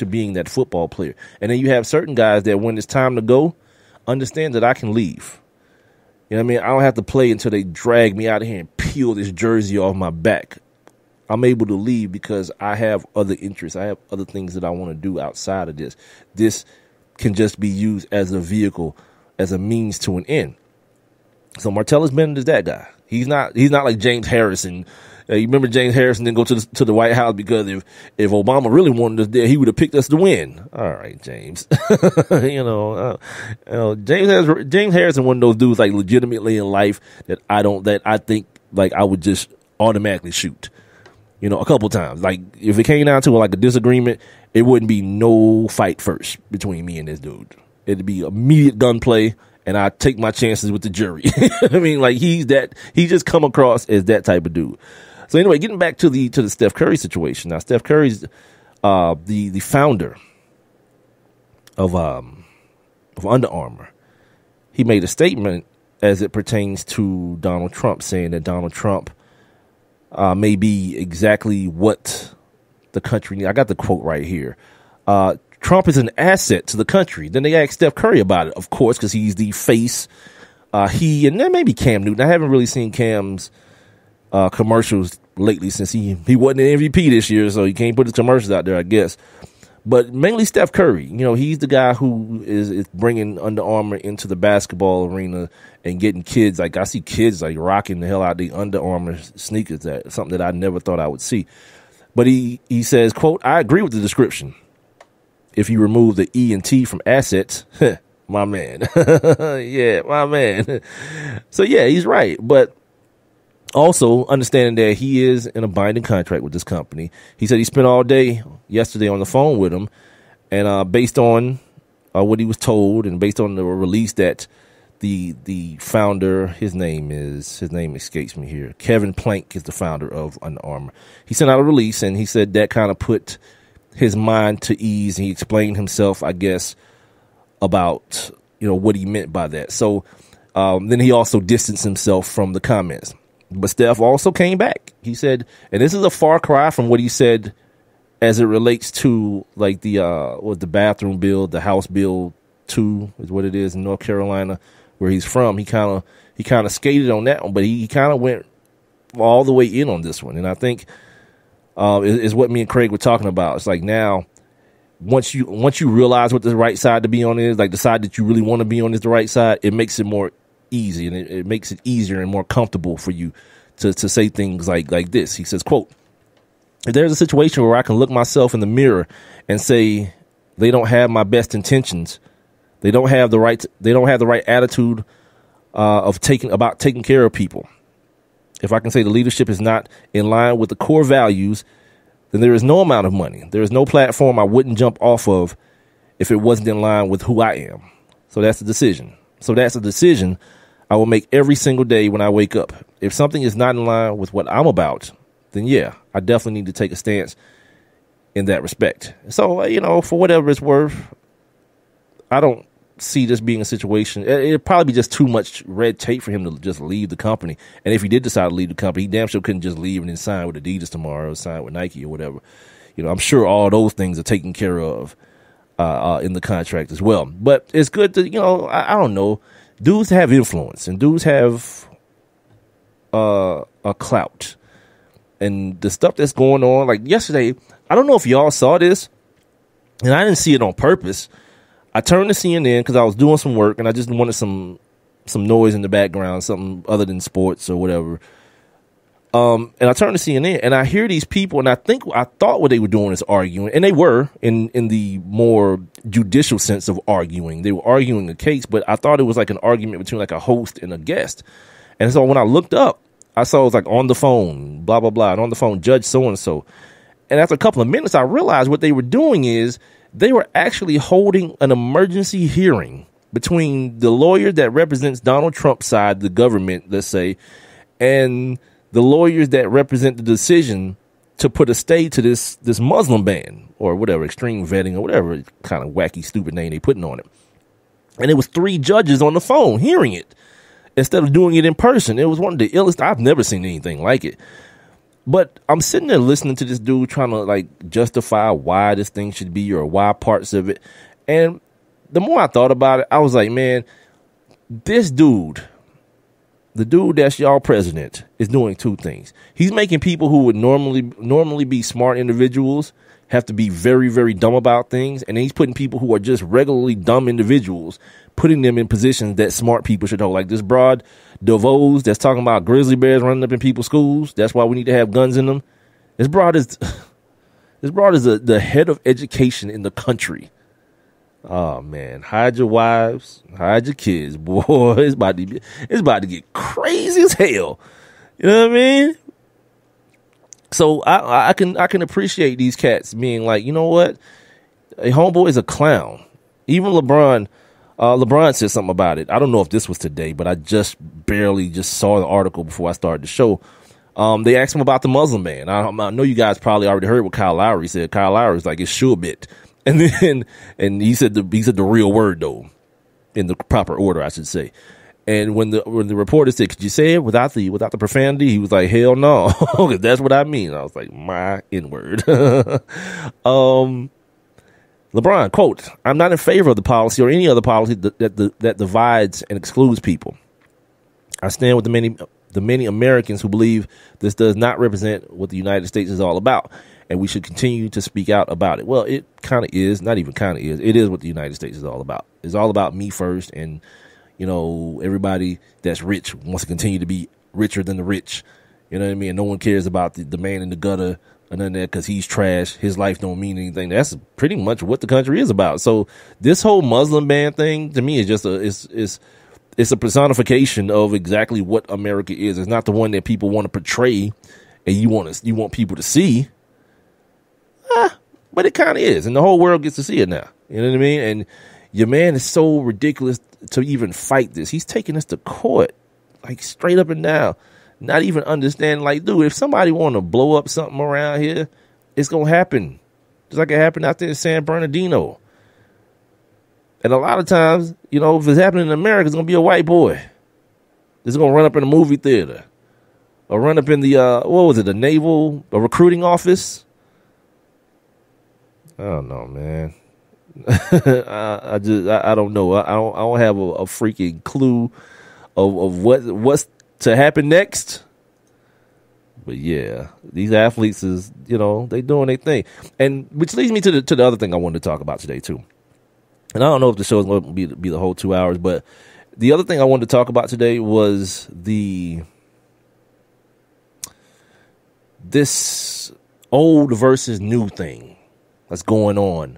being that football player. And then you have certain guys that when it's time to go, understand that I can leave. You know what I mean? I don't have to play until they drag me out of here and peel this jersey off my back. I'm able to leave because I have other interests. I have other things that I want to do outside of this. This can just be used as a vehicle, as a means to an end. So Martellus Bennett is that guy. He's not like James Harrison. You remember James Harrison didn't go to the White House because if Obama really wanted us there, he would have picked us to win. All right, James. James Harrison, one of those dudes like legitimately in life that I think like I would just automatically shoot. You know, a couple times. Like, if it came down to like a disagreement, it wouldn't be no fight first between me and this dude. It'd be immediate gunplay, and I'd take my chances with the jury. I mean, like, he just come across as that type of dude. So anyway, getting back to the Steph Curry situation. Now, Steph Curry's the founder of Under Armour. He made a statement as it pertains to Donald Trump, saying that Donald Trump may be exactly what the country needs. I got the quote right here. Trump is an asset to the country. Then they asked Steph Curry about it, of course, because he's the face. And then maybe Cam Newton. I haven't really seen Cam's commercials lately since he wasn't an MVP this year, so he can't put his commercials out there, I guess. But mainly Steph Curry. You know, he's the guy who is bringing Under Armour into the basketball arena and getting kids. Like, I see kids like rocking the hell out of the Under Armour sneakers. That's something that I never thought I would see. But he says, quote, I agree with the description. If you remove the E and T from assets, my man. Yeah, my man. So, yeah, he's right. But also understanding that he is in a binding contract with this company. He said he spent all day yesterday on the phone with him. And based on what he was told and based on the release that the founder, his name escapes me here. Kevin Plank is the founder of Under Armour. He sent out a release, and he said that kind of put his mind to ease, and he explained himself, I guess, about, you know, what he meant by that. So then he also distanced himself from the comments. But Steph also came back. He said, and this is a far cry from what he said as it relates to like the bathroom bill, the House Bill 2 is what it is in North Carolina, where he's from. He kind of skated on that one, but he kind of went all the way in on this one. And I think is what me and Craig were talking about. It's like now, once you realize what the right side to be on is, like the side that you really want to be on is the right side, it makes it more easy, and it makes it easier and more comfortable for you to say things like this. He says, quote, if there's a situation where I can look myself in the mirror and say they don't have my best intentions, they don't have the right attitude of taking care of people. If I can say the leadership is not in line with the core values, then there is no amount of money. There is no platform I wouldn't jump off of if it wasn't in line with who I am. So that's the decision. I will make every single day when I wake up. If something is not in line with what I'm about, then yeah, I definitely need to take a stance in that respect. So, you know, for whatever it's worth, I don't see this being a situation. It'd probably be just too much red tape for him to just leave the company. And if he did decide to leave the company, he damn sure couldn't just leave and then sign with Adidas tomorrow or sign with Nike or whatever. You know, I'm sure all those things are taken care of in the contract as well. But it's good to, you know, I don't know. Dudes have influence and dudes have a clout. And the stuff that's going on, like yesterday, I don't know if y'all saw this, and I didn't see it on purpose. I turned to CNN because I was doing some work and I just wanted some noise in the background, something other than sports or whatever. And I turned to CNN and I hear these people, and I thought what they were doing is arguing, and they were in the more judicial sense of arguing. They were arguing a case, but I thought it was like an argument between like a host and a guest. And so when I looked up, I saw it was like on the phone, blah, blah, blah, and on the phone, Judge so-and-so. And after a couple of minutes, I realized what they were doing is they were actually holding an emergency hearing between the lawyer that represents Donald Trump's side, the government, let's say, and the lawyers that represent the decision to put a stay to this Muslim ban or whatever, extreme vetting or whatever kind of wacky, stupid name they putting on it. And it was 3 judges on the phone hearing it instead of doing it in person. It was one of the illest. I've never seen anything like it. But I'm sitting there listening to this dude trying to like justify why this thing should be or why parts of it. And the more I thought about it, I was like, man, this dude, the dude that's y'all president, is doing 2 things. He's making people who would normally be smart individuals have to be very, very dumb about things. And then he's putting people who are just regularly dumb individuals, putting them in positions that smart people should hold. Like this broad DeVos that's talking about grizzly bears running up in people's schools. That's why we need to have guns in them. This broad is the head of education in the country. Oh man, hide your wives, hide your kids, boy. It's about to get crazy as hell. You know what I mean? So I can appreciate these cats being like, you know what? A homeboy is a clown. Even LeBron said something about it. I don't know if this was today, but I just barely saw the article before I started the show. They asked him about the Muslim ban. I know you guys probably already heard what Kyle Lowry said. Kyle Lowry's like, it's sure bit. And he said the real word though, in the proper order, I should say. And when the reporter said, could you say it without the profanity? He was like, hell no. That's what I mean. I was like, my N-word. LeBron, quote, I'm not in favor of the policy or any other policy that divides and excludes people. I stand with the many Americans who believe this does not represent what the United States is all about, and we should continue to speak out about it. Well, it kind of is, not even kind of is. It is what the United States is all about. It's all about me first, and you know, everybody that's rich wants to continue to be richer than the rich. You know what I mean? And no one cares about the man in the gutter and none of that because he's trash. His life don't mean anything. That's pretty much what the country is about. So this whole Muslim ban thing to me is just it's a personification of exactly what America is. It's not the one that people want to portray and you want people to see. But it kind of is, and the whole world gets to see it now. You know what I mean? And your man is so ridiculous to even fight this. He's taking us to court, like straight up and down, not even understanding. Like, dude, if somebody want to blow up something around here, it's gonna happen, just like it happened out there in San Bernardino. And a lot of times, you know, if it's happening in America, it's gonna be a white boy. It's gonna run up in a movie theater, or run up in the a recruiting office. I don't know, man. I don't know. I don't have a freaking clue of what's to happen next. But yeah, these athletes is, you know, they doing their thing, and which leads me to the other thing I wanted to talk about today too. And I don't know if the show is going to be the whole 2 hours, but the other thing I wanted to talk about today was this old versus new thing that's going on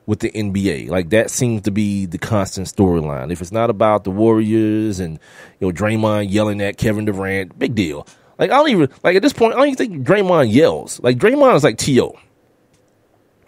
with the NBA. Like, that seems to be the constant storyline. If it's not about the Warriors and, you know, Draymond yelling at Kevin Durant, big deal. Like, at this point, I don't even think Draymond yells. Like, Draymond is like T.O.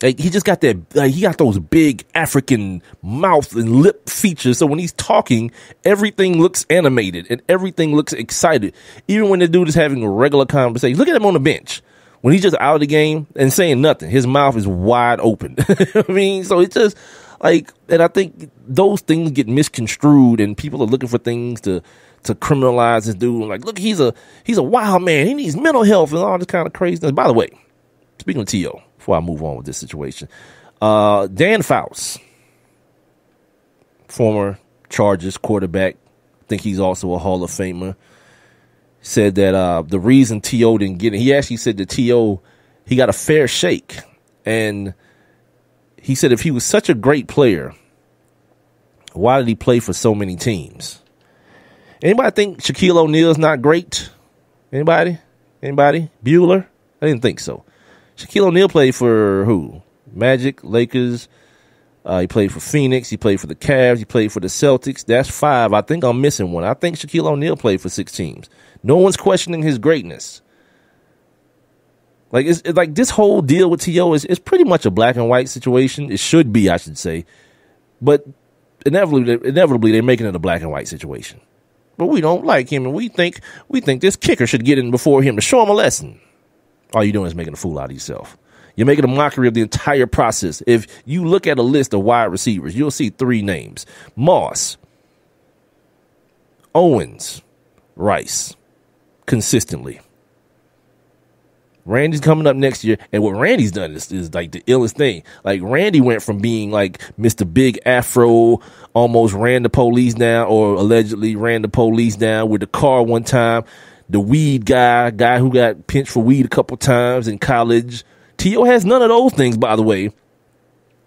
Like, he just got that, like, he got those big African mouth and lip features. So when he's talking, everything looks animated and everything looks excited. Even when the dude is having a regular conversation. Look at him on the bench. When he's just out of the game and saying nothing, his mouth is wide open. I mean, so it's just Like, and I think those things get misconstrued, and people are looking for things to criminalize this dude. Like, look, he's a wild man. He needs mental health and all this kind of craziness. By the way, speaking of T.O., before I move on with this situation, Dan Fouts, former Chargers quarterback, I think he's also a Hall of Famer, said that the reason T.O. didn't get it, he actually said that T.O., he got a fair shake. And he said if he was such a great player, why did he play for so many teams? Anybody think Shaquille O'Neal's not great? Anybody? Bueller? I didn't think so. Shaquille O'Neal played for who? Magic, Lakers. He played for Phoenix. He played for the Cavs. He played for the Celtics. That's 5. I think I'm missing one. I think Shaquille O'Neal played for 6 teams. No one's questioning his greatness. Like, it's like this whole deal with T.O. is pretty much a black and white situation. It should be, I should say. But inevitably they're making it a black and white situation. But we don't like him, and we think this kicker should get in before him to show him a lesson. All you're doing is making a fool out of yourself. You're making a mockery of the entire process. If you look at a list of wide receivers, you'll see 3 names: Moss, Owens, Rice, consistently. Randy's coming up next year, and what Randy's done is like the illest thing. Like, Randy went from being like Mr. Big Afro, almost ran the police down, or allegedly ran the police down with the car one time, the weed guy who got pinched for weed a couple times in college. T.O. has none of those things, by the way.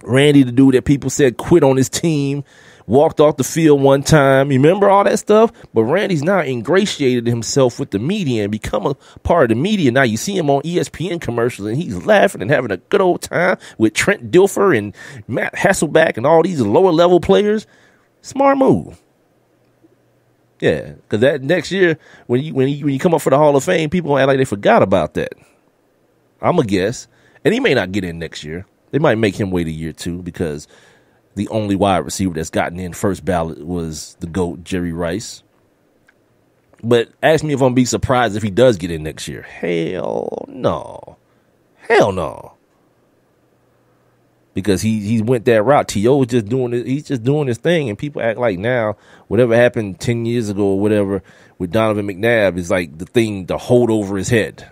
Randy, the dude that people said quit on his team, walked off the field one time. You remember all that stuff? But Randy's now ingratiated himself with the media and become a part of the media. Now you see him on ESPN commercials, and he's laughing and having a good old time with Trent Dilfer and Matt Hasselbeck and all these lower level players. Smart move. Yeah, because that next year, when you come up for the Hall of Fame, people gonna act like they forgot about that. I'm going to guess. And he may not get in next year. They might make him wait a year, too, because the only wide receiver that's gotten in first ballot was the GOAT, Jerry Rice. But ask me if I'm going to be surprised if he does get in next year. Hell no. Hell no. Because he went that route. T.O. was just doing it. He's just doing his thing, and people act like now whatever happened 10 years ago or whatever with Donovan McNabb is like the thing to hold over his head.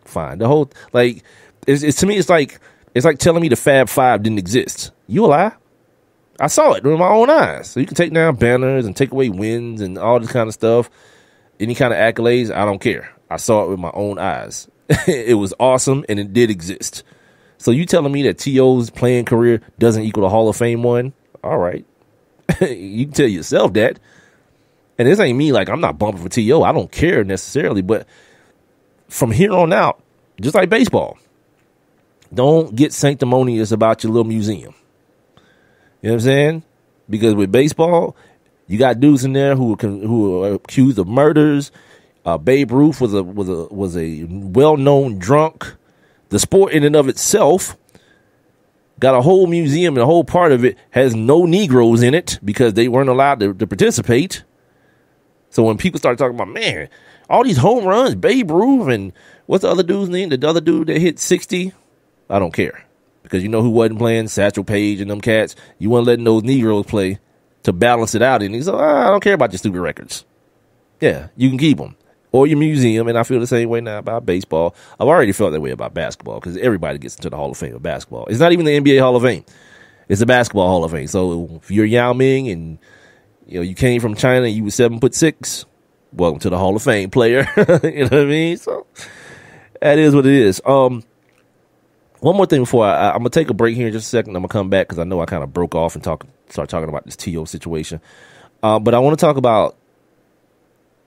Fine. The whole, like, it's to me, it's like telling me the Fab Five didn't exist. You a lie? I saw it with my own eyes. So you can take down banners and take away wins and all this kind of stuff. Any kind of accolades, I don't care. I saw it with my own eyes. It was awesome, and it did exist. So you telling me that T.O.'s playing career doesn't equal the Hall of Fame one? All right. You can tell yourself that. And this ain't me, like, I'm not bumping for T.O. I don't care necessarily, but from here on out, just like baseball, don't get sanctimonious about your little museum. You know what I'm saying? Because with baseball, you got dudes in there who are accused of murders. Babe Ruth was a well-known drunk. The sport in and of itself got a whole museum, and a whole part of it has no Negroes in it because they weren't allowed to participate. So when people start talking about, man, all these home runs, Babe Ruth, and what's the other dude's name? The other dude that hit 60? I don't care. Because you know who wasn't playing? Satchel Paige and them cats. You weren't letting those Negroes play to balance it out. And he's like, I don't care about your stupid records. Yeah, you can keep them. Or your museum. And I feel the same way now about baseball. I've already felt that way about basketball because everybody gets into the Hall of Fame of basketball. It's not even the NBA Hall of Fame. It's the Basketball Hall of Fame. So if you're Yao Ming and you came from China and you were 7'6", welcome to the Hall of Fame, player. You know what I mean? So that is what it is. One more thing before I'm going to take a break here in just a second. I'm going to come back because I know I kind of broke off and start talking about this T.O. situation. But I want to talk about,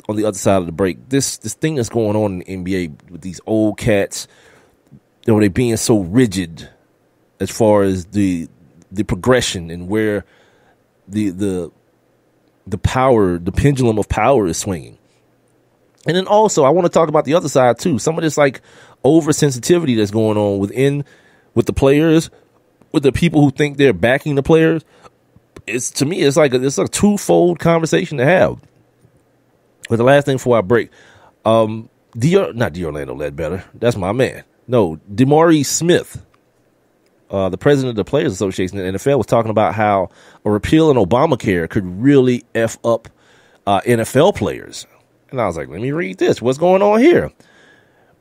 on the other side of the break, this thing that's going on in the NBA with these old cats, they being so rigid as far as the progression and where the power, the pendulum of power is swinging. And then also I want to talk about the other side too. Some of this like oversensitivity that's going on with the players, with the people who think they're backing the players. It's like a twofold conversation to have. But the last thing before I break, not D'Orlando Ledbetter. That's my man. No, DeMaurice Smith the president of the Players Association in the NFL was talking about how a repeal in Obamacare could really F up NFL players. And I was like, let me read this. What's going on here?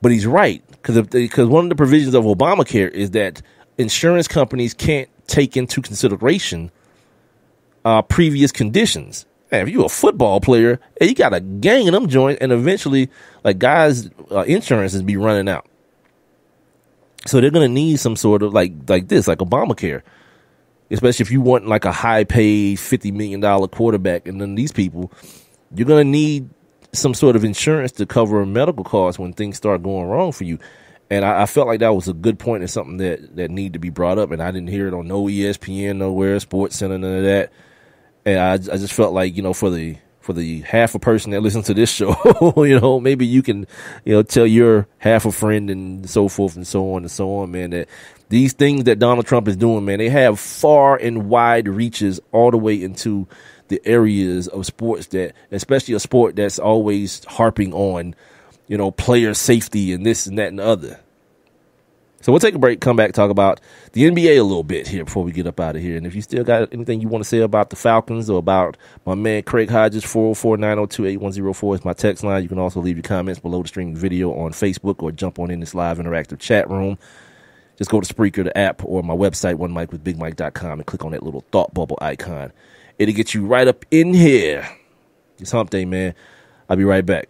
But he's right, because one of the provisions of Obamacare is that insurance companies can't take into consideration previous conditions. Man, if you're a football player, hey, you got a gang of them joints, and eventually, like, guys' insurances be running out. So they're going to need some sort of like this, like Obamacare, especially if you want like a high-paid $50 million quarterback. And then these people, you're going to need some sort of insurance to cover medical costs when things start going wrong for you. And I felt like that was a good point and something that needed to be brought up. And I didn't hear it on no ESPN, nowhere, Sports Center, none of that. And I just felt like, for the half a person that listens to this show, maybe you can, tell your half a friend and so forth and so on, man, that these things that Donald Trump is doing, man, they have far and wide reaches all the way into the areas of sports that, especially a sport that's always harping on, player safety and this and that and the other. So we'll take a break, come back, talk about the NBA a little bit here before we get up out of here. And if you still got anything you want to say about the Falcons or about my man Craig Hodges, 404-902-8104 is my text line. You can also leave your comments below the streaming video on Facebook or jump on in this live interactive chat room. Just go to Spreaker, the app, or my website, onemicwithbigmike.com, and click on that little thought bubble icon. It'll get you right up in here. It's hump day, man. I'll be right back.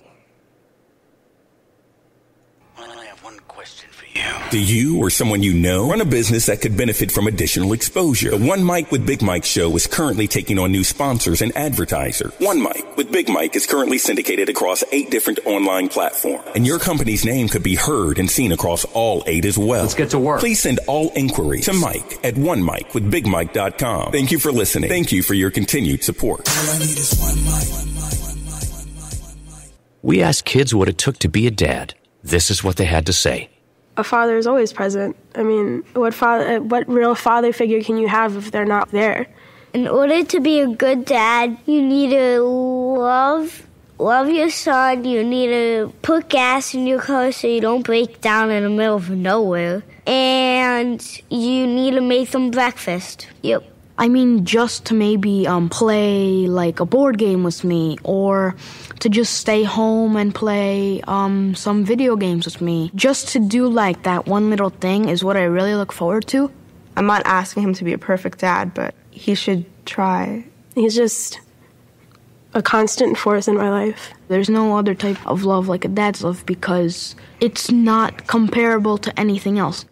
Do you or someone you know run a business that could benefit from additional exposure? The One Mic with Big Mike show is currently taking on new sponsors and advertisers. One Mic with Big Mike is currently syndicated across 8 different online platforms, and your company's name could be heard and seen across all 8 as well. Let's get to work. Please send all inquiries to Mike at onemicwithbigmike.com. Thank you for listening. Thank you for your continued support. All I need is one mic. We asked kids what it took to be a dad. This is what they had to say. A father is always present. I mean, what real father figure can you have if they're not there? In order to be a good dad, you need to love your son. You need to put gas in your car so you don't break down in the middle of nowhere. And you need to make them breakfast. Yep. I mean, just to maybe play like a board game with me, or to just stay home and play some video games with me. Just to do like that one little thing is what I really look forward to. I'm not asking him to be a perfect dad, but he should try. He's just a constant force in my life. There's no other type of love like a dad's love because it's not comparable to anything else.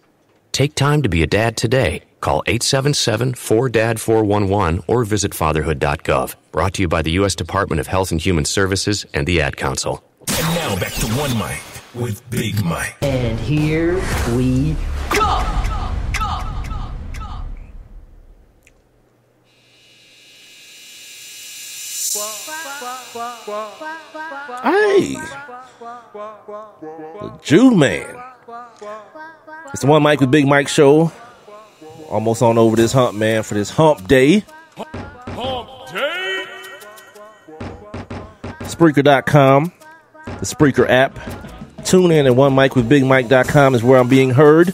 Take time to be a dad today. Call 877-4DAD-411 or visit fatherhood.gov. Brought to you by the U.S. Department of Health and Human Services and the Ad Council. And now back to One Mic with Big Mike. And here we go. Hey, the Jew man. It's the One Mic with Big Mike show. Almost on over this hump, man, for this hump day. Hump day. Spreaker.com, the Spreaker app. Tune in at onemicwithbigmike.com is where I'm being heard.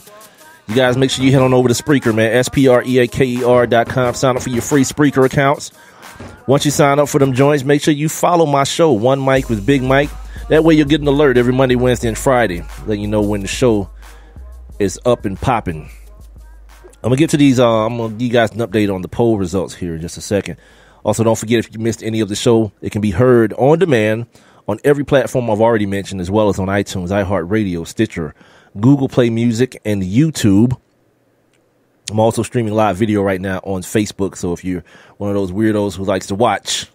You guys make sure you head on over to Spreaker, man. SPREAKER.com. Sign up for your free Spreaker accounts. Once you sign up for them joints, make sure you follow my show, One Mic with Big Mike. That way you'll get an alert every Monday, Wednesday, and Friday, letting you know when the show is up and popping. I'm going to get to these. I'm going to give you guys an update on the poll results here in just a second. Also, don't forget, if you missed any of the show, it can be heard on demand on every platform I've already mentioned, as well as on iTunes, iHeartRadio, Stitcher, Google Play Music, and YouTube. I'm also streaming live video right now on Facebook, so if you're one of those weirdos who likes to watch,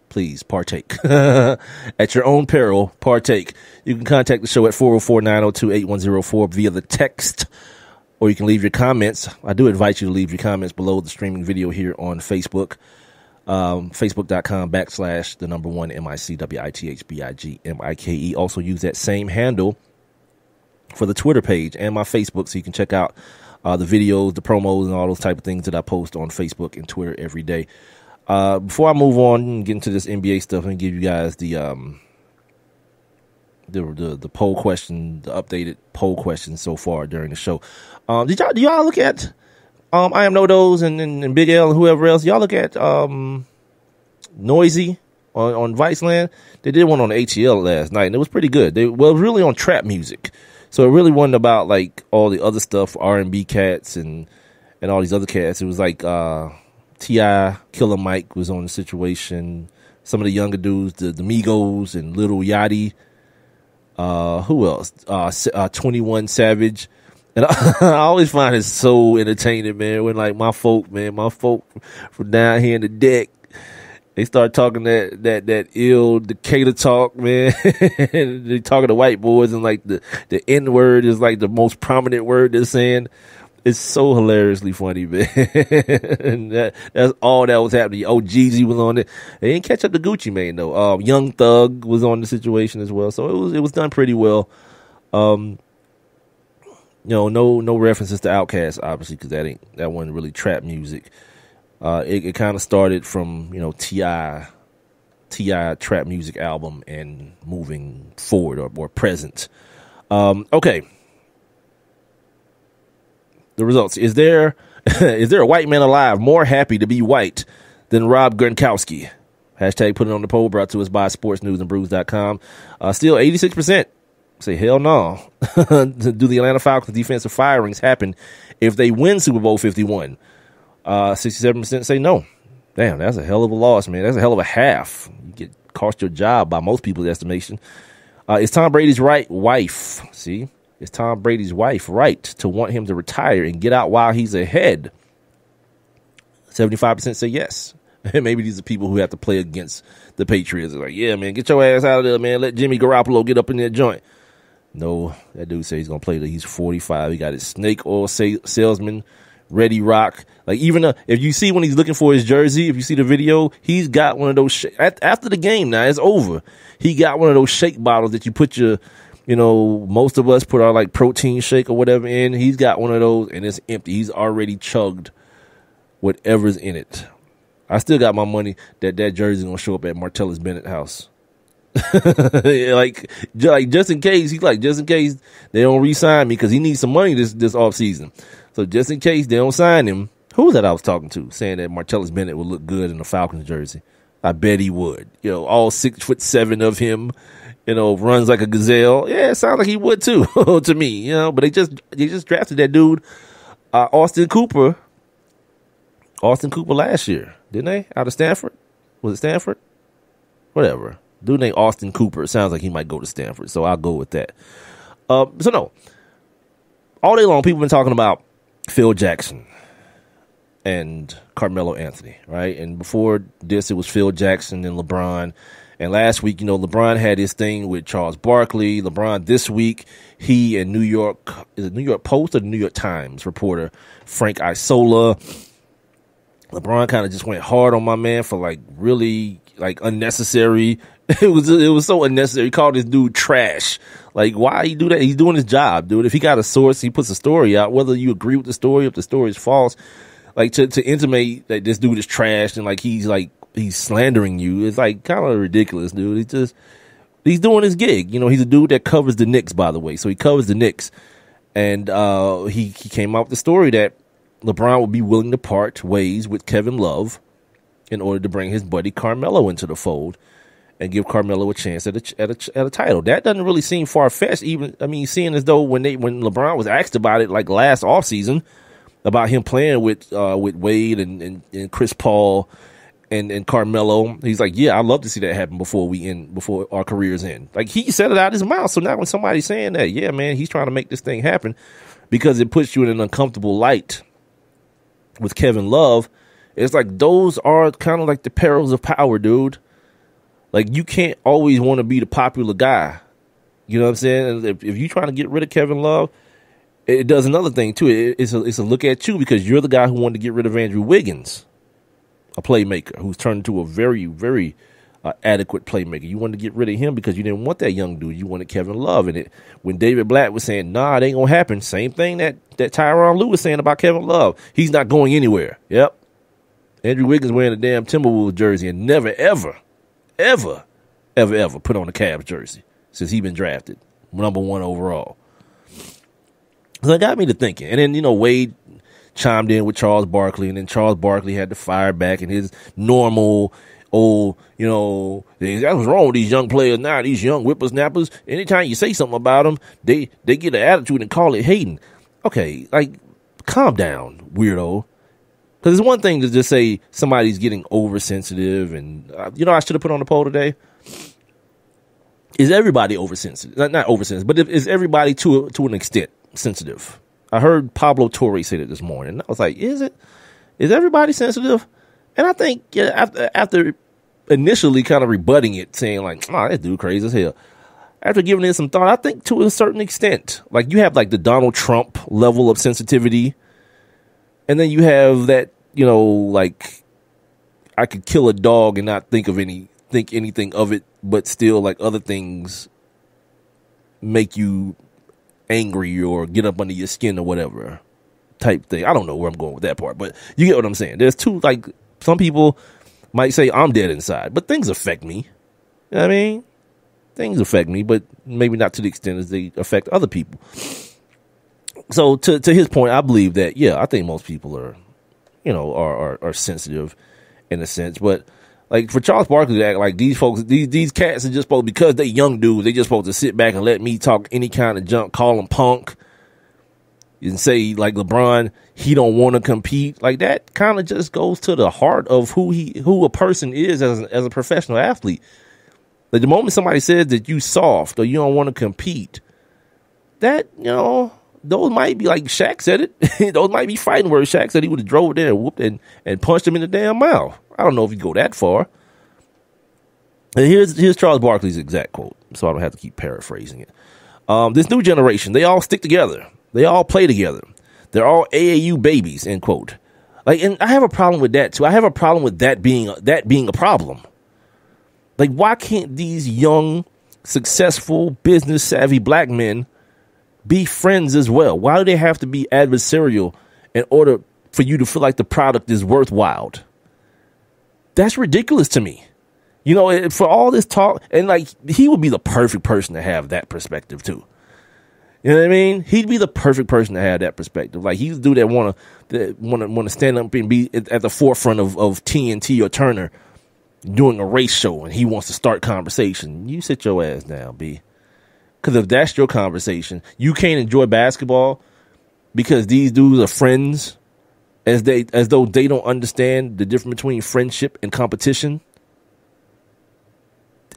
please partake. At your own peril, partake. You can contact the show at 404-902-8104 via the text, or you can leave your comments. I do invite you to leave your comments below the streaming video here on Facebook. Facebook.com/1MICWITHBIGMIKE. Also use that same handle for the Twitter page and my Facebook, so you can check out the videos, the promos, and all those type of things that I post on Facebook and Twitter every day. Before I move on and get into this NBA stuff, and give you guys the the poll question, the updated poll question so far during the show. Do y'all look at I Am No Dos and Big L and whoever else? Y'all look at Noisy on Viceland? They did one on ATL last night, and it was pretty good. It was really on trap music, so it really wasn't about like all the other stuff, R&B cats and all these other cats. It was like T.I., Killer Mike was on the situation. Some of the younger dudes, the Migos and Lil Yachty. Who else? 21 Savage. And I always find it so entertaining, man, when like my folk from down here in the deck, they start talking that ill Decatur talk, man. They talking to white boys and like the N word is like the most prominent word they're saying. It's so hilariously funny, man. And that's all that was happening. Oh, Jeezy was on it. They didn't catch up to Gucci Mane though. Young Thug was on the situation as well, so it was done pretty well. No references to Outkast, obviously, because that wasn't really trap music. It kind of started from T.I. trap music album and moving forward or present. Okay. The results. Is there a white man alive more happy to be white than Rob Gronkowski? Hashtag put it on the poll, brought to us by sportsnewsandbrews.com. Still 86% say hell no. Do the Atlanta Falcons defensive firings happen if they win Super Bowl 51? 67% say no. Damn, that's a hell of a loss, man. That's a hell of a half. You cost your job by most people's estimation. Is Tom Brady's wife right to want him to retire and get out while he's ahead? 75% say yes. And maybe these are people who have to play against the Patriots. They're like, yeah, man, get your ass out of there, man. Let Jimmy Garoppolo get up in that joint. No, that dude says he's going to play till he's 45. He got his snake oil salesman, Ready Rock. Like, even if you see when he's looking for his jersey, if you see the video, he's got one of those, after the game now, it's over. He got one of those shake bottles that you put your, most of us put our like protein shake or whatever in. He's got one of those and it's empty. He's already chugged whatever's in it. I still got my money that jersey gonna show up at Martellus Bennett's house. like just in case they don't re-sign me because he needs some money this off season. So just in case they don't sign him, who was that I was talking to saying that Martellus Bennett would look good in a Falcons jersey? I bet he would. All 6'7" of him. Runs like a gazelle. Yeah, it sounds like he would too, to me, but they just drafted that dude, Austin Cooper last year, didn't they? Out of Stanford? Was it Stanford? Whatever. Dude named Austin Cooper. It sounds like he might go to Stanford, so I'll go with that. So no. All day long, people have been talking about Phil Jackson and Carmelo Anthony, right? And before this, it was Phil Jackson and LeBron. And last week, LeBron had his thing with Charles Barkley. LeBron this week, he and New York Post or the New York Times reporter Frank Isola. LeBron kind of just went hard on my man for like really like unnecessary. It was so unnecessary. He called this dude trash. Like, why he do that? He's doing his job, dude. If he got a source, he puts a story out, whether you agree with the story, if the story is false, like to intimate that this dude is trash and like he's slandering you. It's like kind of ridiculous, dude. He's doing his gig. He's a dude that covers the Knicks, by the way. So he covers the Knicks. And he came out with the story that LeBron would be willing to part ways with Kevin Love in order to bring his buddy Carmelo into the fold and give Carmelo a chance at a title. That doesn't really seem far-fetched. Seeing as though when LeBron was asked about it like last offseason, about him playing with Wade and Chris Paul and Carmelo, he's like, yeah, I'd love to see that happen before our careers end. Like, he said it out his mouth. So now when somebody's saying that, yeah, man, he's trying to make this thing happen because it puts you in an uncomfortable light with Kevin Love, it's like those are kind of like the perils of power, dude. Like, you can't always want to be the popular guy. You know what I'm saying? If you're trying to get rid of Kevin Love, it does another thing too. It's a look at you because you're the guy who wanted to get rid of Andrew Wiggins, a playmaker who's turned into a very, very adequate playmaker. You wanted to get rid of him because you didn't want that young dude. You wanted Kevin Love. And when David Blatt was saying, nah, it ain't going to happen, same thing that Tyronn Lue was saying about Kevin Love. He's not going anywhere. Yep. Andrew Wiggins wearing a damn Timberwolves jersey and never, ever, ever, ever, ever put on a Cavs jersey. since he been drafted, number 1 overall. So it got me to thinking. And then, Wade chimed in with Charles Barkley, and then Charles Barkley had to fire back in his normal old, that's what's wrong with these young players now, these young whippersnappers. Anytime you say something about them, they get an attitude and call it hating. Okay, calm down, weirdo. Because it's one thing to just say somebody's getting oversensitive, and I should have put on the poll today. Is everybody oversensitive? Not oversensitive, but is everybody to an extent sensitive? I heard Pablo Torre say that this morning. I was like, is it? Is everybody sensitive? And I think after initially kind of rebutting it, saying that dude crazy as hell. After giving it some thought, I think to a certain extent, you have the Donald Trump level of sensitivity. And then you have that, I could kill a dog and not think anything of it, but still other things make you angry or get up under your skin or whatever type thing. I don't know where I'm going with that part, but you get what I'm saying. There's two, some people might say I'm dead inside, but things affect me. You know what I mean? Things affect me, but maybe not to the extent as they affect other people. So to his point, I believe that, I think most people are, are sensitive in a sense. But for Charles Barkley to act like these folks, these cats are just supposed, because they young dudes, they just supposed to sit back and let me talk any kind of junk, call them punk, and say LeBron, he don't want to compete. That kind of just goes to the heart of who a person is as a professional athlete. The moment somebody says that you soft or you don't want to compete, that, those might be Shaq said it. Those might be fighting words. Shaq said he would have drove there and whooped and punched him in the damn mouth. I don't know if you go that far. And here's Charles Barkley's exact quote, so I don't have to keep paraphrasing it. This new generation, they all stick together. They all play together. They're all AAU babies, end quote. And I have a problem with that too. I have a problem with that being a problem. Why can't these young, successful, business-savvy black men be friends as well? Why do they have to be adversarial in order for you to feel like the product is worthwhile? That's ridiculous to me. For all this talk, and he would be the perfect person to have that perspective too. You know what I mean? He'd be the perfect person to have that perspective. He's the dude that want to stand up and be at the forefront of TNT or Turner doing a race show, and he wants to start conversation. You sit your ass down, B. Because if that's your conversation, you can't enjoy basketball because these dudes are friends, as though they don't understand the difference between friendship and competition.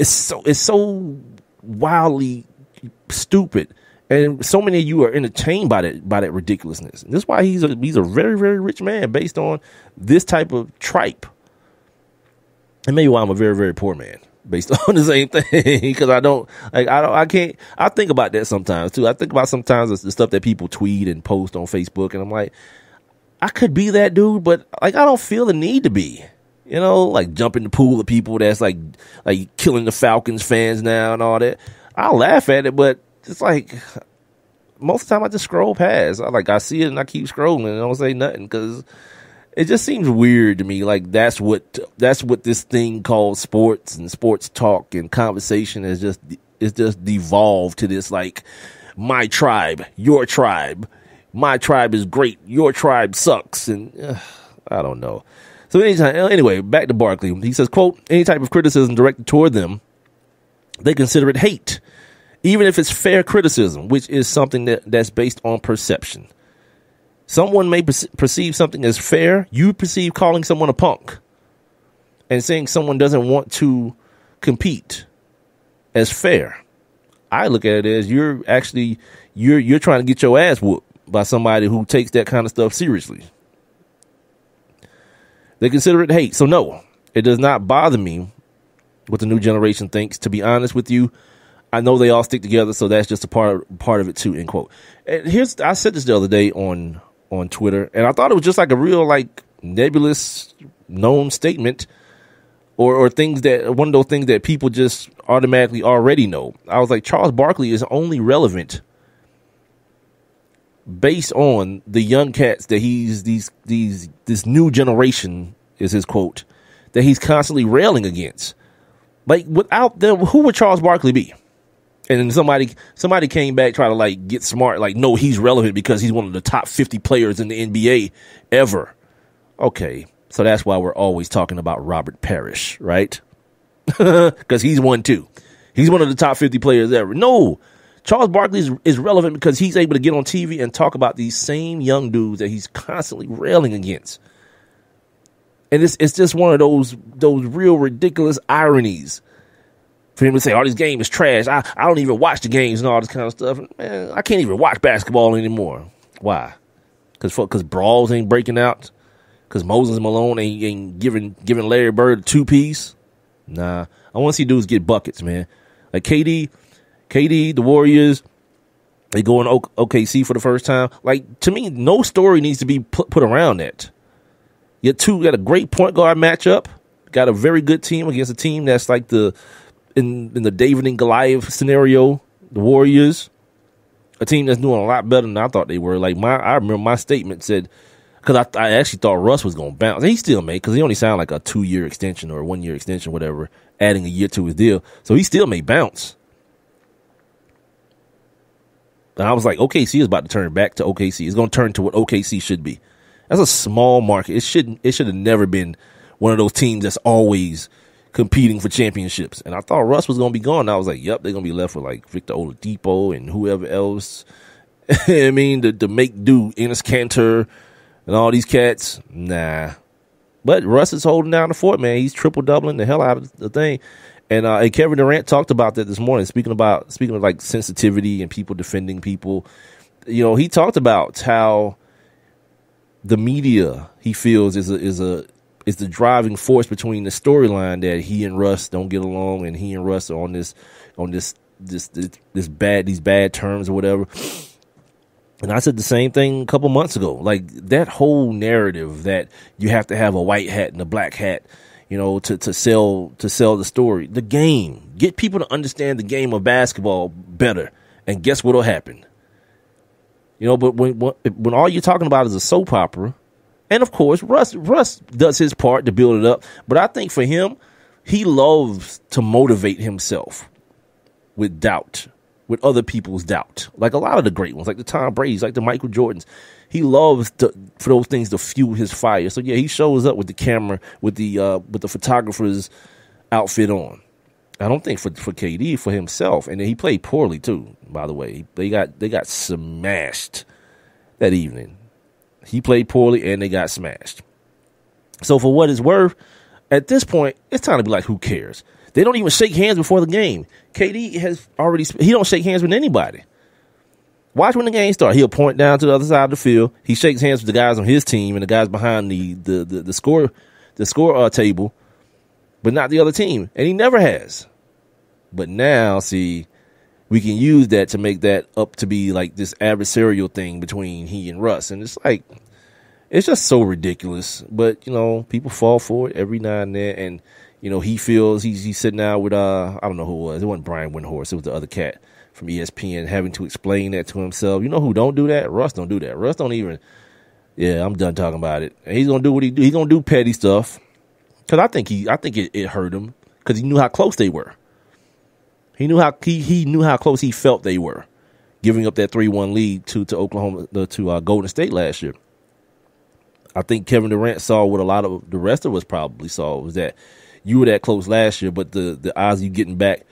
It's so wildly stupid, and so many of you are entertained by that ridiculousness. And that's why he's a very, very rich man based on this type of tripe. And maybe why I'm a very, very poor man based on the same thing, because I think about that sometimes too. I think about sometimes the stuff that people tweet and post on Facebook, and I'm like, I could be that dude, but I don't feel the need to be, jump in the pool of people that's like killing the Falcons fans now and all that. I'll laugh at it, but it's most of the time I just scroll past. I see it and I keep scrolling and I don't say nothing because it just seems weird to me. That's what this thing called sports and sports talk and conversation is just devolved to this my tribe, your tribe, my tribe is great, your tribe sucks, and I don't know. So anyway, back to Barkley. He says, quote, any type of criticism directed toward them, they consider it hate, even if it's fair criticism, which is something that's based on perception. Someone may perceive something as fair. You perceive calling someone a punk and saying someone doesn't want to compete as fair. I look at it as you're trying to get your ass whooped by somebody who takes that kind of stuff seriously. They consider it hate. So no, it does not bother me what the new generation thinks. To be honest with you, I know they all stick together, so that's just a part of it too, end quote. And I said this the other day on Twitter, and I thought it was just a real nebulous known statement or things that one of those things that people just automatically already know. I was like, Charles Barkley is only relevant based on the young cats that this new generation is his quote that he's constantly railing against. Without them, who would Charles Barkley be? And then somebody came back, try to like get smart, like, no, he's relevant because he's one of the top 50 players in the NBA ever. Okay, so that's why we're always talking about Robert Parrish, right? Because he's one too. He's one of the top 50 players ever. No, Charles Barkley is relevant because he's able to get on TV and talk about these same young dudes that he's constantly railing against. And it's just one of those real ridiculous ironies for him to say, oh, this game is trash. I don't even watch the games and all this kind of stuff. Man, I can't even watch basketball anymore. Why? Because brawls ain't breaking out? Because Moses Malone ain't giving Larry Bird a two-piece? Nah. I want to see dudes get buckets, man. Like KD, the Warriors, they go in OKC for the first time. Like, to me, no story needs to be put around that. You got a great point guard matchup. Got a very good team against a team that's like in the David and Goliath scenario, the Warriors, a team that's doing a lot better than I thought they were. Like I remember my statement said, because I actually thought Russ was going to bounce. And he still may, because he only signed like a 2-year extension or a 1-year extension, whatever, adding a year to his deal. So he still may bounce. And I was like, OKC is about to turn back to OKC. It's going to turn to what OKC should be. That's a small market. It should have never been one of those teams that's always competing for championships. And I thought Russ was going to be gone. I was like, yep, they're going to be left with like Victor Oladipo and whoever else. I mean, to make do, Enes Kanter and all these cats. Nah. But Russ is holding down the fort, man. He's triple-doubling the hell out of the thing. And Kevin Durant talked about that this morning, speaking of like sensitivity and people defending people. You know, he talked about how the media, he feels, is the driving force between the storyline that he and Russ don't get along, and he and Russ are on these bad terms or whatever. And I said the same thing a couple months ago. Like, that whole narrative that you have to have a white hat and a black hat, you know, to sell the story. The game. Get people to understand the game of basketball better, and guess what'll happen? You know, but when all you're talking about is a soap opera, and of course Russ does his part to build it up, but I think for him, he loves to motivate himself with doubt, with other people's doubt. Like a lot of the great ones, like the Tom Brady's, like the Michael Jordans. He loves for those things to fuel his fire. So yeah, he shows up with the camera, with the photographer's outfit on. I don't think for KD, for himself. And then he played poorly too, by the way. They got smashed that evening. He played poorly and they got smashed. So for what it's worth, at this point, it's time to be like, who cares? They don't even shake hands before the game. KD he don't shake hands with anybody. Watch when the game starts. He'll point down to the other side of the field. He shakes hands with the guys on his team and the guys behind the score table, but not the other team. And he never has. But now, see, we can use that to make that up to be like this adversarial thing between he and Russ. And it's like, it's just so ridiculous. But, you know, people fall for it every now and then. And, you know, he feels he's sitting out with, I don't know who it was. It wasn't Brian Windhorst. It was the other cat from ESPN having to explain that to himself. You know who don't do that? Russ don't do that. Russ don't even, yeah, I'm done talking about it. And he's going to do what he do. He's going to do petty stuff. Because I think it hurt him because he knew how close they were. He knew how close he felt they were, giving up that 3-1 lead to Oklahoma, to Golden State last year. I think Kevin Durant saw what a lot of the rest of us probably saw, was that you were that close last year, but the odds of you getting back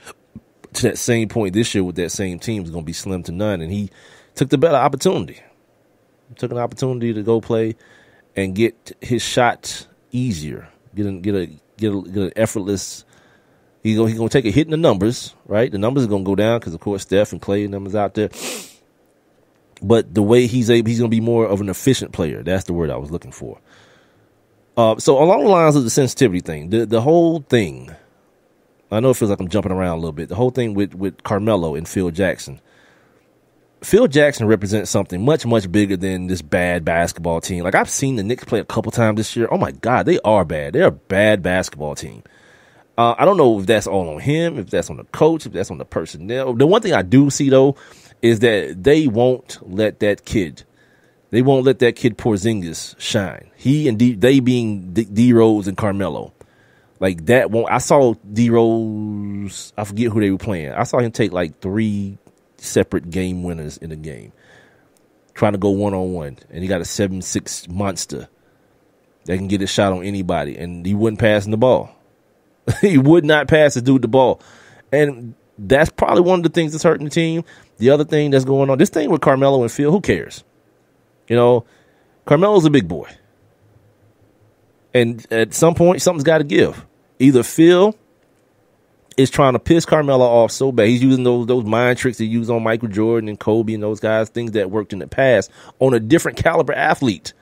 to that same point this year with that same team is going to be slim to none. And he took the better opportunity. He took an opportunity to go play and get his shot easier, get an effortless. He's going to take a hit in the numbers, right? The numbers are going to go down because, of course, Steph and Clay numbers out there. But the way he's going to be more of an efficient player. That's the word I was looking for. So along the lines of the sensitivity thing, the whole thing, I know it feels like I'm jumping around a little bit. The whole thing with Carmelo and Phil Jackson. Phil Jackson represents something much, much bigger than this bad basketball team. Like, I've seen the Knicks play a couple times this year. Oh, my God, they are bad. They're a bad basketball team. I don't know if that's all on him, if that's on the coach, if that's on the personnel. The one thing I do see, though, is that they won't let that kid Porzingis shine. He and they being D Rose and Carmelo. Like that won't. I saw D Rose. I forget who they were playing. I saw him take like 3 separate game winners in a game, trying to go 1-on-1, and he got a 7'6" monster that can get a shot on anybody, and he wasn't passing the ball. He would not pass the dude the ball, and that's probably one of the things that's hurting the team. The other thing that's going on, this thing with Carmelo and Phil, who cares? You know, Carmelo's a big boy. And at some point, something's got to give. Either Phil is trying to piss Carmelo off so bad. He's using those mind tricks he used on Michael Jordan and Kobe and those guys, things that worked in the past on a different caliber athlete.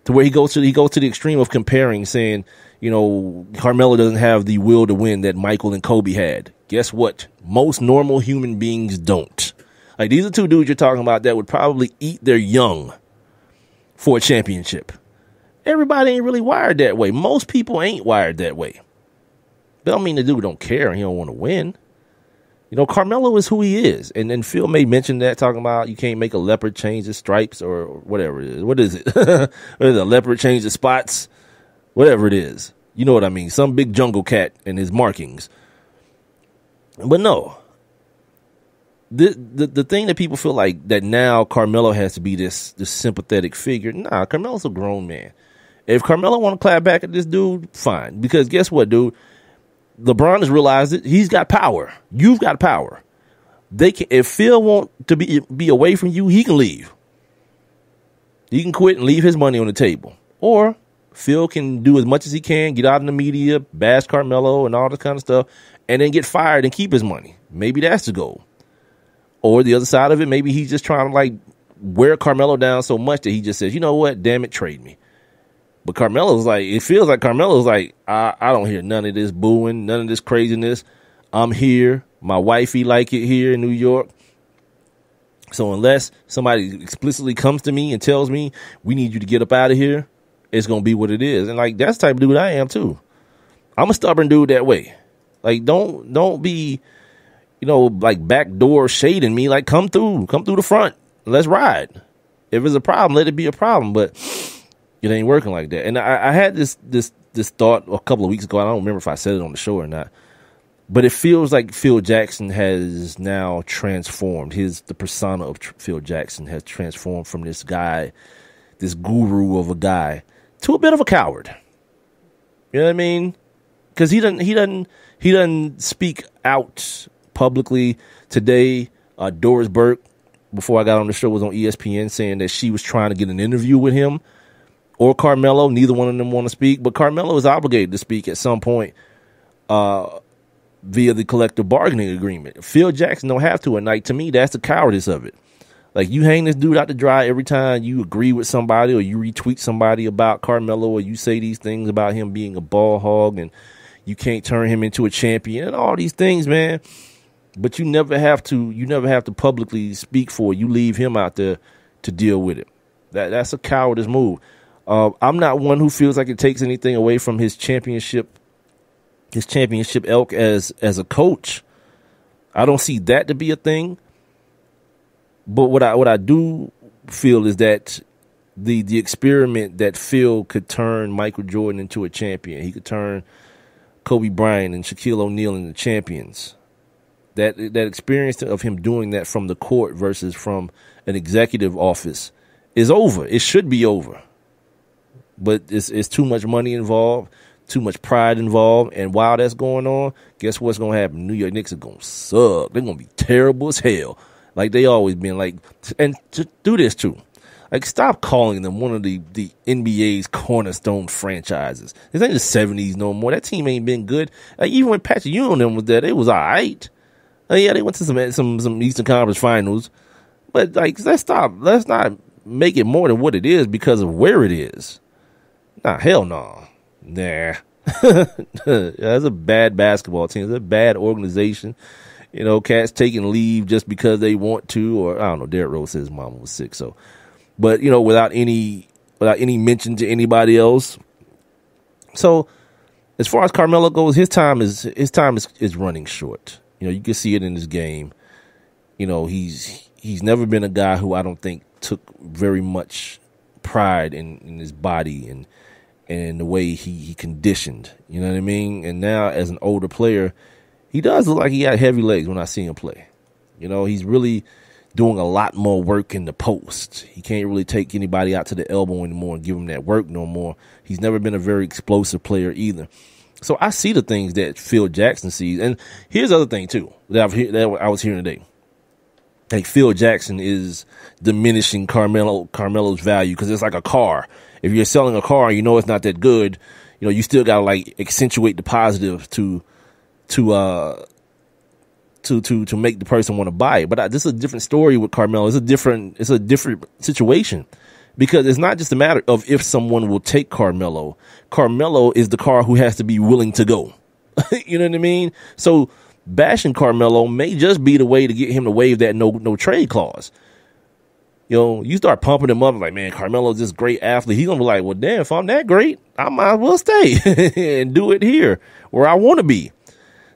To where he goes to the extreme of comparing, saying, you know, Carmelo doesn't have the will to win that Michael and Kobe had. Guess what? Most normal human beings don't. Like, these are 2 dudes you're talking about that would probably eat their young for a championship. Everybody ain't really wired that way. Most people ain't wired that way. That don't mean the dude don't care and he don't want to win. You know, Carmelo is who he is. And then Phil may mention that, talking about you can't make a leopard change its stripes or whatever it is. What is it? What is it? A leopard change its spots? Whatever it is. You know what I mean? Some big jungle cat and his markings. But no. The thing that people feel like that now Carmelo has to be this sympathetic figure. Nah, Carmelo's a grown man. If Carmelo want to clap back at this dude, fine. Because guess what, dude? LeBron has realized it. He's got power. You've got power. They can. If Phil want to be away from you, he can leave. He can quit and leave his money on the table. Or Phil can do as much as he can, get out in the media, bash Carmelo and all this kind of stuff, and then get fired and keep his money. Maybe that's the goal. Or the other side of it, maybe he's just trying to like wear Carmelo down so much that he just says, you know what, damn it, trade me. But Carmelo's like, it feels like Carmelo's like, I don't hear none of this booing, none of this craziness. I'm here. My wifey like it here in New York. So unless somebody explicitly comes to me and tells me we need you to get up out of here, it's going to be what it is. And like, that's the type of dude I am too. I'm a stubborn dude that way. Like, don't be, you know, like backdoor shading me. Like, come through the front. Let's ride. If it's a problem, let it be a problem. But it ain't working like that. And I had this thought a couple of weeks ago. I don't remember if I said it on the show or not. But it feels like Phil Jackson has now transformed. The persona of Phil Jackson has transformed from this guy, this guru of a guy, to a bit of a coward. You know what I mean? Because he doesn't speak out publicly. Today, Doris Burke, before I got on the show, was on ESPN saying that she was trying to get an interview with him or Carmelo. Neither one of them want to speak, but Carmelo is obligated to speak at some point via the collective bargaining agreement. Phil Jackson don't have to at night. To me, that's the cowardice of it. Like, you hang this dude out to dry every time you agree with somebody or you retweet somebody about Carmelo or you say these things about him being a ball hog and you can't turn him into a champion and all these things, man. But you never have to publicly speak for it. You leave him out there to deal with it. That's a cowardice move. I'm not one who feels like it takes anything away from his championship elk as a coach. I don't see that to be a thing. But what I do feel is that the experiment that Phil could turn Michael Jordan into a champion. He could turn Kobe Bryant and Shaquille O'Neal into champions. That experience of him doing that from the court versus from an executive office is over. It should be over. But it's too much money involved, too much pride involved. And while that's going on, guess what's going to happen? New York Knicks are going to suck. They're going to be terrible as hell. Like they always been. Like, and to do this too. Like, stop calling them one of the NBA's cornerstone franchises. This ain't the 70s no more. That team ain't been good. Like, even when Patrick Ewing and them was there, it was all right. Yeah, they went to some Eastern Conference Finals. But, like, let's stop. Let's not make it more than what it is because of where it is. Nah, hell no. Nah. That's a bad basketball team. It's a bad organization. You know, cats taking leave just because they want to, or I don't know, Derrick Rose says his mama was sick, so. But, you know, without any mention to anybody else. So, as far as Carmelo goes, his time is running short. You know, you can see it in his game. You know, he's never been a guy who I don't think took very much pride in his body and and the way he conditioned. You know what I mean? And now as an older player, he does look like he got heavy legs when I see him play. You know, he's really doing a lot more work in the post. He can't really take anybody out to the elbow anymore and give him that work no more. He's never been a very explosive player either. So I see the things that Phil Jackson sees. And here's the other thing, too, that I was hearing today. Like, Phil Jackson is diminishing Carmelo's value because it's like a car. If you're selling a car and you know it's not that good, you know, you still got to, like, accentuate the positives to make the person want to buy it. But this is a different story with Carmelo. It's a different situation because it's not just a matter of if someone will take Carmelo. Carmelo is the car who has to be willing to go. You know what I mean? So bashing Carmelo may just be the way to get him to waive that no trade clause. You know, you start pumping him up like, man, Carmelo's this great athlete. He's going to be like, well, damn, if I'm that great, I might as well stay and do it here where I want to be.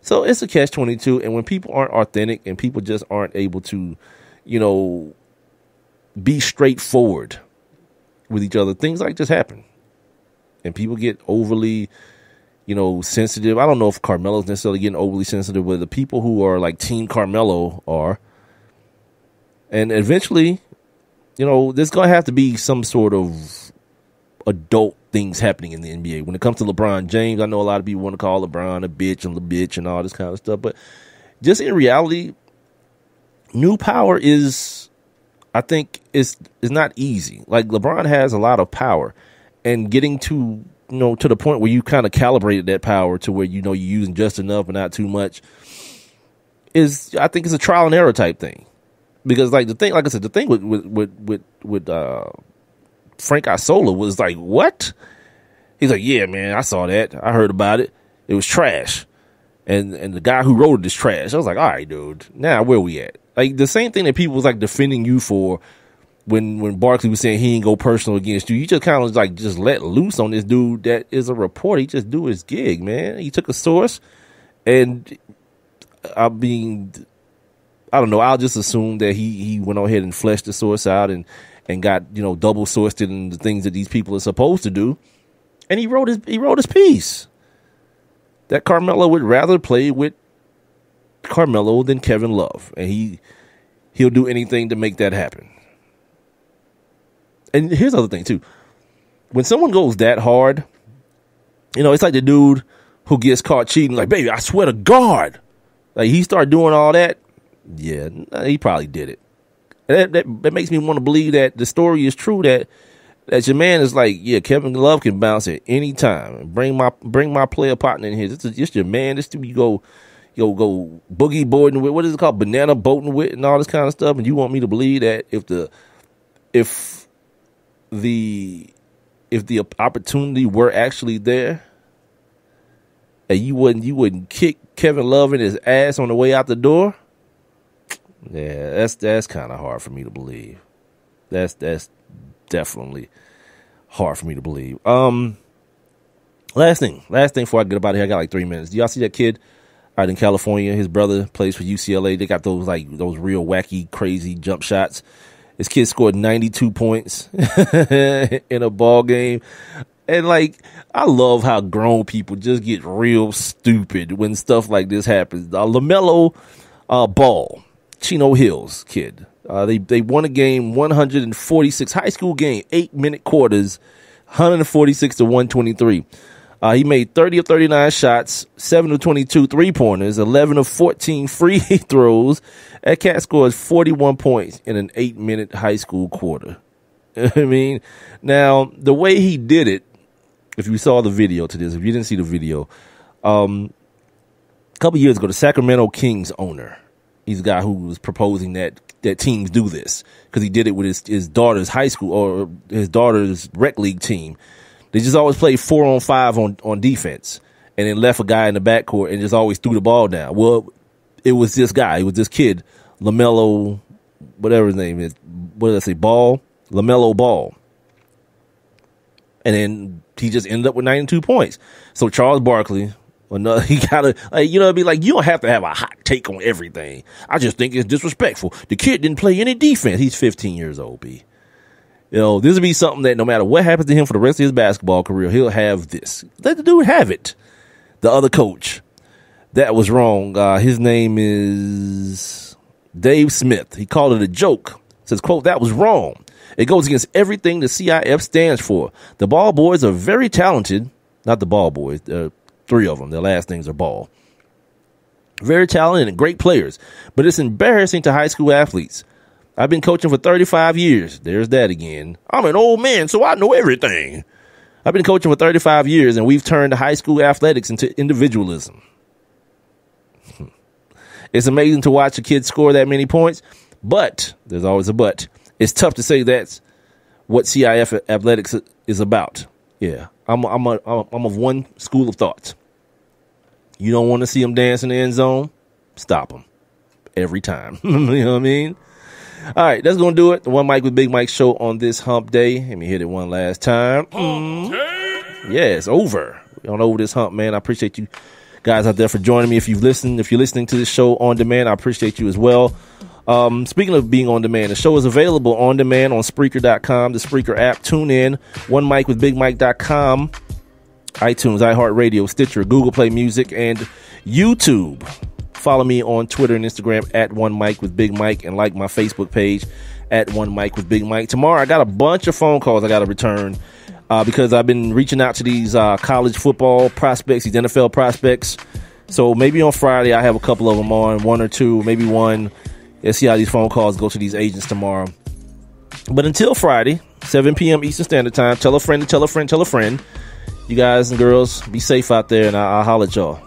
So it's a catch-22, and when people aren't authentic and people just aren't able to, you know, be straightforward with each other, things like this happen. And people get overly, you know, sensitive. I don't know if Carmelo's necessarily getting overly sensitive, but the people who are like Team Carmelo are. And eventually, you know, there's going to have to be some sort of adult things happening in the NBA. When it comes to LeBron James, I know a lot of people want to call LeBron a bitch and all this kind of stuff, but just in reality, new power is, I think, is not easy. Like, LeBron has a lot of power, and getting to, you know, to the point where you kind of calibrated that power to where, you know, you're using just enough but not too much is, I think, it's a trial and error type thing. Because, like, the thing, like I said, the thing with Frank Isola was like, what? He's like, yeah, man, I saw that. I heard about it. It was trash. And the guy who wrote it is trash. I was like, all right, dude. Now where we at? Like, the same thing that people was like defending you for when Barkley was saying he ain't go personal against you. You just kind of like just let loose on this dude that is a reporter. He just do his gig, man. He took a source, and I don't know. I'll just assume that he went ahead and fleshed the source out and got, you know, double sourced it in the things that these people are supposed to do. And he wrote his piece that Carmelo would rather play with Carmelo than Kevin Love. And he'll do anything to make that happen. And here's the other thing too. When someone goes that hard, you know, it's like the dude who gets caught cheating, like, baby, I swear to God. Like, he started doing all that. Yeah, he probably did it. And that makes me want to believe that the story is true, that your man is like, yeah, Kevin Love can bounce at any time. Bring my player partner in here. It's just your man. This you go boogie boarding with, what is it called? Banana boating with and all this kind of stuff. And you want me to believe that if the opportunity were actually there, and you wouldn't kick Kevin Love in his ass on the way out the door? Yeah, that's kind of hard for me to believe. That's definitely hard for me to believe. Last thing before I get about here, I got like 3 minutes. Do y'all see that kid out in California? His brother plays for UCLA. They got those real wacky, crazy jump shots. This kid scored 92 points in a ball game. And, like, I love how grown people just get real stupid when stuff like this happens. LaMelo Ball, Chino Hills kid. They won a game, 146, high school game, 8-minute quarters, 146 to 123. He made 30 of 39 shots, 7 of 22 3-pointers, 11 of 14 free throws. That cat scores 41 points in an 8-minute high school quarter. I mean, now, the way he did it, if you saw the video to this, if you didn't see the video, a couple years ago, the Sacramento Kings owner, he's a guy who was proposing that teams do this because he did it with his daughter's high school or his daughter's rec league team. They just always played 4-on-5 on defense and then left a guy in the backcourt and just always threw the ball down. Well, it was this guy. It was this kid, LaMelo, whatever his name is. What did I say? LaMelo Ball. And then he just ended up with 92 points. So Charles Barkley, he gotta, be like, you don't have to have a hot take on everything. I just think it's disrespectful. The kid didn't play any defense. He's 15 years old, B. This will be something that no matter what happens to him for the rest of his basketball career, he'll have this. Let the dude have it. The other coach. That was wrong. His name is Dave Smith. He called it a joke. Says, quote, that was wrong. It goes against everything the CIF stands for. The ball boys are very talented. Not the ball boys. Three of them. Their last names are ball. Very talented and great players. But it's embarrassing to high school athletes. I've been coaching for 35 years. There's that again. I'm an old man, so I know everything. I've been coaching for 35 years, and we've turned high school athletics into individualism. It's amazing to watch a kid score that many points, but there's always a but. It's tough to say that's what CIF athletics is about. Yeah, I'm of one school of thought. You don't want to see them dance in the end zone? Stop them every time. You know what I mean? All right, that's going to do it. The One Mic with Big Mike show on this hump day. Let me hit it one last time. Yeah, it's over. We're on over this hump, man. I appreciate you guys out there for joining me. If you're listening to this show on demand, I appreciate you as well. Speaking of being on demand, the show is available on demand on Spreaker.com, the Spreaker app, TuneIn, OneMicWithBigMike.com, iTunes, iHeartRadio, Stitcher, Google Play Music, and YouTube. Follow me on Twitter and Instagram at One Mic with Big Mike, and like my Facebook page at One Mic with Big Mike. Tomorrow, I got a bunch of phone calls I got to return because I've been reaching out to these college football prospects, these NFL prospects. So maybe on Friday, I have a couple of them on, one or two, maybe one. Let's see how these phone calls go to these agents tomorrow. But until Friday, 7 p.m. Eastern Standard Time, tell a friend to tell a friend, tell a friend. You guys and girls, be safe out there, and I'll holler at y'all.